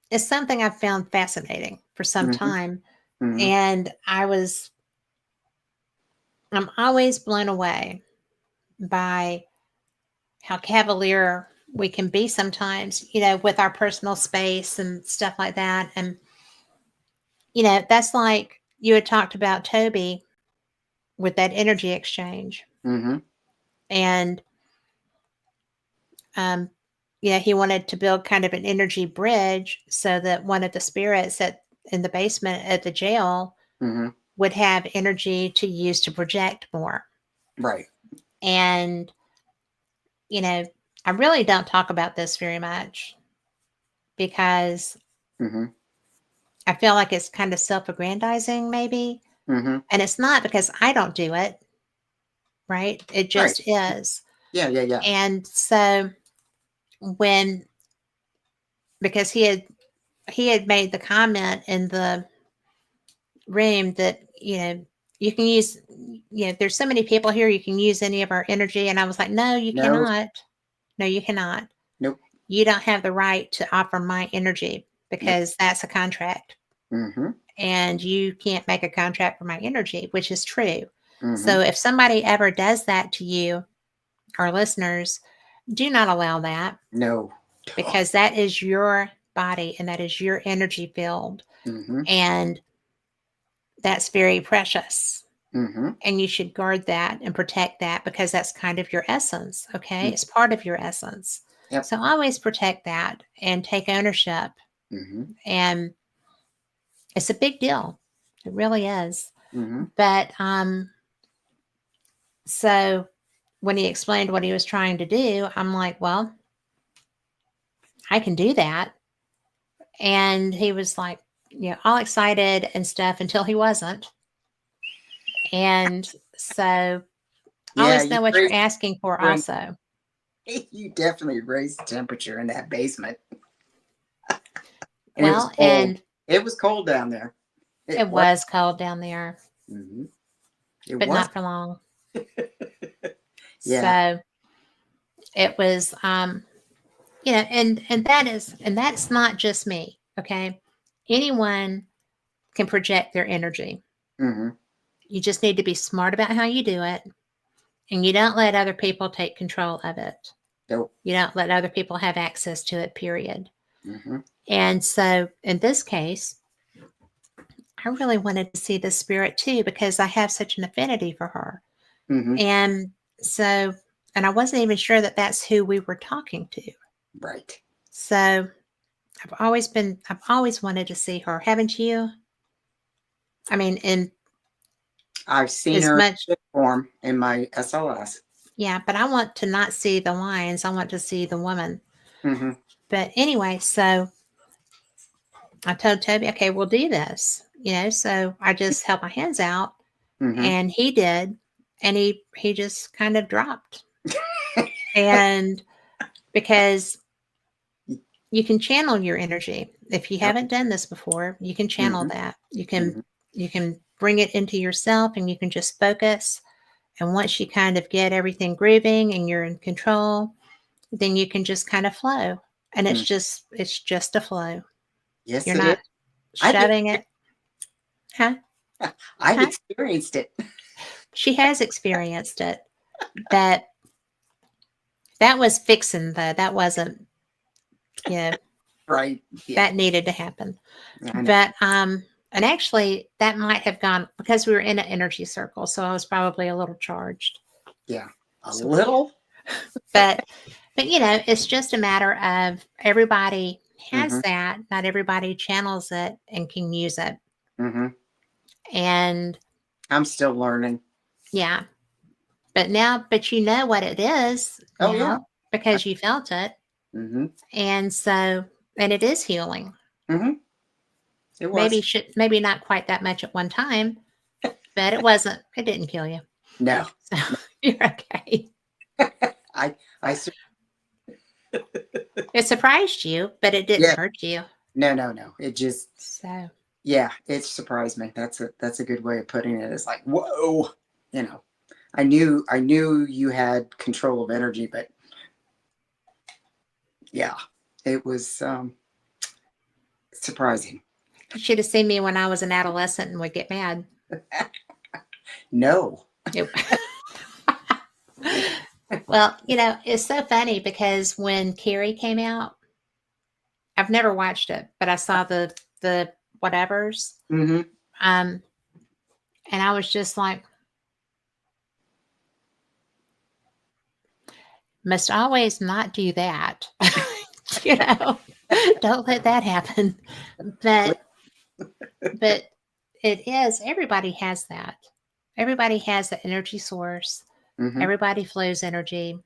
[SPEAKER 1] is something I've found fascinating for some
[SPEAKER 2] Mm-hmm.
[SPEAKER 1] time.
[SPEAKER 2] Mm-hmm.
[SPEAKER 1] And I'm always blown away by how cavalier we can be sometimes, with our personal space and stuff like that. And, that's like you had talked about Toby with that energy exchange.
[SPEAKER 2] Mm-hmm.
[SPEAKER 1] And, um, he wanted to build kind of an energy bridge so that one of the spirits in the basement at the jail
[SPEAKER 2] Mm-hmm.
[SPEAKER 1] would have energy to use to project more.
[SPEAKER 2] Right.
[SPEAKER 1] And, I really don't talk about this very much because
[SPEAKER 2] Mm-hmm.
[SPEAKER 1] I feel like it's kind of self-aggrandizing, maybe.
[SPEAKER 2] Mm-hmm.
[SPEAKER 1] And it's not because I don't do it, right? It
[SPEAKER 2] Right.
[SPEAKER 1] just is.
[SPEAKER 2] Yeah. Yeah. Yeah.
[SPEAKER 1] And so when because he had made the comment in the room that, you can use, there's so many people here, you can use any of our energy. And I was like, no, you
[SPEAKER 2] No.
[SPEAKER 1] cannot. No, you cannot.
[SPEAKER 2] Nope.
[SPEAKER 1] You don't have the right to offer my energy
[SPEAKER 2] Nope.
[SPEAKER 1] because that's a contract.
[SPEAKER 2] Mm-hmm.
[SPEAKER 1] And you can't make a contract for my energy, which is true.
[SPEAKER 2] Mm-hmm.
[SPEAKER 1] So if somebody ever does that to you, our listeners, do not allow that
[SPEAKER 2] No.
[SPEAKER 1] because that is your body and that is your energy field.
[SPEAKER 2] Mm-hmm.
[SPEAKER 1] And that's very precious.
[SPEAKER 2] Mm-hmm.
[SPEAKER 1] And you should guard that and protect that because that's kind of your essence. Okay.
[SPEAKER 2] Mm-hmm.
[SPEAKER 1] It's part of your essence.
[SPEAKER 2] Yep.
[SPEAKER 1] So always protect that and take ownership.
[SPEAKER 2] Mm-hmm.
[SPEAKER 1] And it's a big deal. It really is.
[SPEAKER 2] Mm-hmm.
[SPEAKER 1] But so when he explained what he was trying to do, I'm like, well, I can do that. And he was like, all excited and stuff until he wasn't. And so I
[SPEAKER 2] Yeah.
[SPEAKER 1] always know what you're asking for
[SPEAKER 2] raised,
[SPEAKER 1] also.
[SPEAKER 2] you definitely raised the temperature in that basement. And it was
[SPEAKER 1] Well,
[SPEAKER 2] cold.
[SPEAKER 1] and
[SPEAKER 2] It was cold down there. It
[SPEAKER 1] it
[SPEAKER 2] was.
[SPEAKER 1] was cold down there,
[SPEAKER 2] Hmm. It
[SPEAKER 1] but
[SPEAKER 2] was.
[SPEAKER 1] not for long.
[SPEAKER 2] Yeah.
[SPEAKER 1] So it was, and that's not just me. Okay. Anyone can project their energy.
[SPEAKER 2] Hmm.
[SPEAKER 1] You just need to be smart about how you do it, and you don't let other people take control of it.
[SPEAKER 2] Nope.
[SPEAKER 1] You don't let other people have access to it, period.
[SPEAKER 2] Hmm.
[SPEAKER 1] And so in this case, I really wanted to see the spirit too because I have such an affinity for her.
[SPEAKER 2] Hmm.
[SPEAKER 1] And so, and I wasn't even sure that that's who we were talking to.
[SPEAKER 2] Right.
[SPEAKER 1] So I've always wanted to see her. Haven't you? I mean, in
[SPEAKER 2] I've seen
[SPEAKER 1] as
[SPEAKER 2] her
[SPEAKER 1] much,
[SPEAKER 2] in form in my SLS.
[SPEAKER 1] yeah, but I want to not see the lions. I want to see the woman.
[SPEAKER 2] Hmm.
[SPEAKER 1] But anyway, so I told Toby, okay, we'll do this. So I just held my hands out
[SPEAKER 2] Hmm.
[SPEAKER 1] and he did. And he just kind of dropped. And because you can channel your energy. If you
[SPEAKER 2] Yep.
[SPEAKER 1] haven't done this before, you can channel
[SPEAKER 2] Hmm.
[SPEAKER 1] that.
[SPEAKER 2] Hmm.
[SPEAKER 1] You can bring it into yourself and you can just focus. And once you kind of get everything grooving and you're in control, then you can just kind of flow. And
[SPEAKER 2] Hmm.
[SPEAKER 1] it's just a flow.
[SPEAKER 2] Yes,
[SPEAKER 1] You're
[SPEAKER 2] it is.
[SPEAKER 1] not
[SPEAKER 2] I've
[SPEAKER 1] shoving it. Huh?
[SPEAKER 2] I've
[SPEAKER 1] Huh?
[SPEAKER 2] experienced it.
[SPEAKER 1] She has experienced it. That that was fixing though. That wasn't, you know,
[SPEAKER 2] Right. Yeah.
[SPEAKER 1] that needed to happen.
[SPEAKER 2] I know.
[SPEAKER 1] But and actually that might have gone because we were in an energy circle, so I was probably a little charged.
[SPEAKER 2] Yeah. A
[SPEAKER 1] So,
[SPEAKER 2] little.
[SPEAKER 1] but it's just a matter of everybody has
[SPEAKER 2] Hmm.
[SPEAKER 1] that. Not everybody channels it and can use it.
[SPEAKER 2] Hmm.
[SPEAKER 1] And
[SPEAKER 2] I'm still learning.
[SPEAKER 1] yeah, but you know what it is
[SPEAKER 2] Oh yeah.
[SPEAKER 1] now because you felt it.
[SPEAKER 2] Hmm.
[SPEAKER 1] And so, and it is healing.
[SPEAKER 2] Hmm. It was.
[SPEAKER 1] Maybe not quite that much at one time, but it didn't kill you.
[SPEAKER 2] No.
[SPEAKER 1] So
[SPEAKER 2] No.
[SPEAKER 1] you're okay.
[SPEAKER 2] I. I.
[SPEAKER 1] It surprised you, but it didn't
[SPEAKER 2] Yeah.
[SPEAKER 1] hurt you.
[SPEAKER 2] No. No. No. It just.
[SPEAKER 1] So,
[SPEAKER 2] Yeah. It surprised me. That's a good way of putting it. It's like whoa. You know. I knew you had control of energy, but yeah, it was surprising.
[SPEAKER 1] you should have seen me when I was an adolescent and would get mad.
[SPEAKER 2] No.
[SPEAKER 1] Nope. Well, it's so funny because when Carrie came out, I've never watched it, but I saw the whatevers.
[SPEAKER 2] Hmm.
[SPEAKER 1] Um, and I was just like, must always not do that. you know, don't let that happen. But but it is everybody has that. Everybody has the energy source.
[SPEAKER 2] Hmm.
[SPEAKER 1] Everybody flows energy.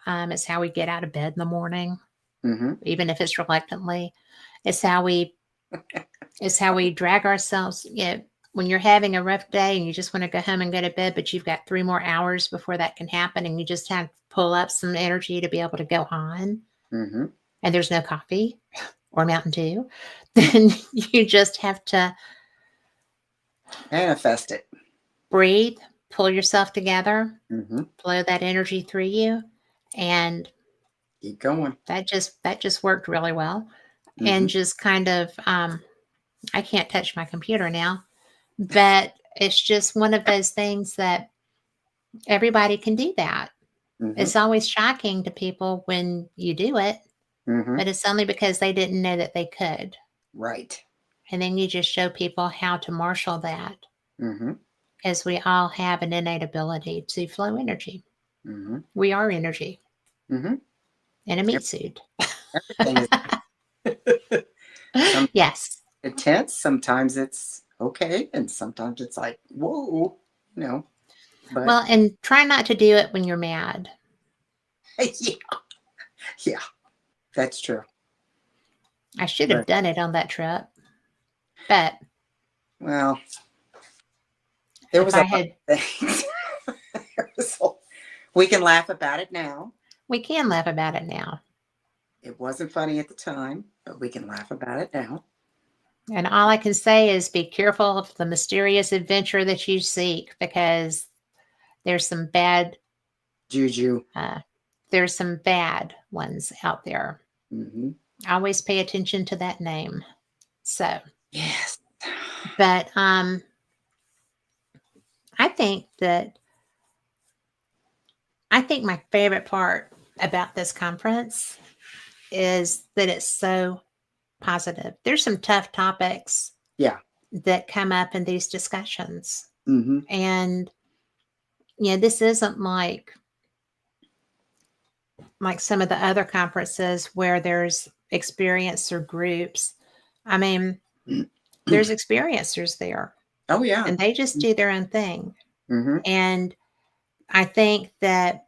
[SPEAKER 1] It's how we get out of bed in the morning,
[SPEAKER 2] Hmm.
[SPEAKER 1] even if it's reluctantly. It's how we drag ourselves. When you're having a rough day and you just want to go home and go to bed, but you've got 3 more hours before that can happen, and you just have to pull up some energy to be able to go on,
[SPEAKER 2] Hmm.
[SPEAKER 1] and there's no coffee or Mountain Dew, then you just have to
[SPEAKER 2] Manifest it.
[SPEAKER 1] breathe, pull yourself together,
[SPEAKER 2] Hmm.
[SPEAKER 1] flow that energy through you, and
[SPEAKER 2] Keep going.
[SPEAKER 1] that just worked really well.
[SPEAKER 2] Hmm.
[SPEAKER 1] And just kind of I can't touch my computer now, but it's just one of those things that everybody can do that.
[SPEAKER 2] Hmm.
[SPEAKER 1] It's always shocking to people when you do it,
[SPEAKER 2] Hmm.
[SPEAKER 1] but it's only because they didn't know that they could.
[SPEAKER 2] Right.
[SPEAKER 1] And then you just show people how to marshal that
[SPEAKER 2] Hmm.
[SPEAKER 1] because we all have an innate ability to flow energy.
[SPEAKER 2] Hmm.
[SPEAKER 1] We are energy
[SPEAKER 2] Hmm.
[SPEAKER 1] in a meat suit.
[SPEAKER 2] Everything is. Some
[SPEAKER 1] Yes.
[SPEAKER 2] intense. Sometimes it's okay, and sometimes it's like whoa. You know. But
[SPEAKER 1] Well, and try not to do it when you're mad.
[SPEAKER 2] yeah, yeah, that's true.
[SPEAKER 1] I should have
[SPEAKER 2] But
[SPEAKER 1] done it on that trip, but
[SPEAKER 2] well, there
[SPEAKER 1] if
[SPEAKER 2] was a
[SPEAKER 1] I
[SPEAKER 2] lot
[SPEAKER 1] had,
[SPEAKER 2] of things. We can laugh about it now.
[SPEAKER 1] we can laugh about it now.
[SPEAKER 2] It wasn't funny at the time, but we can laugh about it now.
[SPEAKER 1] And all I can say is be careful of the mysterious adventure that you seek, because there's some bad
[SPEAKER 2] Juju.
[SPEAKER 1] there's some bad ones out there.
[SPEAKER 2] Mm-hmm.
[SPEAKER 1] Always pay attention to that name. So,
[SPEAKER 2] Yes.
[SPEAKER 1] but I think that my favorite part about this conference is that it's so positive. There's some tough topics
[SPEAKER 2] Yeah.
[SPEAKER 1] that come up in these discussions.
[SPEAKER 2] Mm-hmm.
[SPEAKER 1] And this isn't like some of the other conferences where there's experiencer groups. I mean, there's experiencers there,
[SPEAKER 2] Oh yeah.
[SPEAKER 1] and they just do their own thing.
[SPEAKER 2] Mm-hmm.
[SPEAKER 1] And I think that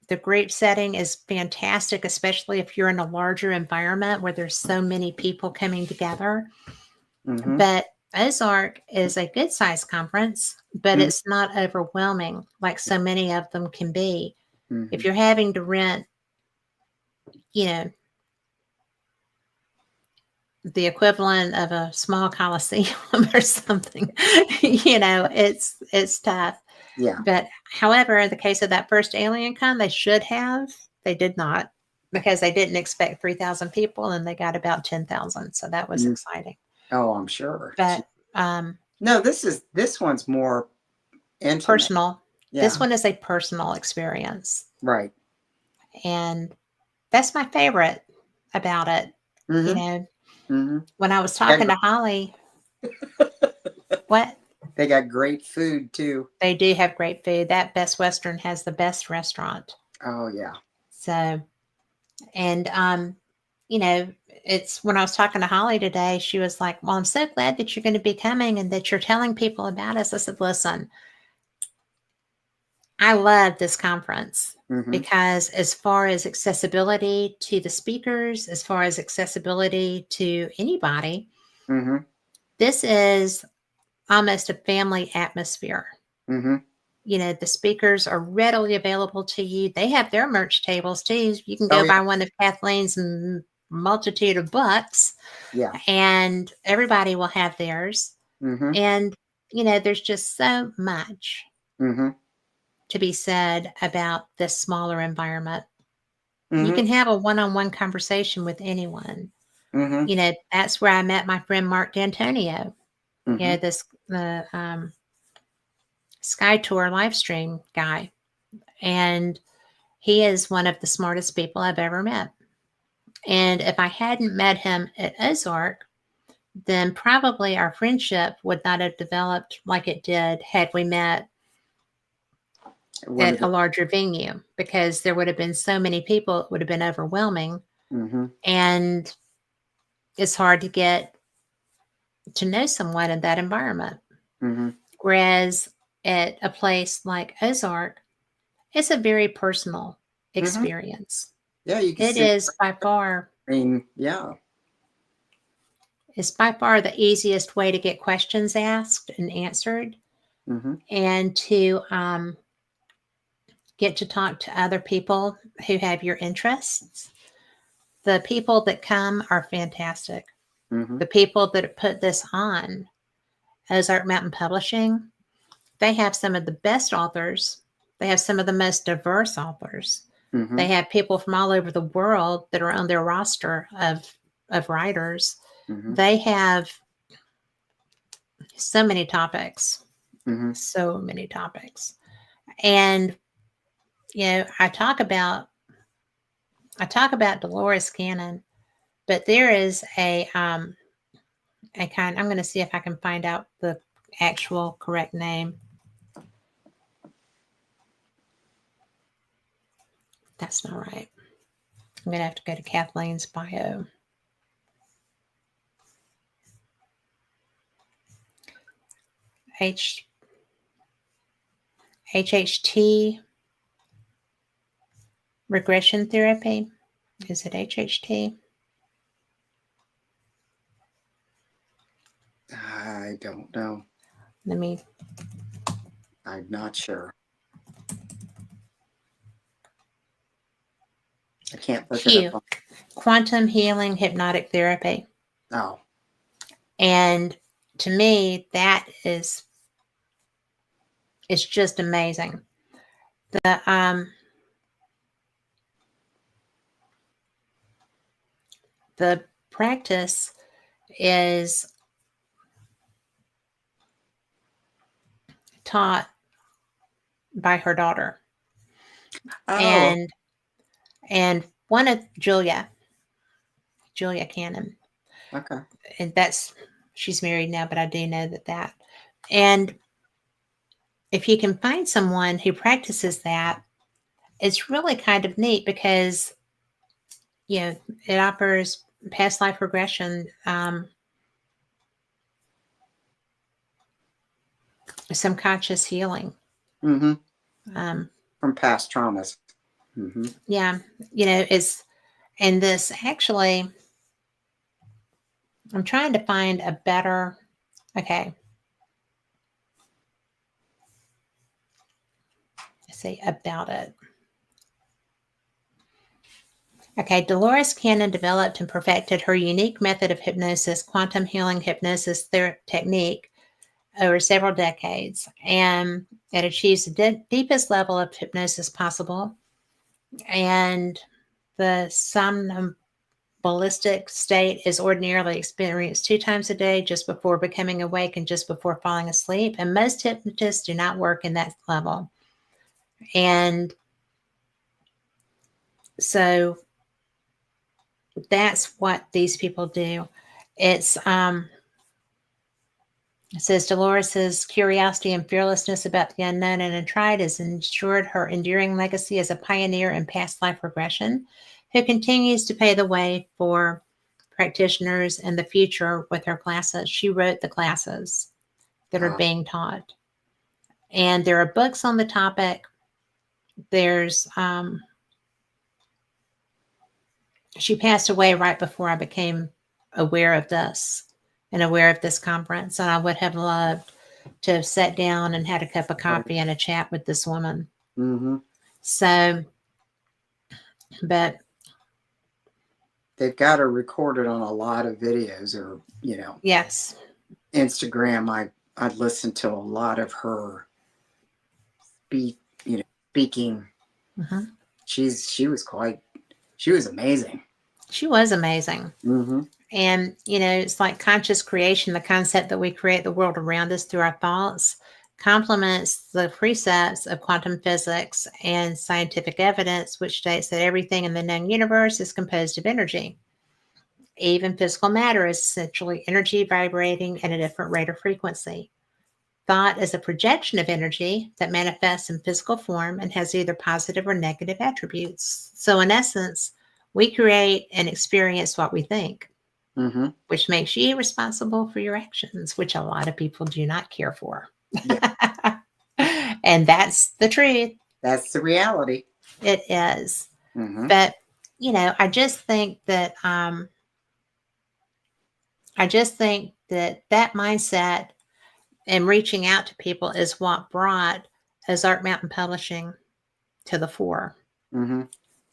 [SPEAKER 1] the group setting is fantastic, especially if you're in a larger environment where there's so many people coming together.
[SPEAKER 2] Mm-hmm.
[SPEAKER 1] But OZARK is a good sized conference, but
[SPEAKER 2] Mm-hmm.
[SPEAKER 1] it's not overwhelming like so many of them can be.
[SPEAKER 2] Mm-hmm.
[SPEAKER 1] If you're having to rent, you know, the equivalent of a small coliseum or something, it's tough.
[SPEAKER 2] Yeah.
[SPEAKER 1] But however, in the case of that first Alien Con, they did not, because they didn't expect 3,000 people and they got about 10,000. So that was exciting.
[SPEAKER 2] Oh, I'm sure.
[SPEAKER 1] But
[SPEAKER 2] no, this one's more intimate.
[SPEAKER 1] Personal.
[SPEAKER 2] Yeah.
[SPEAKER 1] This one is a personal experience.
[SPEAKER 2] Right.
[SPEAKER 1] And that's my favorite about it.
[SPEAKER 2] Mm-hmm. Mm-hmm.
[SPEAKER 1] When I was talking to Holly, what?
[SPEAKER 2] They got great food too.
[SPEAKER 1] They do have great food. That Best Western has the best restaurant.
[SPEAKER 2] Oh yeah.
[SPEAKER 1] So, and it's when I was talking to Holly today, she was like, "Well, I'm so glad that you're going to be coming and that you're telling people about us." I said, "Listen, I love this conference because as far as accessibility to the speakers, as far as accessibility to anybody, this is almost a family atmosphere. The speakers are readily available to you. They have their merch tables too. You can go buy one of Kathleen's multitude of books.
[SPEAKER 2] Yeah.
[SPEAKER 1] And everybody will have theirs. And, there's just so much to be said about this smaller environment. You can have a one-on-one conversation with anyone. That's where I met my friend Mark D'Antonio. The Sky Tour live stream guy. And he is one of the smartest people I've ever met. And if I hadn't met him at OZARK, then probably our friendship would not have developed like it did had we met at a larger venue, because there would have been so many people, it would have been overwhelming. And it's hard to get to know someone in that environment. Whereas at a place like OZARK, it's a very personal experience.
[SPEAKER 2] Yeah, you can
[SPEAKER 1] It is by far.
[SPEAKER 2] Yeah.
[SPEAKER 1] It's by far the easiest way to get questions asked and answered, and to get to talk to other people who have your interests. The people that come are fantastic. The people that put this on, Ozark Mountain Publishing, they have some of the best authors. They have some of the most diverse authors. They have people from all over the world that are on their roster of writers. They have so many topics. So many topics. And I talk about Dolores Cannon, but there is a kind. I'm going to see if I can find out the actual correct name. That's not right. I'm going to have to go to Kathleen's bio. HHT regression therapy. Is it HHT?
[SPEAKER 2] I don't know. I'm not sure. I can't look it up.
[SPEAKER 1] Quantum healing hypnotic therapy.
[SPEAKER 2] Oh.
[SPEAKER 1] And to me, that is it's just amazing. The the practice is taught by her daughter,
[SPEAKER 2] Oh,
[SPEAKER 1] and one of Julia Cannon,
[SPEAKER 2] okay.
[SPEAKER 1] and that's she's married now, but I do know that. And if you can find someone who practices that, it's really kind of neat because it offers past life regression, some conscious healing.
[SPEAKER 2] Mm-hmm.
[SPEAKER 1] Um,
[SPEAKER 2] From past traumas. Mm-hmm.
[SPEAKER 1] yeah, it's and this actually, I'm trying to find a better. Okay, let's see about it. Okay, Dolores Cannon developed and perfected her unique method of hypnosis, quantum healing hypnosis technique, over several decades, and it achieves the deepest level of hypnosis possible. And the somnambulistic state is ordinarily experienced 2 times a day, just before becoming awake and just before falling asleep. And most hypnotists do not work in that level. And so that's what these people do. It's It says Dolores's curiosity and fearlessness about the unknown and untried has ensured her enduring legacy as a pioneer in past life regression, who continues to pave the way for practitioners in the future with her classes. She wrote the classes that are being taught, and there are books on the topic. There's She passed away right before I became aware of this and aware of this conference, and I would have loved to have sat down and had a cup of coffee and a chat with this woman.
[SPEAKER 2] Mm-hmm.
[SPEAKER 1] So, but
[SPEAKER 2] They've got her recorded on a lot of videos, or
[SPEAKER 1] yes,
[SPEAKER 2] Instagram. I listened to a lot of her speaking.
[SPEAKER 1] hmm
[SPEAKER 2] She was amazing.
[SPEAKER 1] she was amazing.
[SPEAKER 2] Mm-hmm.
[SPEAKER 1] And, it's like conscious creation, the concept that we create the world around us through our thoughts, complements the precepts of quantum physics and scientific evidence, which states that everything in the known universe is composed of energy. Even physical matter is essentially energy vibrating at a different rate or frequency. Thought is a projection of energy that manifests in physical form and has either positive or negative attributes. So, in essence, we create and experience what we think,
[SPEAKER 2] Mm-hmm.
[SPEAKER 1] which makes you responsible for your actions, which a lot of people do not care for.
[SPEAKER 2] Yeah,
[SPEAKER 1] And that's the truth.
[SPEAKER 2] that's the reality.
[SPEAKER 1] It is.
[SPEAKER 2] Mm-hmm.
[SPEAKER 1] But, I just think that that mindset and reaching out to people is what brought Ozark Mountain Publishing to the fore.
[SPEAKER 2] Mm-hmm.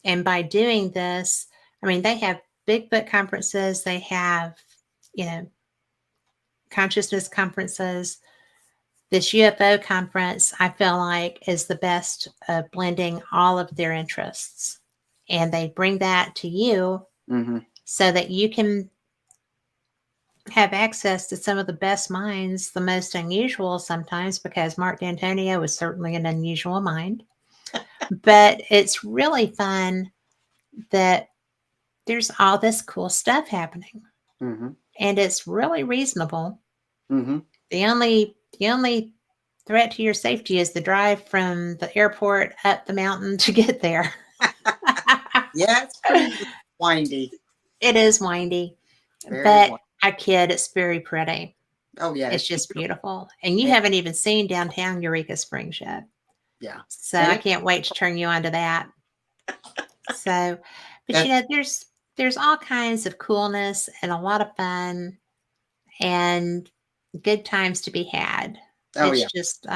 [SPEAKER 1] And by doing this, I mean, they have big book conferences, they have, consciousness conferences. This UFO conference, I feel like, is the best of blending all of their interests. And they bring that to you
[SPEAKER 2] Mm-hmm.
[SPEAKER 1] so that you can have access to some of the best minds, the most unusual sometimes, because Mark D'Antonio is certainly an unusual mind. But it's really fun that there's all this cool stuff happening,
[SPEAKER 2] Mm-hmm.
[SPEAKER 1] and it's really reasonable.
[SPEAKER 2] Mm-hmm.
[SPEAKER 1] The only threat to your safety is the drive from the airport up the mountain to get there.
[SPEAKER 2] Yeah, it's pretty windy.
[SPEAKER 1] It is windy,
[SPEAKER 2] Very
[SPEAKER 1] but
[SPEAKER 2] windy.
[SPEAKER 1] I kid, it's very pretty.
[SPEAKER 2] Oh yeah,
[SPEAKER 1] It's
[SPEAKER 2] it's
[SPEAKER 1] just
[SPEAKER 2] beautiful.
[SPEAKER 1] beautiful. And you
[SPEAKER 2] And,
[SPEAKER 1] haven't even seen downtown Eureka Springs yet.
[SPEAKER 2] yeah,
[SPEAKER 1] So
[SPEAKER 2] and
[SPEAKER 1] I
[SPEAKER 2] it,
[SPEAKER 1] can't wait to turn you on to that. So, but
[SPEAKER 2] that
[SPEAKER 1] there's all kinds of coolness and a lot of fun and good times to be had.
[SPEAKER 2] oh
[SPEAKER 1] It's
[SPEAKER 2] yeah.
[SPEAKER 1] just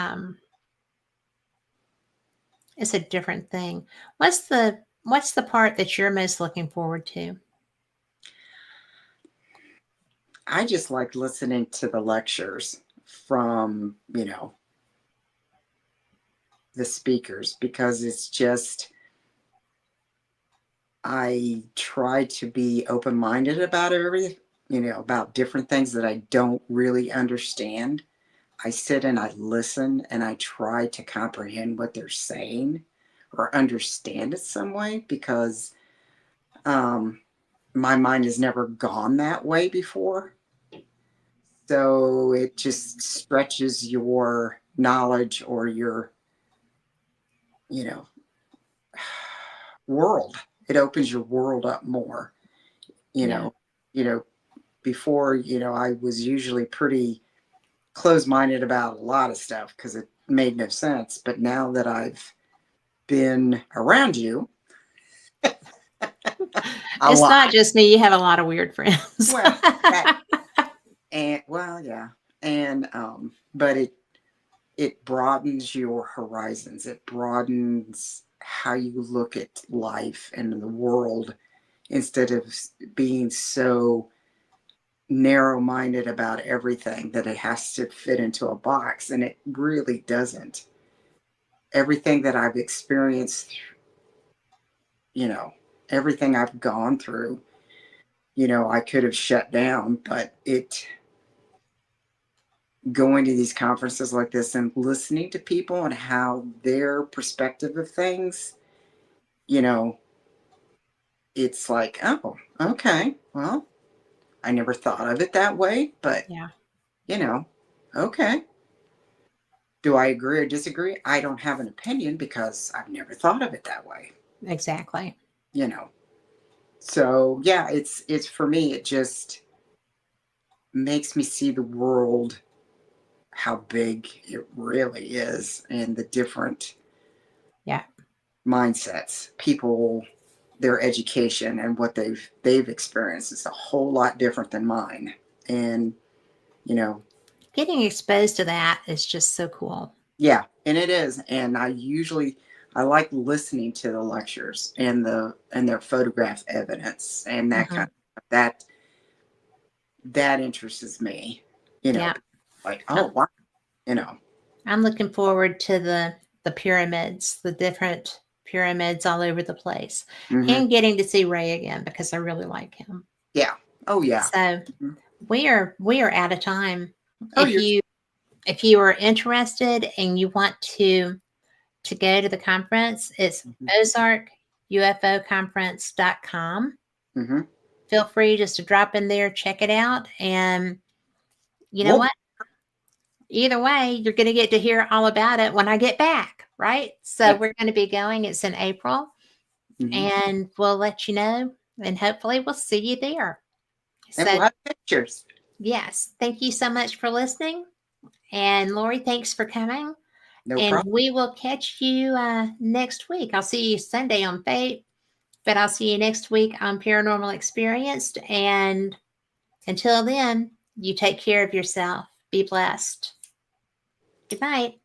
[SPEAKER 1] it's a different thing. What's the part that you're most looking forward to?
[SPEAKER 2] I just like listening to the lectures from, the speakers, because it's just, I try to be open minded about everything, about different things that I don't really understand. I sit and I listen and I try to comprehend what they're saying or understand it some way, because my mind has never gone that way before. So it just stretches your knowledge or your, you know, world. It opens your world up more, you
[SPEAKER 1] Yeah.
[SPEAKER 2] know, you know, before, I was usually pretty closed-minded about a lot of stuff because it made no sense. But now that I've been around you a
[SPEAKER 1] It's not
[SPEAKER 2] lot,
[SPEAKER 1] just me. You have a lot of weird friends.
[SPEAKER 2] well, that, and well, yeah, and but it broadens your horizons. It broadens how you look at life and the world, instead of being so narrow minded about everything that it has to fit into a box. And it really doesn't. Everything that I've experienced, you know, everything I've gone through, I could have shut down, but going to these conferences like this and listening to people and how their perspective of things, you know, it's like, oh, okay, well, I never thought of it that way, but,
[SPEAKER 1] Yeah,
[SPEAKER 2] you know, okay. Do I agree or disagree? I don't have an opinion because I've never thought of it that way,
[SPEAKER 1] exactly.
[SPEAKER 2] you know. So yeah, it's for me, it just makes me see the world, how big it really is, and the different
[SPEAKER 1] Yeah.
[SPEAKER 2] mindsets, people, their education and what they've experienced is a whole lot different than mine. And, you know,
[SPEAKER 1] Getting exposed to that is just so cool.
[SPEAKER 2] yeah, and it is. And I like listening to the lectures and their photograph evidence and that kind
[SPEAKER 1] Hmm.
[SPEAKER 2] of that interests me. You know,
[SPEAKER 1] Yeah.
[SPEAKER 2] like,
[SPEAKER 1] I-
[SPEAKER 2] oh wow, you know.
[SPEAKER 1] I'm looking forward to the pyramids, the different pyramids all over the place,
[SPEAKER 2] Hmm.
[SPEAKER 1] and getting to see Ray again because I really like him.
[SPEAKER 2] Yeah. Oh yeah.
[SPEAKER 1] So
[SPEAKER 2] Mhm.
[SPEAKER 1] we are out of time.
[SPEAKER 2] Oh,
[SPEAKER 1] If you are interested and you want to go to the conference, it's
[SPEAKER 2] hmm
[SPEAKER 1] OZARKUFOconference.com.
[SPEAKER 2] hmm
[SPEAKER 1] Feel free just to drop in there, check it out, and you know
[SPEAKER 2] We'll be.
[SPEAKER 1] what? Either way, you're going to get to hear all about it when I get back, right? So
[SPEAKER 2] Yes.
[SPEAKER 1] we're going to be going. It's in April,
[SPEAKER 2] Hmm.
[SPEAKER 1] and we'll let you know, and hopefully we'll see you there.
[SPEAKER 2] And
[SPEAKER 1] So
[SPEAKER 2] we'll have pictures.
[SPEAKER 1] yes, thank you so much for listening, and Lori, thanks for coming.
[SPEAKER 2] No
[SPEAKER 1] And
[SPEAKER 2] problem.
[SPEAKER 1] we will catch you next week. I'll see you Sunday on Fate, but I'll see you next week on Paranormal Experienced. And until then, you take care of yourself. Be blessed. Good night.